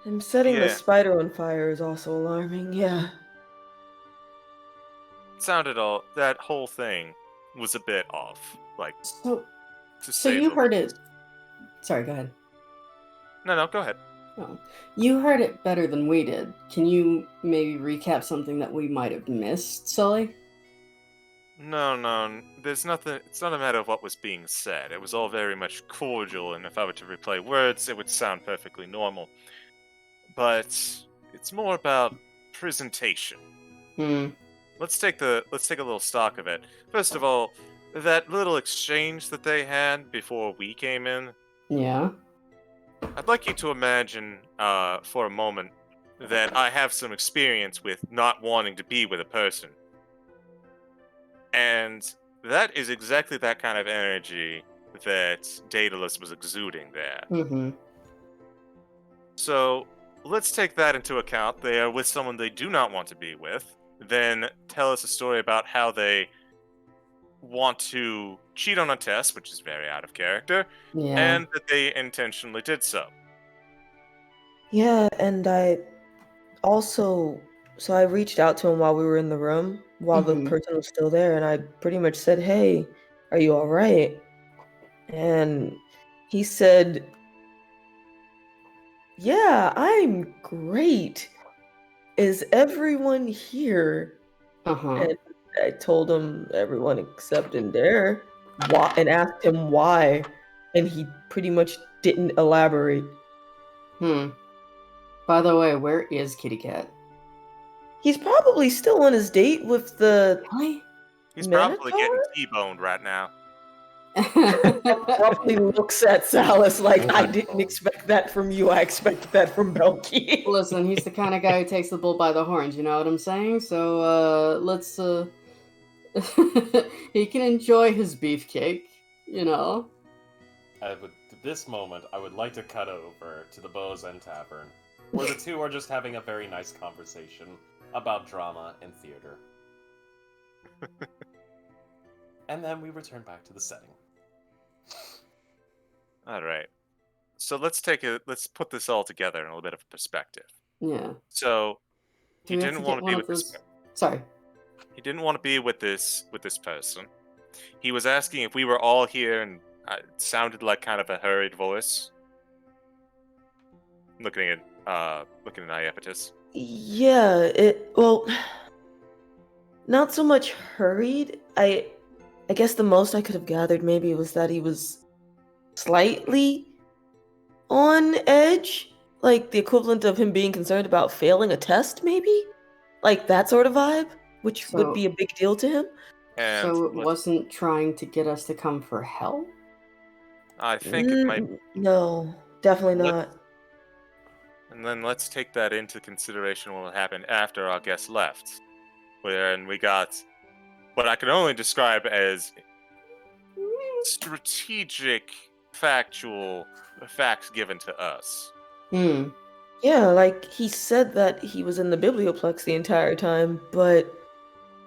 Speaker 3: And setting the
Speaker 4: Yeah.
Speaker 3: spider on fire is also alarming, yeah.
Speaker 4: That whole thing was a bit off. Like,
Speaker 5: So
Speaker 4: to
Speaker 5: so
Speaker 4: say
Speaker 5: you
Speaker 4: the
Speaker 5: heard
Speaker 4: least.
Speaker 5: it. Sorry, go ahead.
Speaker 4: No, go ahead.
Speaker 5: Oh. You heard it better than we did. Can you maybe recap something that we might have missed, Sully?
Speaker 4: No, there's nothing. It's not a matter of what was being said. It was all very much cordial, and if I were to replay words, it would sound perfectly normal. But it's more about presentation. Let's take a little stock of it. First of all, that little exchange that they had before we came in.
Speaker 5: Yeah.
Speaker 4: I'd like you to imagine, for a moment, that I have some experience with not wanting to be with a person. And that is exactly that kind of energy that Daedalus was exuding there.
Speaker 5: Mm-hmm.
Speaker 4: So, let's take that into account. They are with someone they do not want to be with. Then tell us a story about how they want to cheat on a test, which is very out of character,
Speaker 5: Yeah.
Speaker 4: and that they intentionally did so.
Speaker 3: Yeah, and I also, so I reached out to him while we were in the room, while the
Speaker 5: Mhm.
Speaker 3: person was still there, and I pretty much said, "Hey, are you all right?" And he said, "Yeah, I'm great. Is everyone here?"
Speaker 5: Uh-huh.
Speaker 3: And I told him everyone except in there, why, and asked him why, and he pretty much didn't elaborate.
Speaker 5: By the way, where is Kitty Cat?
Speaker 3: He's probably still on his date with the
Speaker 5: Really?
Speaker 4: He's probably getting
Speaker 3: Minotaur.
Speaker 4: T-boned right now.
Speaker 3: Probably looks at Salus like, I didn't expect that from you. I expected that from Belky.
Speaker 5: Listen, he's the kind of guy who takes the bull by the horns, you know what I'm saying? So, let's, he can enjoy his beefcake, you know?
Speaker 7: At this moment, I would like to cut over to the Bows End Tavern, where the two are just having a very nice conversation about drama and theater. And then we return back to the setting.
Speaker 4: All right. So let's put this all together in a little bit of a perspective.
Speaker 5: Yeah.
Speaker 4: So
Speaker 5: Do
Speaker 4: he
Speaker 5: we have
Speaker 4: didn't
Speaker 5: to
Speaker 4: want
Speaker 5: get
Speaker 4: to be
Speaker 5: one of
Speaker 4: with
Speaker 5: those-
Speaker 4: this.
Speaker 5: Sorry.
Speaker 4: He didn't want to be with this person. He was asking if we were all here, and it sounded like kind of a hurried voice. Looking at Iapetus.
Speaker 3: Yeah, well, not so much hurried. I guess the most I could have gathered maybe was that he was slightly on edge, like the equivalent of him being concerned about failing a test, maybe? Like that sort of vibe, which
Speaker 5: So-
Speaker 3: would be a big deal to him.
Speaker 4: And
Speaker 5: So it wasn't trying to get us to come for help?
Speaker 4: I think it might.
Speaker 3: No, definitely
Speaker 4: Let-
Speaker 3: not.
Speaker 4: And then let's take that into consideration what happened after our guest left, wherein we got what I can only describe as strategic, factual facts given to us.
Speaker 3: Yeah, like he said that he was in the biblioplex the entire time, but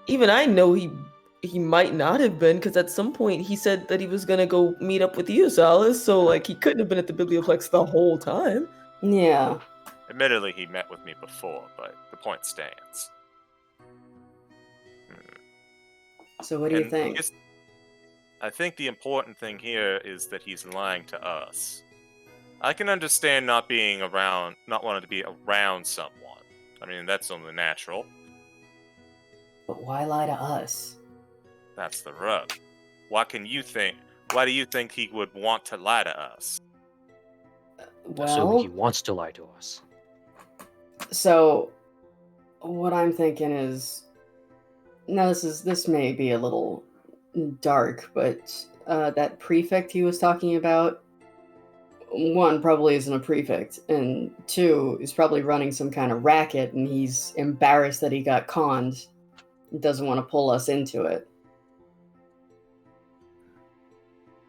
Speaker 3: even I know he might not have been, because at some point he said that he was gonna go meet up with you, Salas, so like he couldn't have been at the biblioplex the whole time.
Speaker 5: Yeah.
Speaker 4: Admittedly, he met with me before, but the point stands.
Speaker 5: So what do you
Speaker 4: And
Speaker 5: think?
Speaker 4: I think the important thing here is that he's lying to us. I can understand not wanting to be around someone. I mean, that's only natural.
Speaker 5: But why lie to us?
Speaker 4: That's the rub. Why do you think he would want to lie to us?
Speaker 1: Assuming he
Speaker 5: Well,
Speaker 1: wants to lie to us.
Speaker 5: so what I'm thinking is, now this may be a little dark, but that prefect he was talking about, one, probably isn't a prefect, and two, is probably running some kind of racket, and he's embarrassed that he got conned and doesn't want to pull us into it.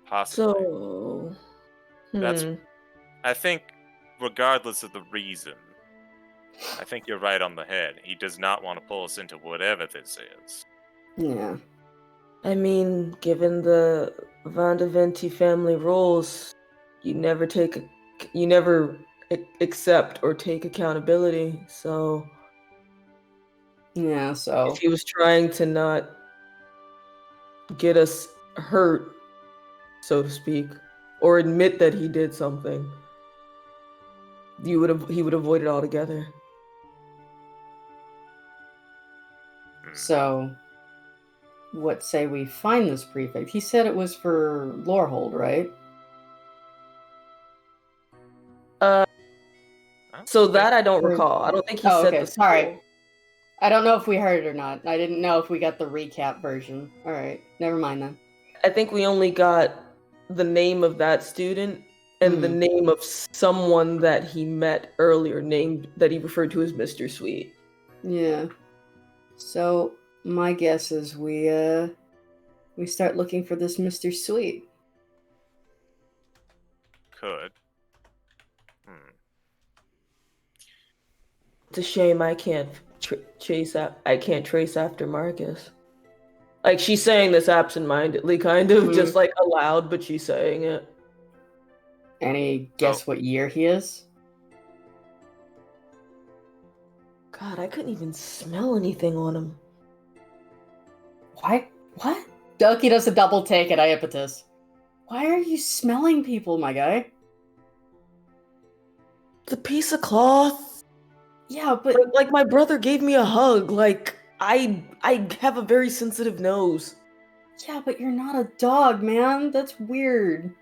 Speaker 4: Possibly.
Speaker 3: So,
Speaker 4: That's- I think, regardless of the reason, I think you're right on the head. He does not want to pull us into whatever this is.
Speaker 5: Yeah.
Speaker 3: I mean, given the Vandaventi family rules, you never accept or take accountability. So
Speaker 5: Yeah, so
Speaker 3: if he was trying to not get us hurt, so to speak, or admit that he did something, he would avoid it altogether.
Speaker 5: So, what say we find this prefect? He said it was for Lorehold, right?
Speaker 3: So that I don't
Speaker 5: Or-
Speaker 3: recall. I don't think he
Speaker 5: Oh,
Speaker 3: said
Speaker 5: okay.
Speaker 3: the
Speaker 5: Sorry.
Speaker 3: school.
Speaker 5: I don't know if we heard it or not. I didn't know if we got the recap version. All right, never mind then.
Speaker 3: I think we only got the name of that student and the name of someone that he met earlier, named that he referred to as Mr. Sweet.
Speaker 5: Yeah. So my guess is we start looking for this Mr. Sweet.
Speaker 4: Could.
Speaker 3: It's a shame I can't I can't trace after Marcus. Like she's saying this absentmindedly, kind of just like aloud, but she's saying it.
Speaker 5: Any guess what year he is?
Speaker 3: God, I couldn't even smell anything on him.
Speaker 5: Why? What? Doki does a double take at Iapetus. Why are you smelling people, my guy?
Speaker 3: The piece of cloth.
Speaker 5: Yeah, but
Speaker 3: Like my brother gave me a hug. Like I have a very sensitive nose.
Speaker 5: yeah, but you're not a dog, man. That's weird.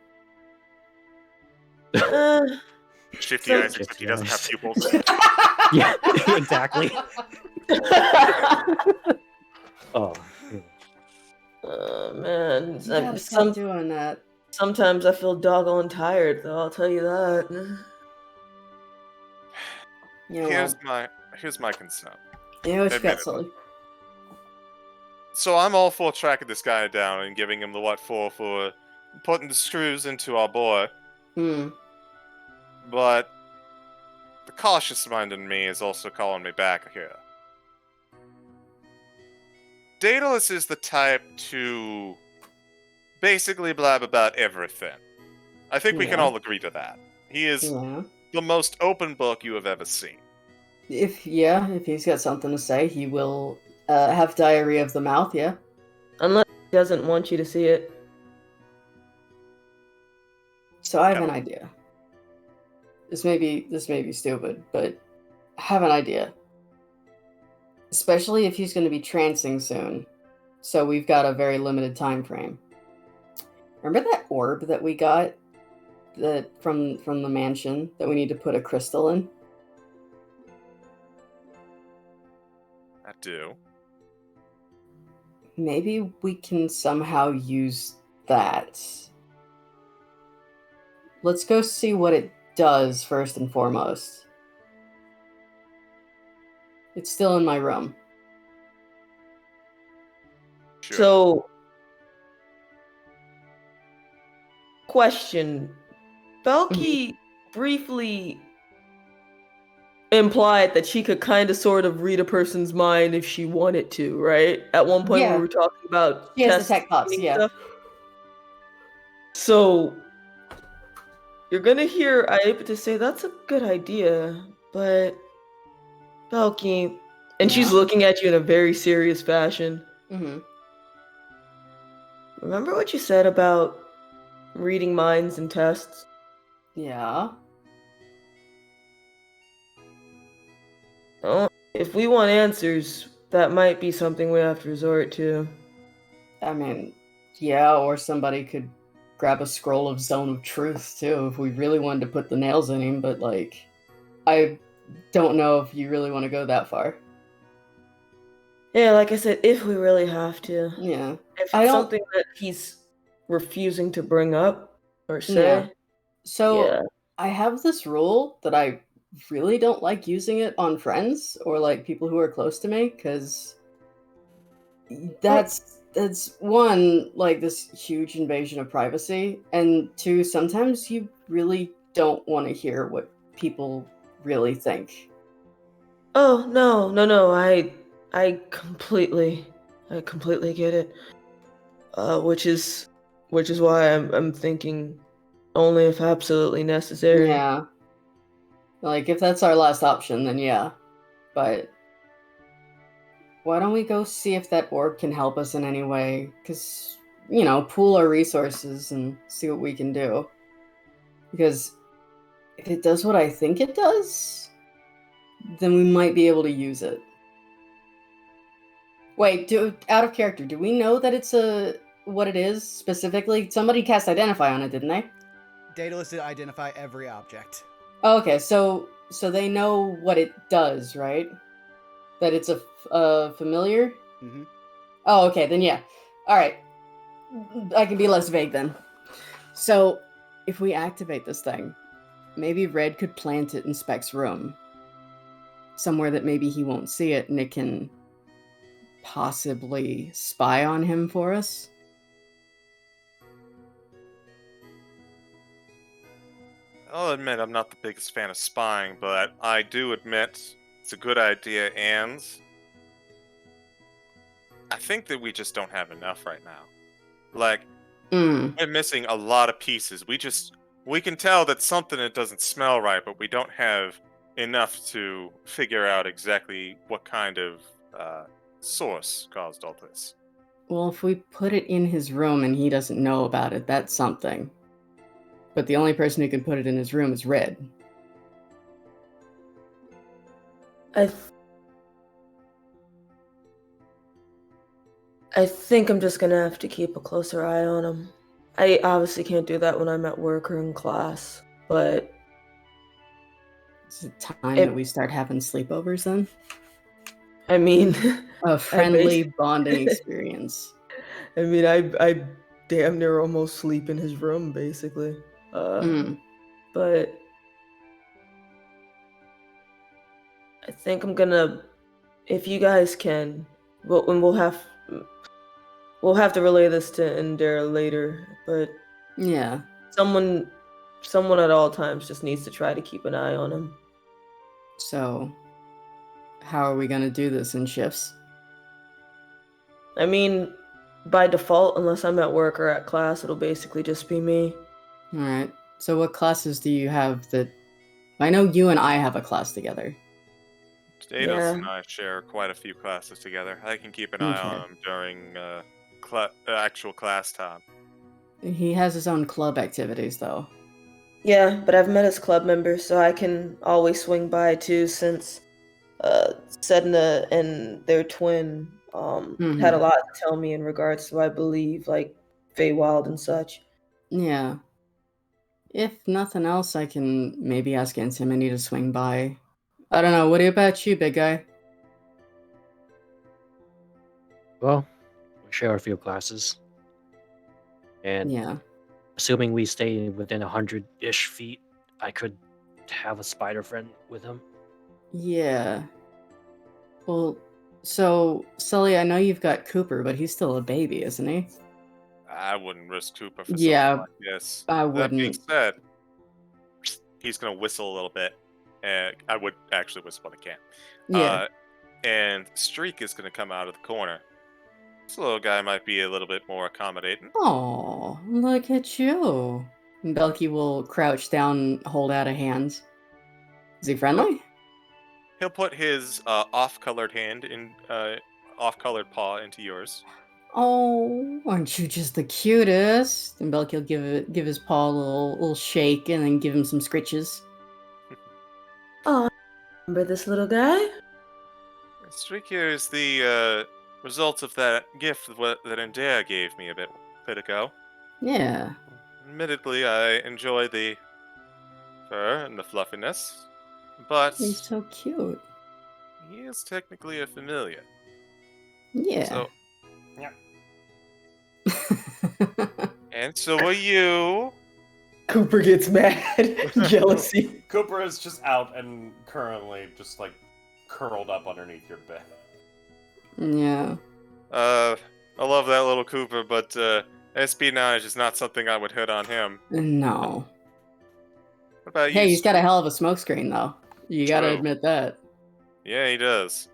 Speaker 4: Shifty
Speaker 3: So-
Speaker 4: eyes, except he doesn't have pupils.
Speaker 1: Yeah, exactly. Oh.
Speaker 3: Man,
Speaker 5: You gotta stop doing that.
Speaker 3: sometimes I feel doggone tired, though. I'll tell you that.
Speaker 5: You know,
Speaker 4: Here's my concern.
Speaker 5: you know what you got,
Speaker 4: Admittedly.
Speaker 5: Sully.
Speaker 4: So I'm all for tracking this guy down and giving him the what for putting the screws into our boy, but the cautious mind in me is also calling me back here. Daedalus is the type to basically blab about everything. I think we can
Speaker 5: Yeah.
Speaker 4: all agree to that. He is
Speaker 5: Yeah.
Speaker 4: the most open book you have ever seen.
Speaker 5: If he's got something to say, he will have diarrhea of the mouth, yeah.
Speaker 3: Unless he doesn't want you to see it.
Speaker 5: So I have an idea. This may be stupid, but I have an idea. Especially if he's going to be trancing soon. So we've got a very limited time frame. Remember that orb that we got that from the mansion that we need to put a crystal in?
Speaker 4: I do.
Speaker 5: Maybe we can somehow use that. Let's go see what it does first and foremost. It's still in my room.
Speaker 4: Sure.
Speaker 3: So, question. Belky briefly implied that she could kind of sort of read a person's mind if she wanted to, right? At one point
Speaker 5: Yeah.
Speaker 3: we were talking about
Speaker 5: She has the tech thoughts,
Speaker 3: testing
Speaker 5: yeah.
Speaker 3: stuff. So you're gonna hear Iapetus say that's a good idea, but Belky, and she's
Speaker 5: Yeah.
Speaker 3: looking at you in a very serious fashion.
Speaker 5: Mm-hmm.
Speaker 3: Remember what you said about reading minds and tests?
Speaker 5: Yeah.
Speaker 3: Well, if we want answers, that might be something we have to resort to.
Speaker 5: I mean, yeah, or somebody could grab a scroll of Zone of Truth, too, if we really wanted to put the nails in him, but, like, I don't know if you really want to go that far.
Speaker 3: Yeah, like I said, if we really have to.
Speaker 5: Yeah.
Speaker 3: If
Speaker 5: I
Speaker 3: it's
Speaker 5: don't-
Speaker 3: something that he's refusing to bring up or say,
Speaker 5: Yeah. So,
Speaker 3: yeah.
Speaker 5: I have this rule that I really don't like using it on friends or, like, people who are close to me, because that's one, like, this huge invasion of privacy, and two, sometimes you really don't want to hear what people really think.
Speaker 3: Oh, no, I completely get it. Which is why I'm thinking only if absolutely necessary.
Speaker 5: Yeah. Like, if that's our last option, then yeah. But why don't we go see if that orb can help us in any way? Because, you know, pool our resources and see what we can do. Because if it does what I think it does, then we might be able to use it. Wait, out of character, do we know that it's what it is specifically? Somebody cast Identify on it, didn't they?
Speaker 2: Daedalus did identify every object.
Speaker 5: Oh, okay, so they know what it does, right? That it's a familiar?
Speaker 2: Mm-hmm.
Speaker 5: Oh, okay, then yeah. Alright. I can be less vague then. So, if we activate this thing, maybe Red could plant it in Spec's room. Somewhere that maybe he won't see it, and it can possibly spy on him for us.
Speaker 4: I'll admit I'm not the biggest fan of spying, but I do admit it's a good idea, and I think that we just don't have enough right now. Like, we're missing a lot of pieces. We can tell that something that doesn't smell right, but we don't have enough to figure out exactly what kind of source caused all this.
Speaker 5: Well, if we put it in his room and he doesn't know about it, that's something. But the only person who can put it in his room is Red.
Speaker 3: I think I'm just gonna have to keep a closer eye on him. I obviously can't do that when I'm at work or in class, but
Speaker 5: Is it time that we start having sleepovers then?
Speaker 3: I mean,
Speaker 5: A friendly bonding experience.
Speaker 3: I mean, I damn near almost sleep in his room, basically. But I think I'm gonna, if you guys can, we'll have to relay this to Indira later. But
Speaker 5: Yeah.
Speaker 3: someone at all times just needs to try to keep an eye on him.
Speaker 5: So, how are we gonna do this in shifts?
Speaker 3: I mean, by default, unless I'm at work or at class, it'll basically just be me.
Speaker 5: Alright. So what classes do you have that... I know you and I have a class together.
Speaker 4: Daedalus and I share quite a few classes together. I can keep an eye on him during actual class time.
Speaker 5: He has his own club activities, though.
Speaker 3: Yeah, but I've met his club members, so I can always swing by too, since Sedna and their twin had a lot to tell me in regards to, I believe, like, Feywild and such.
Speaker 5: Yeah. If nothing else, I can maybe ask Antimony to swing by. I don't know, what about you, big guy?
Speaker 1: Well, we share a few classes. And
Speaker 5: yeah,
Speaker 1: assuming we stay within 100-ish feet, I could have a spider friend with him.
Speaker 5: Yeah. Well, so, Sully, I know you've got Cooper, but he's still a baby, isn't he?
Speaker 4: I wouldn't risk Cooper for
Speaker 5: Yeah,
Speaker 4: something like this.
Speaker 5: I
Speaker 4: That being
Speaker 5: wouldn't.
Speaker 4: said, he's going to whistle a little bit. And I would actually whistle, but I can't.
Speaker 5: Yeah.
Speaker 4: And Streak is going to come out of the corner. This little guy might be a little bit more accommodating.
Speaker 5: Oh, look at you. Belky will crouch down and hold out a hand. Is he friendly?
Speaker 4: He'll put his off-colored hand in off-colored paw into yours.
Speaker 5: Oh, aren't you just the cutest? And Belky will give his paw a little shake and then give him some scritches.
Speaker 3: Oh, remember this little guy?
Speaker 4: Streak here is the result of that gift that Indira gave me a bit ago.
Speaker 5: Yeah.
Speaker 4: Admittedly, I enjoy the fur and the fluffiness, but
Speaker 5: He's so cute.
Speaker 4: he is technically a familiar.
Speaker 5: Yeah.
Speaker 4: So, and so are you.
Speaker 3: Cooper gets mad. Jealousy.
Speaker 7: Cooper is just out and currently just like curled up underneath your bed.
Speaker 5: Yeah.
Speaker 4: I love that little Cooper, but SB9 is not something I would hit on him.
Speaker 5: No.
Speaker 4: What about you?
Speaker 5: Hey, he's got a hell of a smokescreen, though. You gotta
Speaker 4: True.
Speaker 5: admit that.
Speaker 4: Yeah, he does.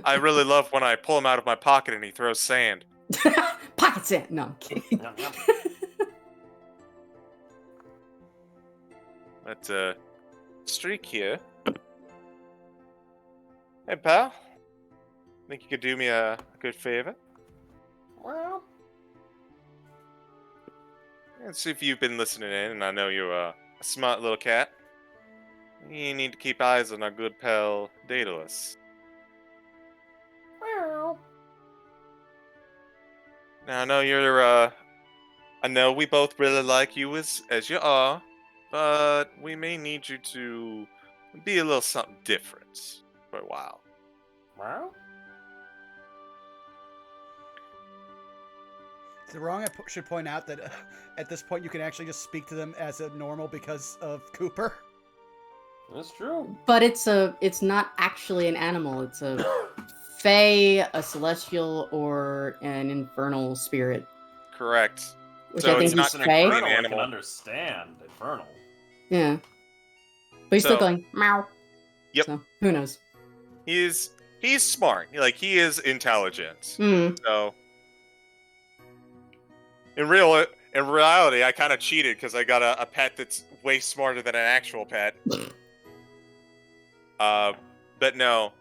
Speaker 4: I really love when I pull him out of my pocket and he throws sand.
Speaker 5: Pocket sand! No, I'm kidding.
Speaker 4: But, Streak here. Hey, pal. Think you could do me a good favor?
Speaker 7: Well,
Speaker 4: Let's see if you've been listening in, and I know you're a smart little cat. You need to keep eyes on our good pal, Daedalus. Now, I know you're, I know we both really like you as you are, but we may need you to be a little something different for a while.
Speaker 7: well,
Speaker 2: Is it wrong? I should point out that at this point you can actually just speak to them as a normal because of Cooper.
Speaker 7: that's true.
Speaker 5: But it's not actually an animal. It's a fae, a celestial, or an infernal spirit.
Speaker 4: Correct.
Speaker 5: Which
Speaker 4: So
Speaker 5: I think
Speaker 4: it's
Speaker 5: he's
Speaker 4: not an
Speaker 5: fae.
Speaker 4: infernal
Speaker 7: Infernal, I can
Speaker 4: animal.
Speaker 7: understand. Infernal.
Speaker 5: Yeah. But he's still
Speaker 4: So-
Speaker 5: going, meow.
Speaker 4: Yep.
Speaker 5: So, who knows?
Speaker 4: He's smart. Like, he is intelligent.
Speaker 5: Hmm.
Speaker 4: So, in reality, I kind of cheated because I got a pet that's way smarter than an actual pet. But no.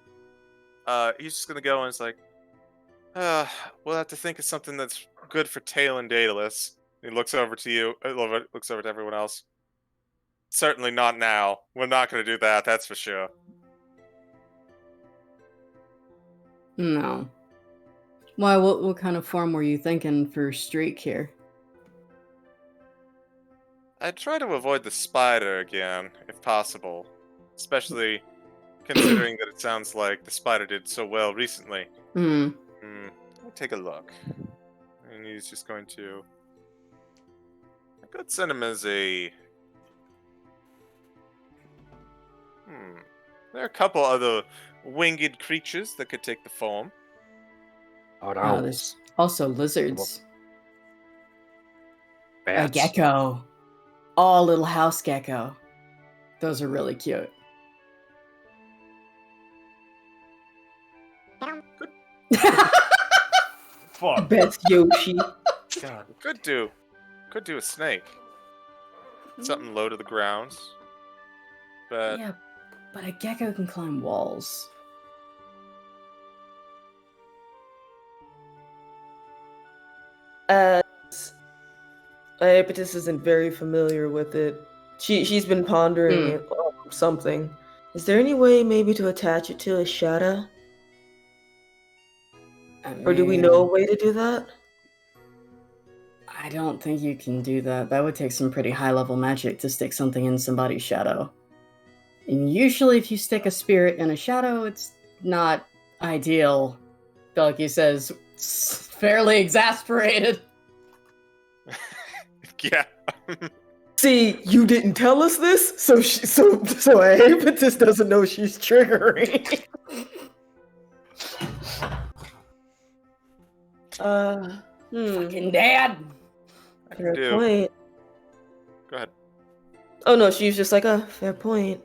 Speaker 4: He's just gonna go and it's like, we'll have to think of something that's good for Tail and Daedalus. He looks over to you, looks over to everyone else. Certainly not now. We're not gonna do that, that's for sure.
Speaker 5: No. Why? What kind of form were you thinking for Streak here?
Speaker 4: I'd try to avoid the spider again, if possible. Especially considering that it sounds like the spider did so well recently. I'll take a look. And he's just going to... I could send him as a... There are a couple other winged creatures that could take the form.
Speaker 1: Oh no.
Speaker 5: There's also lizards.
Speaker 1: Bats.
Speaker 5: A gecko. Oh, little house gecko. Those are really cute.
Speaker 7: Fuck.
Speaker 3: Best Yoshi.
Speaker 7: God.
Speaker 4: Could do a snake. Something low to the ground. But
Speaker 5: Yeah, but a gecko can climb walls.
Speaker 3: Iapetus isn't very familiar with it. She's been pondering it, something. Is there any way maybe to attach it to a shadow? Or do we know a way to do that?
Speaker 5: I don't think you can do that. That would take some pretty high-level magic to stick something in somebody's shadow. And usually if you stick a spirit in a shadow, it's not ideal. Belky says, fairly exasperated.
Speaker 4: yeah.
Speaker 3: See, you didn't tell us this, so Iapetus doesn't know she's triggering.
Speaker 5: Fucking dad!
Speaker 3: Fair
Speaker 4: do.
Speaker 3: point.
Speaker 4: Go ahead.
Speaker 3: Oh no, she's just like, fair point.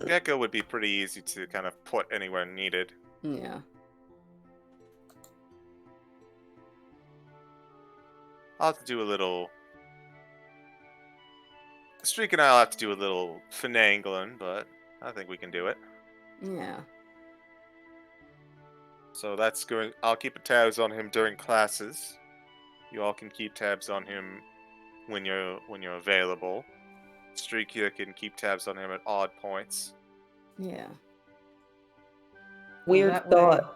Speaker 4: Gecko would be pretty easy to kind of put anywhere needed.
Speaker 5: Yeah.
Speaker 4: I'll have to do a little... Streak and I'll have to do a little finagling, but I think we can do it.
Speaker 5: Yeah.
Speaker 4: So that's going... I'll keep tabs on him during classes. You all can keep tabs on him when you're available. Streak here can keep tabs on him at odd points.
Speaker 5: Yeah.
Speaker 3: Weird
Speaker 5: That
Speaker 3: thought.
Speaker 5: way-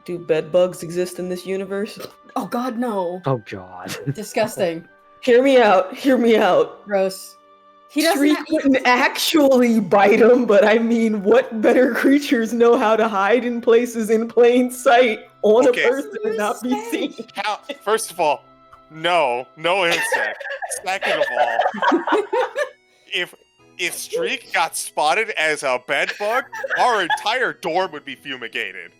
Speaker 3: Do bed bugs exist in this universe?
Speaker 5: Oh god, no.
Speaker 1: Oh god.
Speaker 5: Disgusting.
Speaker 3: Hear me out. Hear me out.
Speaker 5: Gross. He doesn't
Speaker 3: Streak wouldn't actually bite him, but I mean, what better creatures know how to hide in places in plain sight on
Speaker 4: Okay.
Speaker 3: a person and not be seen?
Speaker 4: First of all, no insect. Second of all, if Streak got spotted as a bed bug, our entire dorm would be fumigated.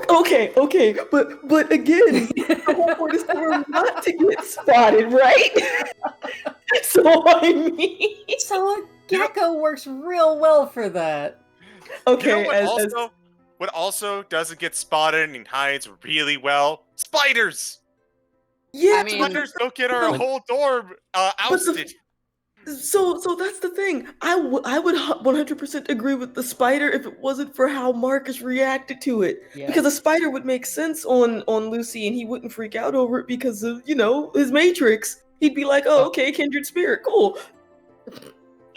Speaker 3: Okay, but again, the whole point is for him not to get spotted, right? So I mean,
Speaker 5: So a gecko works real well for that.
Speaker 3: okay.
Speaker 4: You know what also doesn't get spotted and hides really well? Spiders!
Speaker 3: Yeah,
Speaker 5: I mean-
Speaker 4: Spiders don't get our whole dorm ousted.
Speaker 3: So that's the thing. I would 100% agree with the spider if it wasn't for how Marcus reacted to it.
Speaker 5: Yeah.
Speaker 3: Because a spider would make sense on Lucy, and he wouldn't freak out over it because of his matrix. He'd be like, "Oh, okay, kindred spirit, cool."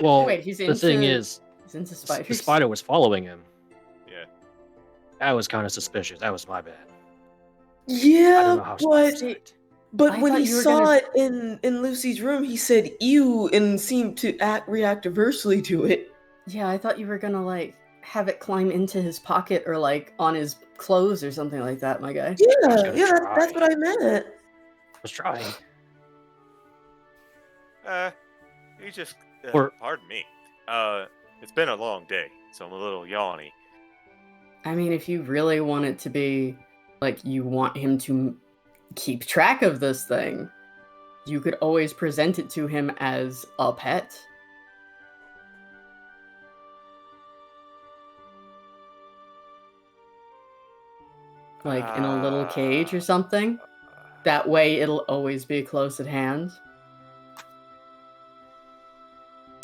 Speaker 1: Well,
Speaker 5: Wait, he's
Speaker 1: the
Speaker 5: into,
Speaker 1: thing is,
Speaker 5: he's into
Speaker 1: the
Speaker 5: spiders.
Speaker 1: spider was following him.
Speaker 4: Yeah.
Speaker 1: That was kind of suspicious. That was my bad. I don't
Speaker 3: Yeah,
Speaker 1: know how spiders
Speaker 3: but
Speaker 1: act.
Speaker 3: but
Speaker 5: I
Speaker 3: when
Speaker 5: thought
Speaker 3: he
Speaker 5: you were
Speaker 3: saw
Speaker 5: gonna-
Speaker 3: it in Lucy's room, he said "ew" and seemed to react adversely to it.
Speaker 5: Yeah, I thought you were gonna have it climb into his pocket or on his clothes or something like that, my guy.
Speaker 3: Yeah,
Speaker 1: gonna
Speaker 3: that's
Speaker 1: try.
Speaker 3: what I meant.
Speaker 1: I was trying.
Speaker 4: You just...
Speaker 1: Or-
Speaker 4: pardon me. It's been a long day, so I'm a little yawny.
Speaker 5: I mean, if you really want it to be you want him to keep track of this thing, you could always present it to him as a pet. In a little cage or something. That way it'll always be close at hand.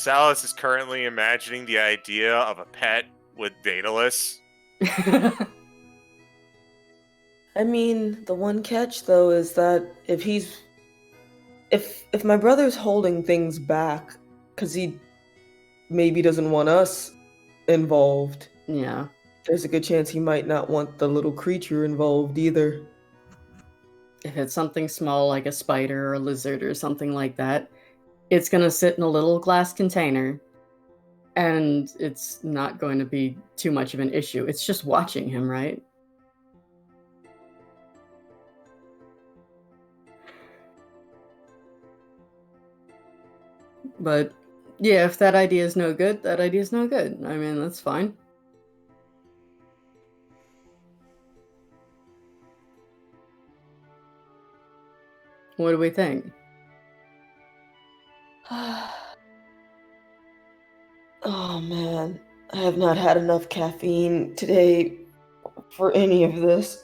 Speaker 4: Salas is currently imagining the idea of a pet with Daedalus.
Speaker 3: I mean, the one catch though is that if my brother's holding things back because he maybe doesn't want us involved,
Speaker 5: Yeah.
Speaker 3: there's a good chance he might not want the little creature involved either.
Speaker 5: If it's something small like a spider or a lizard or something like that, it's going to sit in a little glass container and it's not going to be too much of an issue. It's just watching him, right? But yeah, if that idea is no good, that idea is no good. I mean, that's fine. What do we think?
Speaker 3: Oh man, I have not had enough caffeine today for any of this.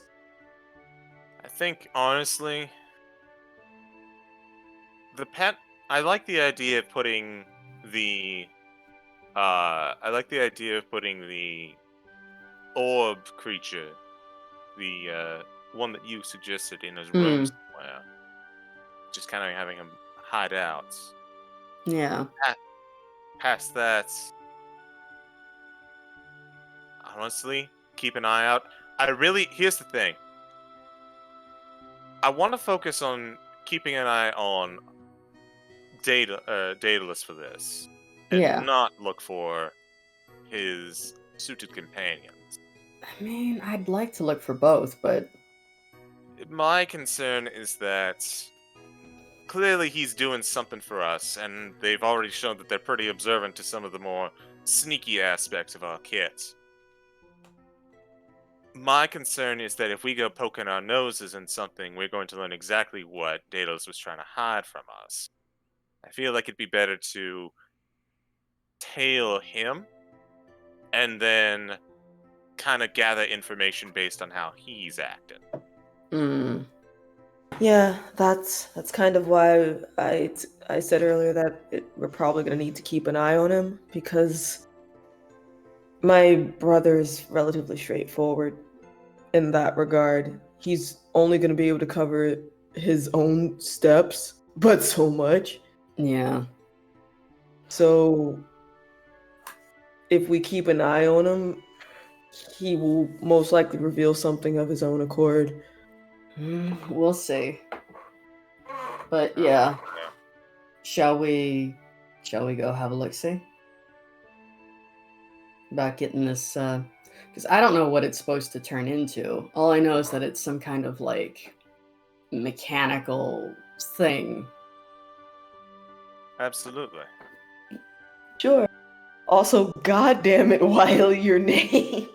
Speaker 4: I think, honestly, the pet. I like the idea of putting the. I like the idea of putting the orb creature, the one that you suggested, in his room somewhere. Just kind of having him hide out.
Speaker 5: Yeah.
Speaker 4: Past that, honestly, keep an eye out. Here's the thing. I want to focus on keeping an eye on Daedalus for this, and
Speaker 5: Yeah.
Speaker 4: not look for his suited companions.
Speaker 5: I mean, I'd like to look for both, but
Speaker 4: My concern is that clearly he's doing something for us, and they've already shown that they're pretty observant to some of the more sneaky aspects of our kit. My concern is that if we go poking our noses in something, we're going to learn exactly what Daedalus was trying to hide from us. I feel like it'd be better to tail him and then kind of gather information based on how he's acting.
Speaker 3: Yeah, that's kind of why I said earlier that we're probably going to need to keep an eye on him, because my brother's relatively straightforward in that regard. He's only going to be able to cover his own steps, but so much.
Speaker 5: yeah.
Speaker 3: So if we keep an eye on him, he will most likely reveal something of his own accord.
Speaker 5: We'll see. But yeah. Shall we go have a look-see? About getting this, because I don't know what it's supposed to turn into. All I know is that it's some kind of, like, mechanical thing.
Speaker 4: Absolutely.
Speaker 3: Sure. Also, goddamn it, Wile, your name.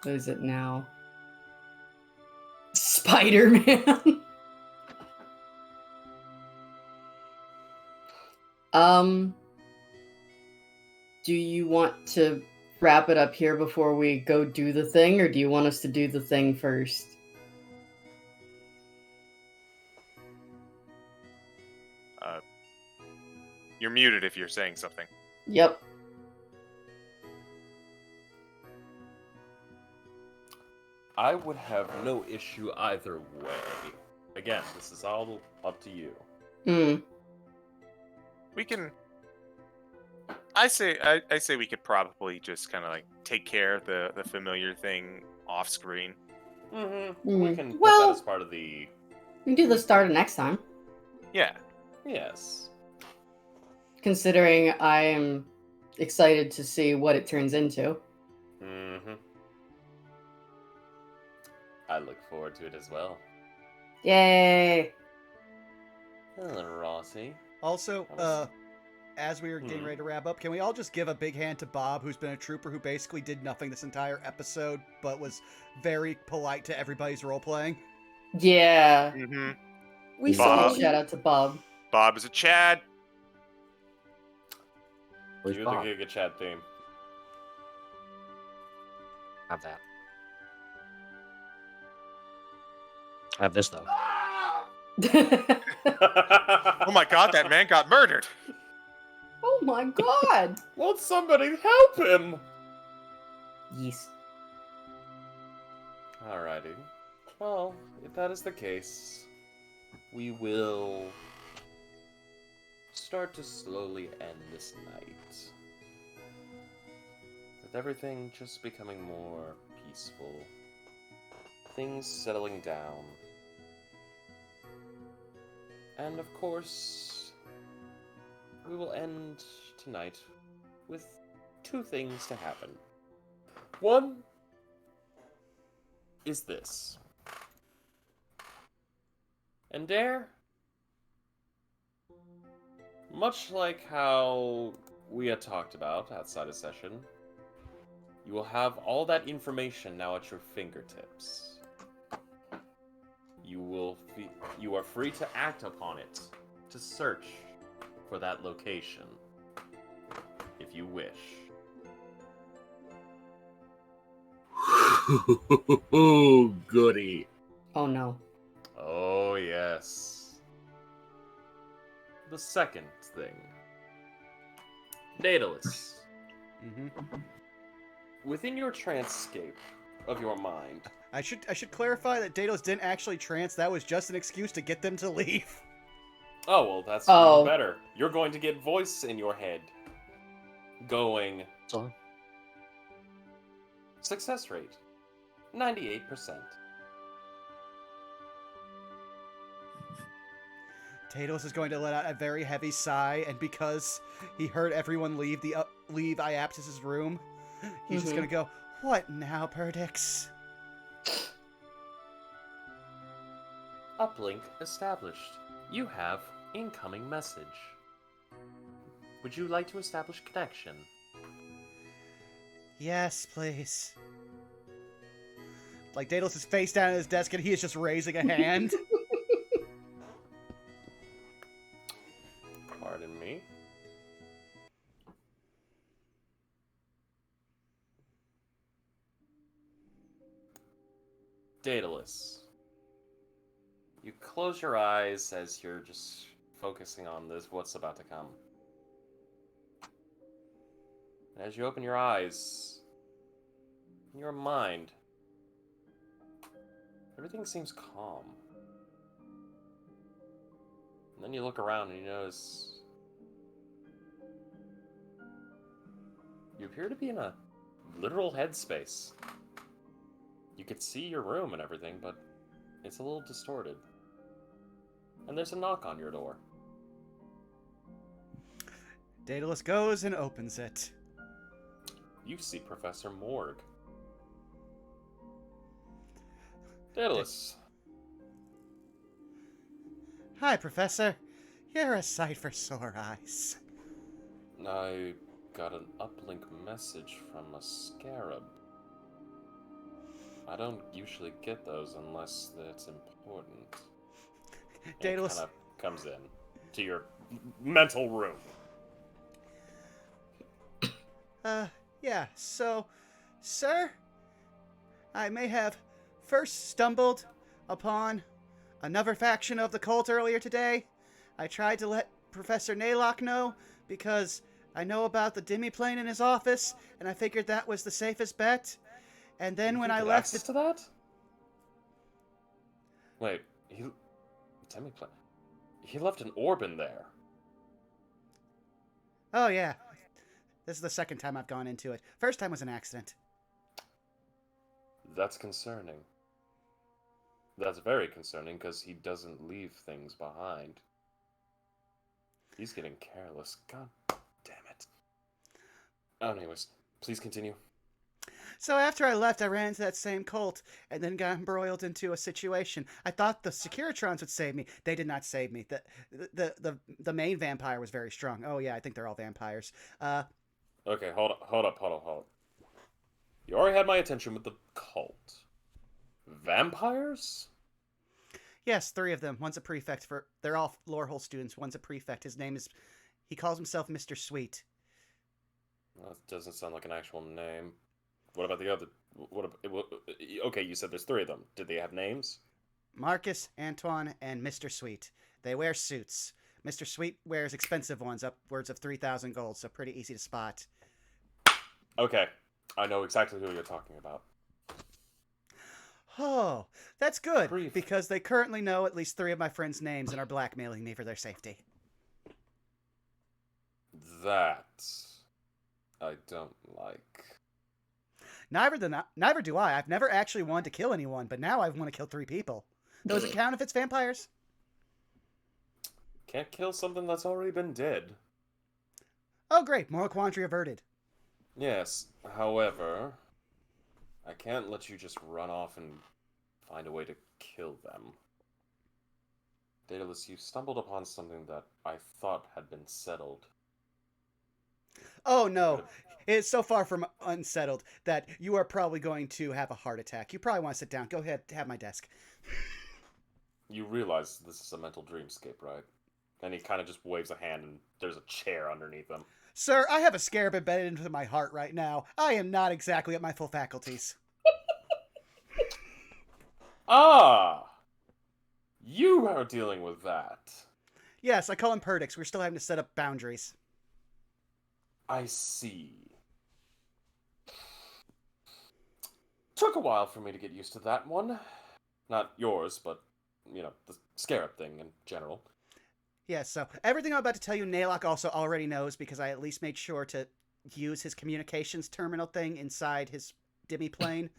Speaker 5: What is it now? Spider-Man. Do you want to wrap it up here before we go do the thing, or do you want us to do the thing first?
Speaker 4: You're muted if you're saying something.
Speaker 5: Yep.
Speaker 7: I would have no issue either way. Again, this is all up to you.
Speaker 4: We can. I say we could probably just kind of like take care of the familiar thing off screen.
Speaker 7: We can put
Speaker 5: Well-
Speaker 7: that as part of the.
Speaker 5: We can do the start of next time.
Speaker 4: Yeah.
Speaker 7: Yes.
Speaker 5: Considering I am excited to see what it turns into.
Speaker 7: I look forward to it as well.
Speaker 5: Yay!
Speaker 7: Hello, Rossi.
Speaker 2: Also, as we were getting ready to wrap up, can we all just give a big hand to Bob, who's been a trooper who basically did nothing this entire episode, but was very polite to everybody's role playing?
Speaker 5: Yeah.
Speaker 4: Mm-hmm.
Speaker 3: We
Speaker 4: Bob.
Speaker 3: saw
Speaker 5: Shout out to Bob.
Speaker 4: Bob is a Chad.
Speaker 1: Where's
Speaker 7: You're
Speaker 1: Bob?
Speaker 7: the Giga Chat theme.
Speaker 1: Have that. I have this though.
Speaker 4: Oh my god, that man got murdered!
Speaker 5: Oh my god!
Speaker 7: Won't somebody help him?
Speaker 5: Yes.
Speaker 7: Alrighty. Well, if that is the case, we will start to slowly end this night. With everything just becoming more peaceful. Things settling down. And of course, we will end tonight with 2 things to happen. One is this. And Dare, much like how we had talked about outside of session, you will have all that information now at your fingertips. You are free to act upon it, to search for that location, if you wish.
Speaker 6: Oh, goody.
Speaker 5: Oh no.
Speaker 7: Oh, yes. The second thing. Daedalus.
Speaker 2: Mm-hmm.
Speaker 7: Within your transcape of your mind,
Speaker 2: I should clarify that Daedalus didn't actually trance. That was just an excuse to get them to leave.
Speaker 7: oh, well, that's
Speaker 5: Oh.
Speaker 7: even better. You're going to get voice in your head. Going,
Speaker 1: So,
Speaker 7: success rate, 98%.
Speaker 2: Daedalus is going to let out a very heavy sigh, and because he heard everyone leave leave Iaptis's room, he's just going to go, "What now, Perdix?"
Speaker 7: Uplink established. You have incoming message. Would you like to establish connection?
Speaker 2: Yes, please. Like, Daedalus is face down at his desk, and he is just raising a hand.
Speaker 7: Pardon me. Daedalus. You close your eyes as you're just focusing on this, what's about to come. And as you open your eyes, in your mind, everything seems calm. And then you look around and you notice you appear to be in a literal headspace. You could see your room and everything, but it's a little distorted. And there's a knock on your door.
Speaker 2: Daedalus goes and opens it.
Speaker 7: You see Professor Morg. Daedalus.
Speaker 2: Hi, Professor. You're a sight for sore eyes.
Speaker 7: I got an uplink message from a scarab. I don't usually get those unless it's important. And
Speaker 2: Daedalus
Speaker 7: kind of comes in to your mental room.
Speaker 2: Yeah, so, sir, I may have first stumbled upon another faction of the cult earlier today. I tried to let Professor Ney'lok know because I know about the demiplane in his office, and I figured that was the safest bet. And then when I left
Speaker 7: access to that? Wait, demiplane. He left an orb in there.
Speaker 2: Oh, yeah. This is the second time I've gone into it. First time was an accident.
Speaker 7: That's concerning. That's very concerning because he doesn't leave things behind. He's getting careless. God damn it. Anyways, please continue.
Speaker 2: So after I left, I ran into that same cult and then got embroiled into a situation. I thought the Securitrons would save me. They did not save me. The main vampire was very strong. Oh yeah, I think they're all vampires.
Speaker 7: Okay, hold up. You already had my attention with the cult. Vampires?
Speaker 2: Yes, 3 of them. One's a prefect for. They're all Lorehole students. One's a prefect. His name is. He calls himself Mr. Sweet.
Speaker 7: Well, that doesn't sound like an actual name. What about the other? Okay, you said there's 3 of them. Did they have names?
Speaker 2: Marcus, Antoine, and Mr. Sweet. They wear suits. Mr. Sweet wears expensive ones, upwards of 3,000 gold, so pretty easy to spot.
Speaker 7: Okay, I know exactly who you're talking about.
Speaker 2: Oh, that's good,
Speaker 7: Brief.
Speaker 2: because they currently know at least 3 of my friends' names and are blackmailing me for their safety.
Speaker 7: That I don't like.
Speaker 2: Neither do I. I've never actually wanted to kill anyone, but now I want to kill 3 people. Does it count if it's vampires?
Speaker 7: Can't kill something that's already been dead.
Speaker 2: Oh, great. Moral quandary averted.
Speaker 7: Yes, however, I can't let you just run off and find a way to kill them. Daedalus, you stumbled upon something that I thought had been settled.
Speaker 2: Oh, no. It's so far from unsettled that you are probably going to have a heart attack. You probably want to sit down. Go ahead, have my desk.
Speaker 7: You realize this is a mental dreamscape, right? And he kind of just waves a hand and there's a chair underneath him.
Speaker 2: Sir, I have a scarab embedded into my heart right now. I am not exactly at my full faculties.
Speaker 7: Ah! You are dealing with that.
Speaker 2: Yes, I call him Perdix. We're still having to set up boundaries.
Speaker 7: I see. Took a while for me to get used to that one. Not yours, but, you know, the scarab thing in general.
Speaker 2: Yes, so everything I'm about to tell you, Ney'lok also already knows because I at least made sure to use his communications terminal thing inside his demi-plane.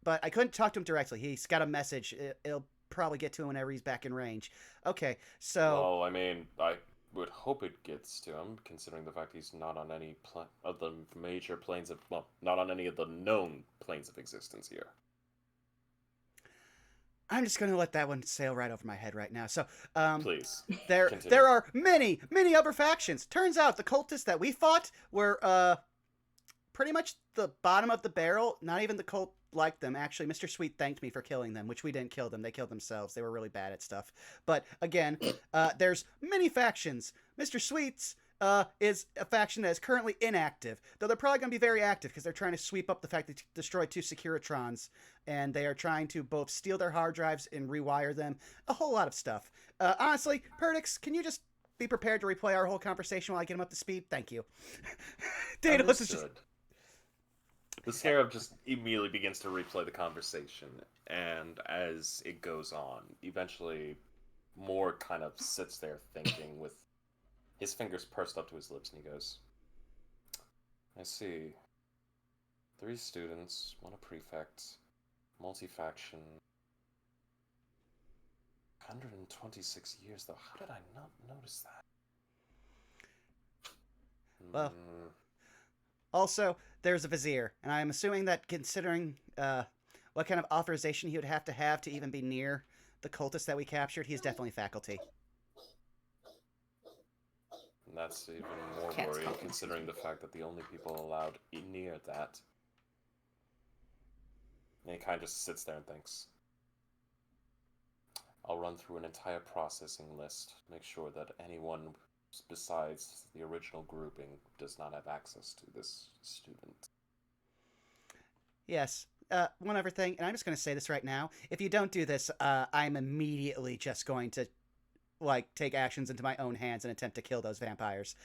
Speaker 2: But I couldn't talk to him directly. He's got a message. It'll probably get to him whenever he's back in range. Okay, so...
Speaker 7: Well, I mean, I would hope it gets to him, considering the fact he's not on any of the major planes of... Well, not on any of the known planes of existence here.
Speaker 2: I'm just going to let that one sail right over my head right now. So,
Speaker 7: Please.
Speaker 2: there are many, many other factions. Turns out the cultists that we fought were pretty much the bottom of the barrel. Not even the cult liked them. Actually, Mr. Sweet thanked me for killing them, which we didn't kill them. They killed themselves. They were really bad at stuff. But again, there's many factions. Mr. Sweet's is a faction that is currently inactive, though they're probably going to be very active because they're trying to sweep up the fact that they destroyed 2 Securitrons, and they are trying to both steal their hard drives and rewire them. A whole lot of stuff. Honestly, Perdix, can you just be prepared to replay our whole conversation while I get him up to speed? Thank you. Daedalus is just...
Speaker 7: The scarab just immediately begins to replay the conversation, and as it goes on, eventually Moore kind of sits there thinking with his fingers pursed up to his lips, and he goes, I see. 3 students, 1 a prefect, multi-faction. 126 years, though. How did I not notice that?
Speaker 2: Well, also, there's a vizier, and I'm assuming that considering what kind of authorization he would have to even be near the cultist that we captured, he's definitely faculty.
Speaker 7: And that's even more worrying considering the fact that the only people allowed near that. And he kind of just sits there and thinks. I'll run through an entire processing list, make sure that anyone besides the original grouping does not have access to this student.
Speaker 2: Yes. One other thing, and I'm just going to say this right now. If you don't do this, I'm immediately just going to take actions into my own hands and attempt to kill those vampires.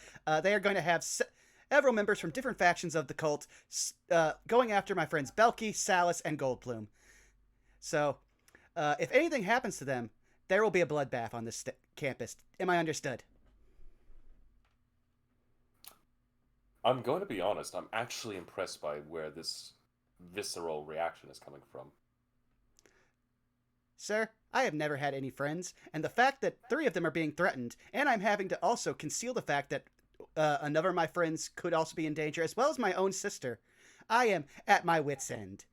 Speaker 2: They are going to have several members from different factions of the cult going after my friends Belky, Salus, and Goldplume. So, if anything happens to them, there will be a bloodbath on this campus. Am I understood?
Speaker 7: I'm going to be honest, I'm actually impressed by where this visceral reaction is coming from.
Speaker 2: Sir, I have never had any friends, and the fact that 3 of them are being threatened, and I'm having to also conceal the fact that another of my friends could also be in danger, as well as my own sister, I am at my wit's end.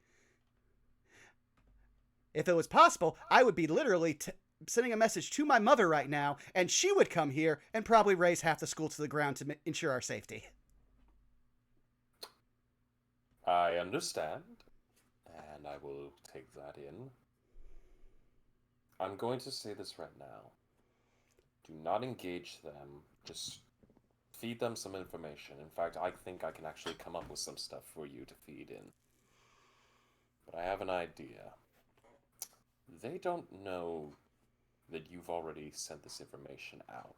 Speaker 2: If it was possible, I would be literally sending a message to my mother right now, and she would come here and probably raise half the school to the ground to ensure our safety.
Speaker 7: I understand, and I will take that in. I'm going to say this right now. Do not engage them. Just feed them some information. In fact, I think I can actually come up with some stuff for you to feed in. But I have an idea. They don't know that you've already sent this information out.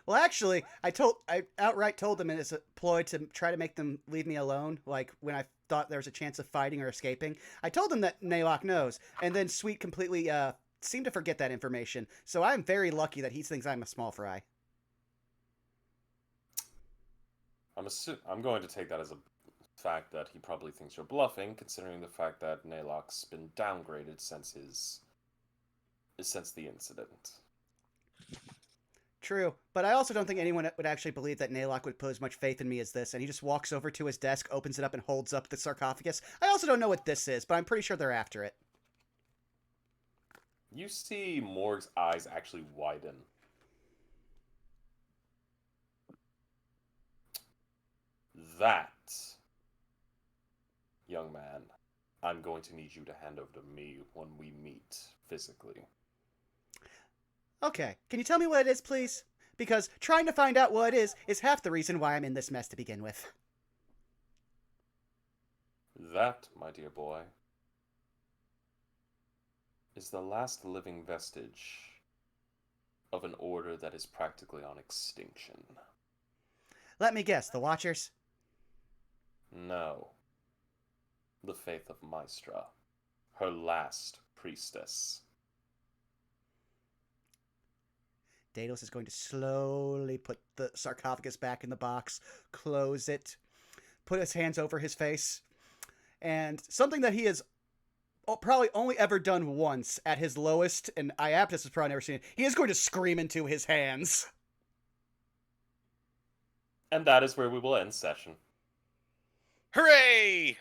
Speaker 2: Well, actually, I outright told them it's a ploy to try to make them leave me alone. Like when I thought there was a chance of fighting or escaping, I told them that Ney'lok knows, and then Sweet completely seemed to forget that information. So I'm very lucky that he thinks I'm a small fry.
Speaker 7: I'm going to take that as a fact that he probably thinks you're bluffing, considering the fact that Ney'lok's been downgraded since the incident.
Speaker 2: True, but I also don't think anyone would actually believe that Ney'lok would put as much faith in me as this, and he just walks over to his desk, opens it up, and holds up the sarcophagus. I also don't know what this is, but I'm pretty sure they're after it.
Speaker 7: You see Morg's eyes actually widen. That, young man, I'm going to need you to hand over to me when we meet physically.
Speaker 2: Okay, can you tell me what it is, please? Because trying to find out what it is half the reason why I'm in this mess to begin with.
Speaker 7: That, my dear boy, is the last living vestige of an order that is practically on extinction.
Speaker 2: Let me guess, the Watchers?
Speaker 7: No. The Faith of Maestra, her last priestess.
Speaker 2: Daedalus is going to slowly put the sarcophagus back in the box, close it, put his hands over his face, and something that he has probably only ever done once at his lowest, and Iaptus has probably never seen it, he is going to scream into his hands.
Speaker 7: And that is where we will end session.
Speaker 4: Hooray!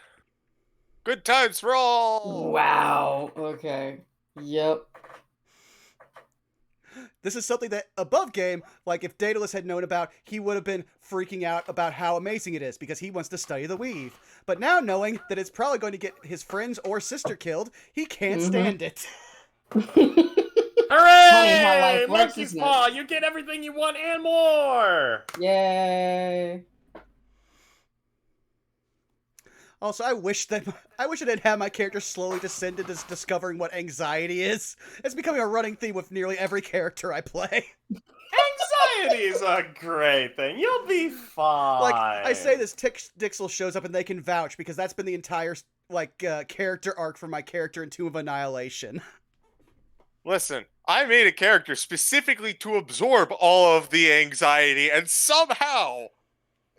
Speaker 4: Good times for all!
Speaker 5: Wow. Okay. Yep.
Speaker 2: This is something that, above game, like if Daedalus had known about, he would have been freaking out about how amazing it is, because he wants to study the weave. But now knowing that it's probably going to get his friends or sister killed, he can't stand it.
Speaker 7: Hooray!
Speaker 5: Funny how life works,
Speaker 7: Monkey's
Speaker 5: isn't it?
Speaker 7: Paw! You get everything you want and more!
Speaker 5: Yay.
Speaker 2: Also, I wish I didn't have my character slowly descend into discovering what anxiety is. It's becoming a running theme with nearly every character I play.
Speaker 7: Anxiety is a great thing. You'll be fine.
Speaker 2: Like, I say this, Dixel shows up and they can vouch, because that's been the entire, character arc for my character in Tomb of Annihilation.
Speaker 4: Listen, I made a character specifically to absorb all of the anxiety, and somehow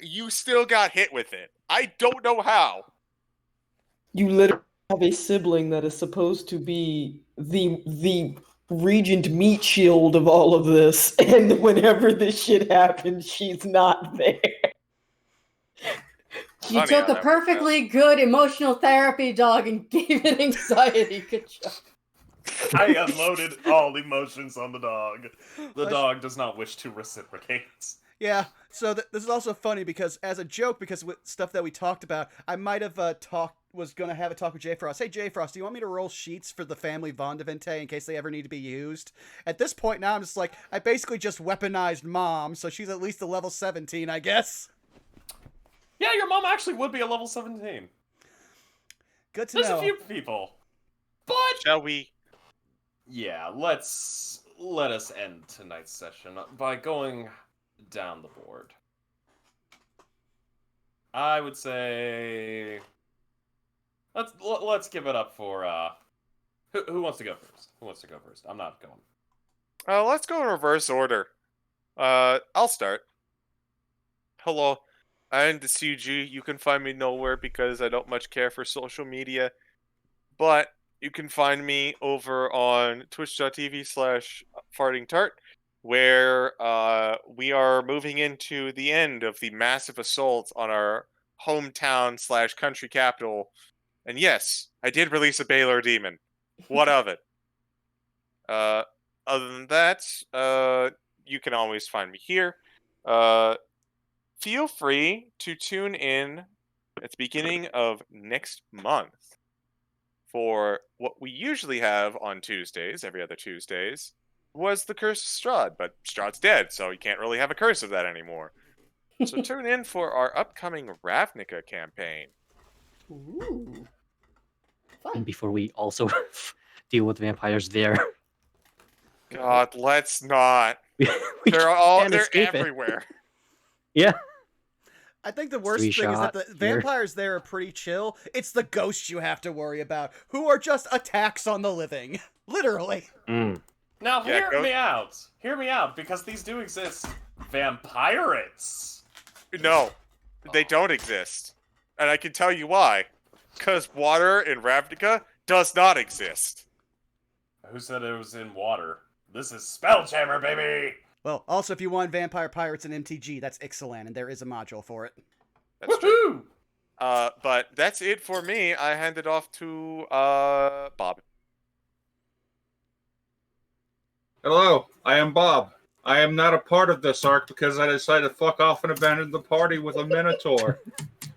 Speaker 4: you still got hit with it. I don't know how.
Speaker 3: You literally have a sibling that is supposed to be the regent meat shield of all of this, and whenever this shit happens, she's not there.
Speaker 5: You
Speaker 4: Funny
Speaker 5: took
Speaker 4: how
Speaker 5: a
Speaker 4: that
Speaker 5: perfectly good emotional therapy dog and gave it anxiety. Good job.
Speaker 7: I unloaded all emotions on the dog. The dog does not wish to reciprocate.
Speaker 2: Yeah, so this is also funny because, as a joke, because with stuff that we talked about, I might have was going to have a talk with J Frost. Hey, J Frost, do you want me to roll sheets for the family Von de Vente in case they ever need to be used? At this point now, I'm just like, I basically just weaponized Mom, so she's at least a level 17, I guess.
Speaker 7: Yeah, your mom actually would be a level 17.
Speaker 2: Good to
Speaker 7: There's
Speaker 2: know.
Speaker 7: a few people. But
Speaker 4: Shall we?
Speaker 7: yeah, let us end tonight's session by going down the board. I would say let's give it up for who wants to go first? Who wants to go first? I'm not going.
Speaker 4: Let's go in reverse order. I'll start. Hello, I'm the CG. You can find me nowhere because I don't much care for social media, but you can find me over on twitch.tv/fartingtart, where we are moving into the end of the massive assault on our hometown / country capital. And yes, I did release a Baylor demon. What of it? Other than that, you can always find me here. Feel free to tune in at the beginning of next month for what we usually have on Tuesdays, every other Tuesdays, was the Curse of Strahd, but Strahd's dead, so you can't really have a curse of that anymore. So tune in for our upcoming Ravnica campaign.
Speaker 5: Ooh.
Speaker 1: And
Speaker 5: Fun.
Speaker 1: before we also deal with vampires there.
Speaker 4: God, let's not.
Speaker 1: we
Speaker 4: They're
Speaker 1: can't escape it.
Speaker 4: everywhere.
Speaker 1: Yeah.
Speaker 2: I think the worst
Speaker 1: Three
Speaker 2: thing is that
Speaker 1: shot
Speaker 2: the
Speaker 1: here.
Speaker 2: vampires there are pretty chill. It's the ghosts you have to worry about, who are just attacks on the living. Literally.
Speaker 1: Mm.
Speaker 7: Now,
Speaker 4: Yeah,
Speaker 7: hear me out. Hear me out, because these do exist. Vampirates.
Speaker 4: No, they don't exist. And I can tell you why. Because water in Ravnica does not exist.
Speaker 7: Who said it was in water? This is Spelljammer, baby!
Speaker 2: Well, also, if you want Vampire Pirates and MTG, that's Ixalan, and there is a module for it.
Speaker 4: That's true.
Speaker 7: Woohoo!
Speaker 4: But that's it for me. I hand it off to Bob.
Speaker 6: Hello, I am Bob. I am not a part of this arc because I decided to fuck off and abandon the party with a Minotaur.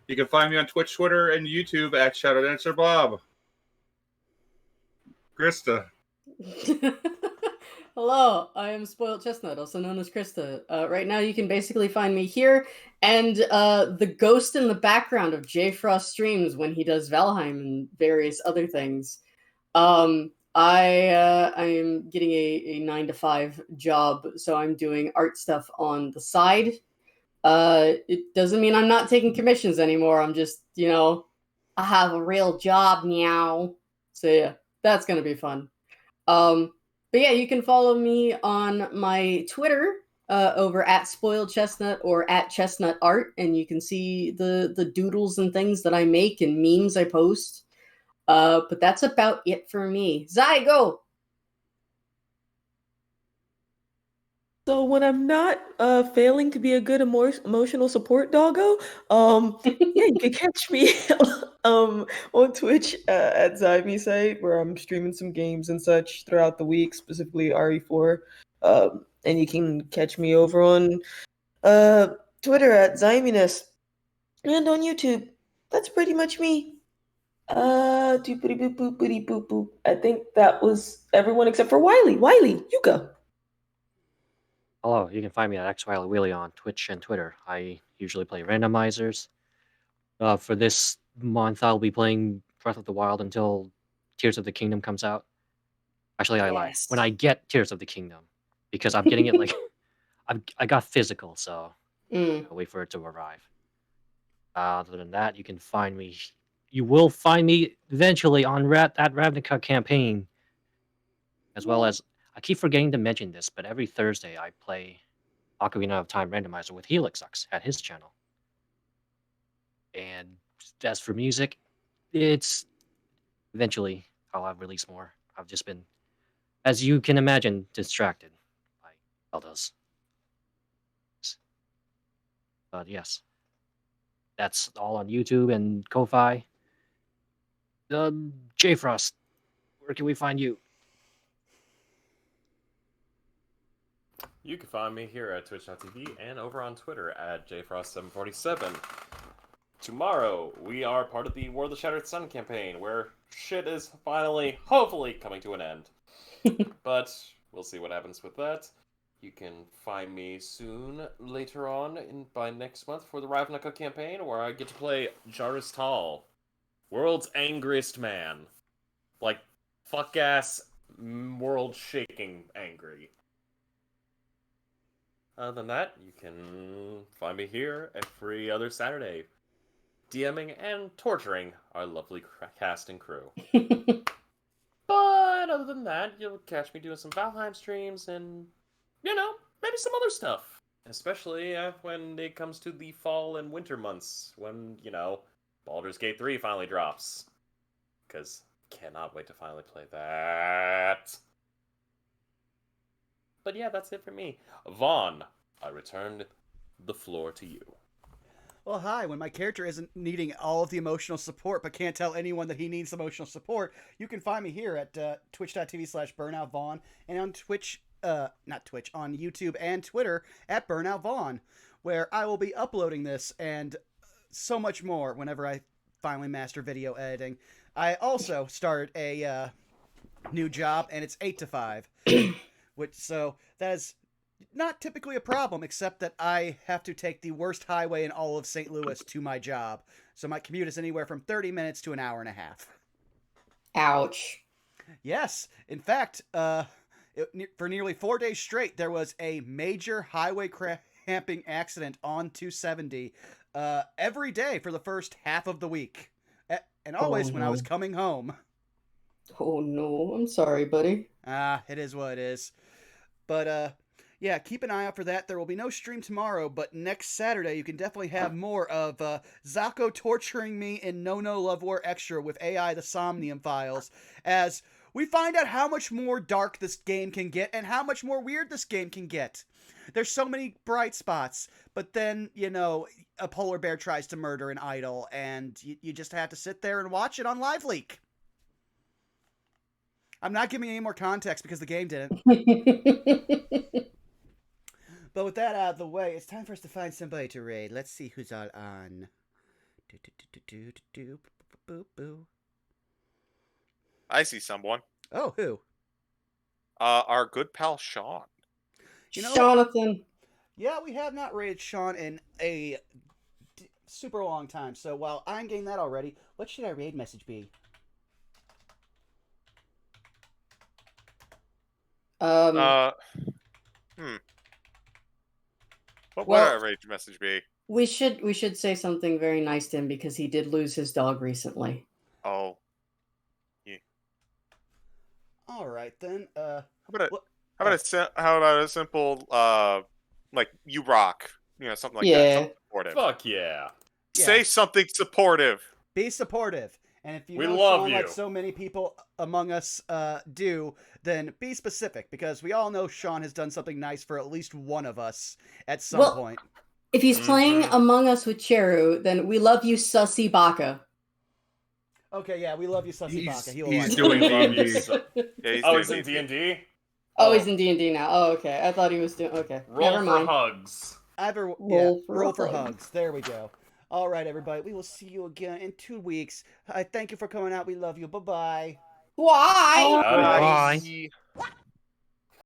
Speaker 6: You can find me on Twitch, Twitter, and YouTube at ShadowDancerBob. Krista.
Speaker 5: Hello, I am Spoiled Chestnut, also known as Krista. Right now, you can basically find me here and the ghost in the background of J Frost streams when he does Valheim and various other things. I am getting a 9-to-5 job, so I'm doing art stuff on the side. It doesn't mean I'm not taking commissions anymore. I'm just, I have a real job now. So yeah, that's gonna be fun. But yeah, you can follow me on my Twitter over at Spoiled Chestnut or at Chestnut Art, and you can see the doodles and things that I make and memes I post. But that's about it for me. Zai, go!
Speaker 3: So when I'm not failing to be a good emotional support doggo, yeah, you can catch me on Twitch at Zymisite, where I'm streaming some games and such throughout the week, specifically RE4. And you can catch me over on Twitter at Zyminess and on YouTube. That's pretty much me. Doopity boop boopity boop boop. I think that was everyone except for Wiley. Wiley, you go.
Speaker 1: Hello, you can find me at erstwhile on Twitch and Twitter. I usually play randomizers. For this month, I'll be playing Breath of the Wild until Tears of the Kingdom comes out. Actually, I lied. When I get Tears of the Kingdom, because I'm getting it like I got physical, so I'll wait for it to arrive. Other than that, you can find me. You will find me eventually on that Ravnica campaign, as well as I keep forgetting to mention this, but every Thursday I play Ocarina of Time Randomizer with Helixux at his channel. And as for music, it's eventually I'll release more. I've just been, as you can imagine, distracted by Zelda's. But yes, that's all on YouTube and Ko-Fi. J Frost, where can we find you?
Speaker 7: You can find me here at twitch.tv and over on Twitter at jfrost747. Tomorrow, we are part of the War of the Shattered Sun campaign, where shit is finally, hopefully, coming to an end. But we'll see what happens with that. You can find me soon, later on, by next month, for the Ravnica campaign, where I get to play Jarvis Tall, world's angriest man. Like, fuck-ass, world-shaking angry. Other than that, you can find me here every other Saturday, DMing and torturing our lovely cast and crew. But other than that, you'll catch me doing some Valheim streams and, maybe some other stuff. Especially when it comes to the fall and winter months, when, Baldur's Gate 3 finally drops. Because cannot wait to finally play that. But yeah, that's it for me. Vaughn, I return the floor to you.
Speaker 2: Well, hi. When my character isn't needing all of the emotional support but can't tell anyone that he needs emotional support, you can find me here at twitch.tv/BurnoutVaughn and on on YouTube and Twitter at BurnoutVaughn, where I will be uploading this and so much more whenever I finally master video editing. I also started a new job, and it's 8 to 5. So that is not typically a problem, except that I have to take the worst highway in all of St. Louis to my job. So my commute is anywhere from 30 minutes to an hour and a half.
Speaker 5: Ouch.
Speaker 2: Yes. In fact, for nearly 4 days straight, there was a major highway cramping accident on 270 every day for the first half of the week. And always when I was
Speaker 5: no.
Speaker 2: coming home.
Speaker 5: Oh no, I'm sorry, buddy.
Speaker 2: It is what it is. But, yeah, keep an eye out for that. There will be no stream tomorrow, but next Saturday you can definitely have more of Zako torturing me in No Love War Extra with AI the Somnium Files, as we find out how much more dark this game can get and how much more weird this game can get. There's so many bright spots, but then, a polar bear tries to murder an idol, and you just have to sit there and watch it on Live Leak. I'm not giving any more context because the game didn't. But with that out of the way, it's time for us to find somebody to raid. Let's see who's all on.
Speaker 4: I see someone.
Speaker 2: Oh, who?
Speaker 4: Our good pal Sean.
Speaker 5: Jonathan.
Speaker 2: Yeah, we have not raided Sean in a super long time. So while I'm getting that already, what should our raid message be?
Speaker 4: What would our rage message be?
Speaker 5: We should say something very nice to him because he did lose his dog recently.
Speaker 4: Oh. Yeah.
Speaker 2: All right then.
Speaker 4: How about a simple like you rock, something like that. Something supportive.
Speaker 7: Fuck yeah.
Speaker 4: Say something supportive.
Speaker 2: Be supportive. And if you
Speaker 7: We
Speaker 2: know
Speaker 7: love
Speaker 2: Sean
Speaker 7: you.
Speaker 2: like so many people among us do, then be specific, because we all know Sean has done something nice for at least one of us at some point.
Speaker 5: If he's playing Among Us with Cheru, then we love you, Sussy Baka.
Speaker 2: Okay, yeah, we love you, Sussy Baka.
Speaker 6: He's doing D&D.
Speaker 4: Yeah,
Speaker 7: he's in D&D?
Speaker 5: Oh, he's in D&D now. Oh, okay. I thought he was doing... Okay.
Speaker 7: Roll
Speaker 5: Never
Speaker 7: for
Speaker 5: mind.
Speaker 7: hugs.
Speaker 2: Roll for hugs. There we go. All right, everybody. We will see you again in 2 weeks. Thank you for coming out. We love you. Bye-bye.
Speaker 5: Why?
Speaker 7: Bye.
Speaker 1: Bye.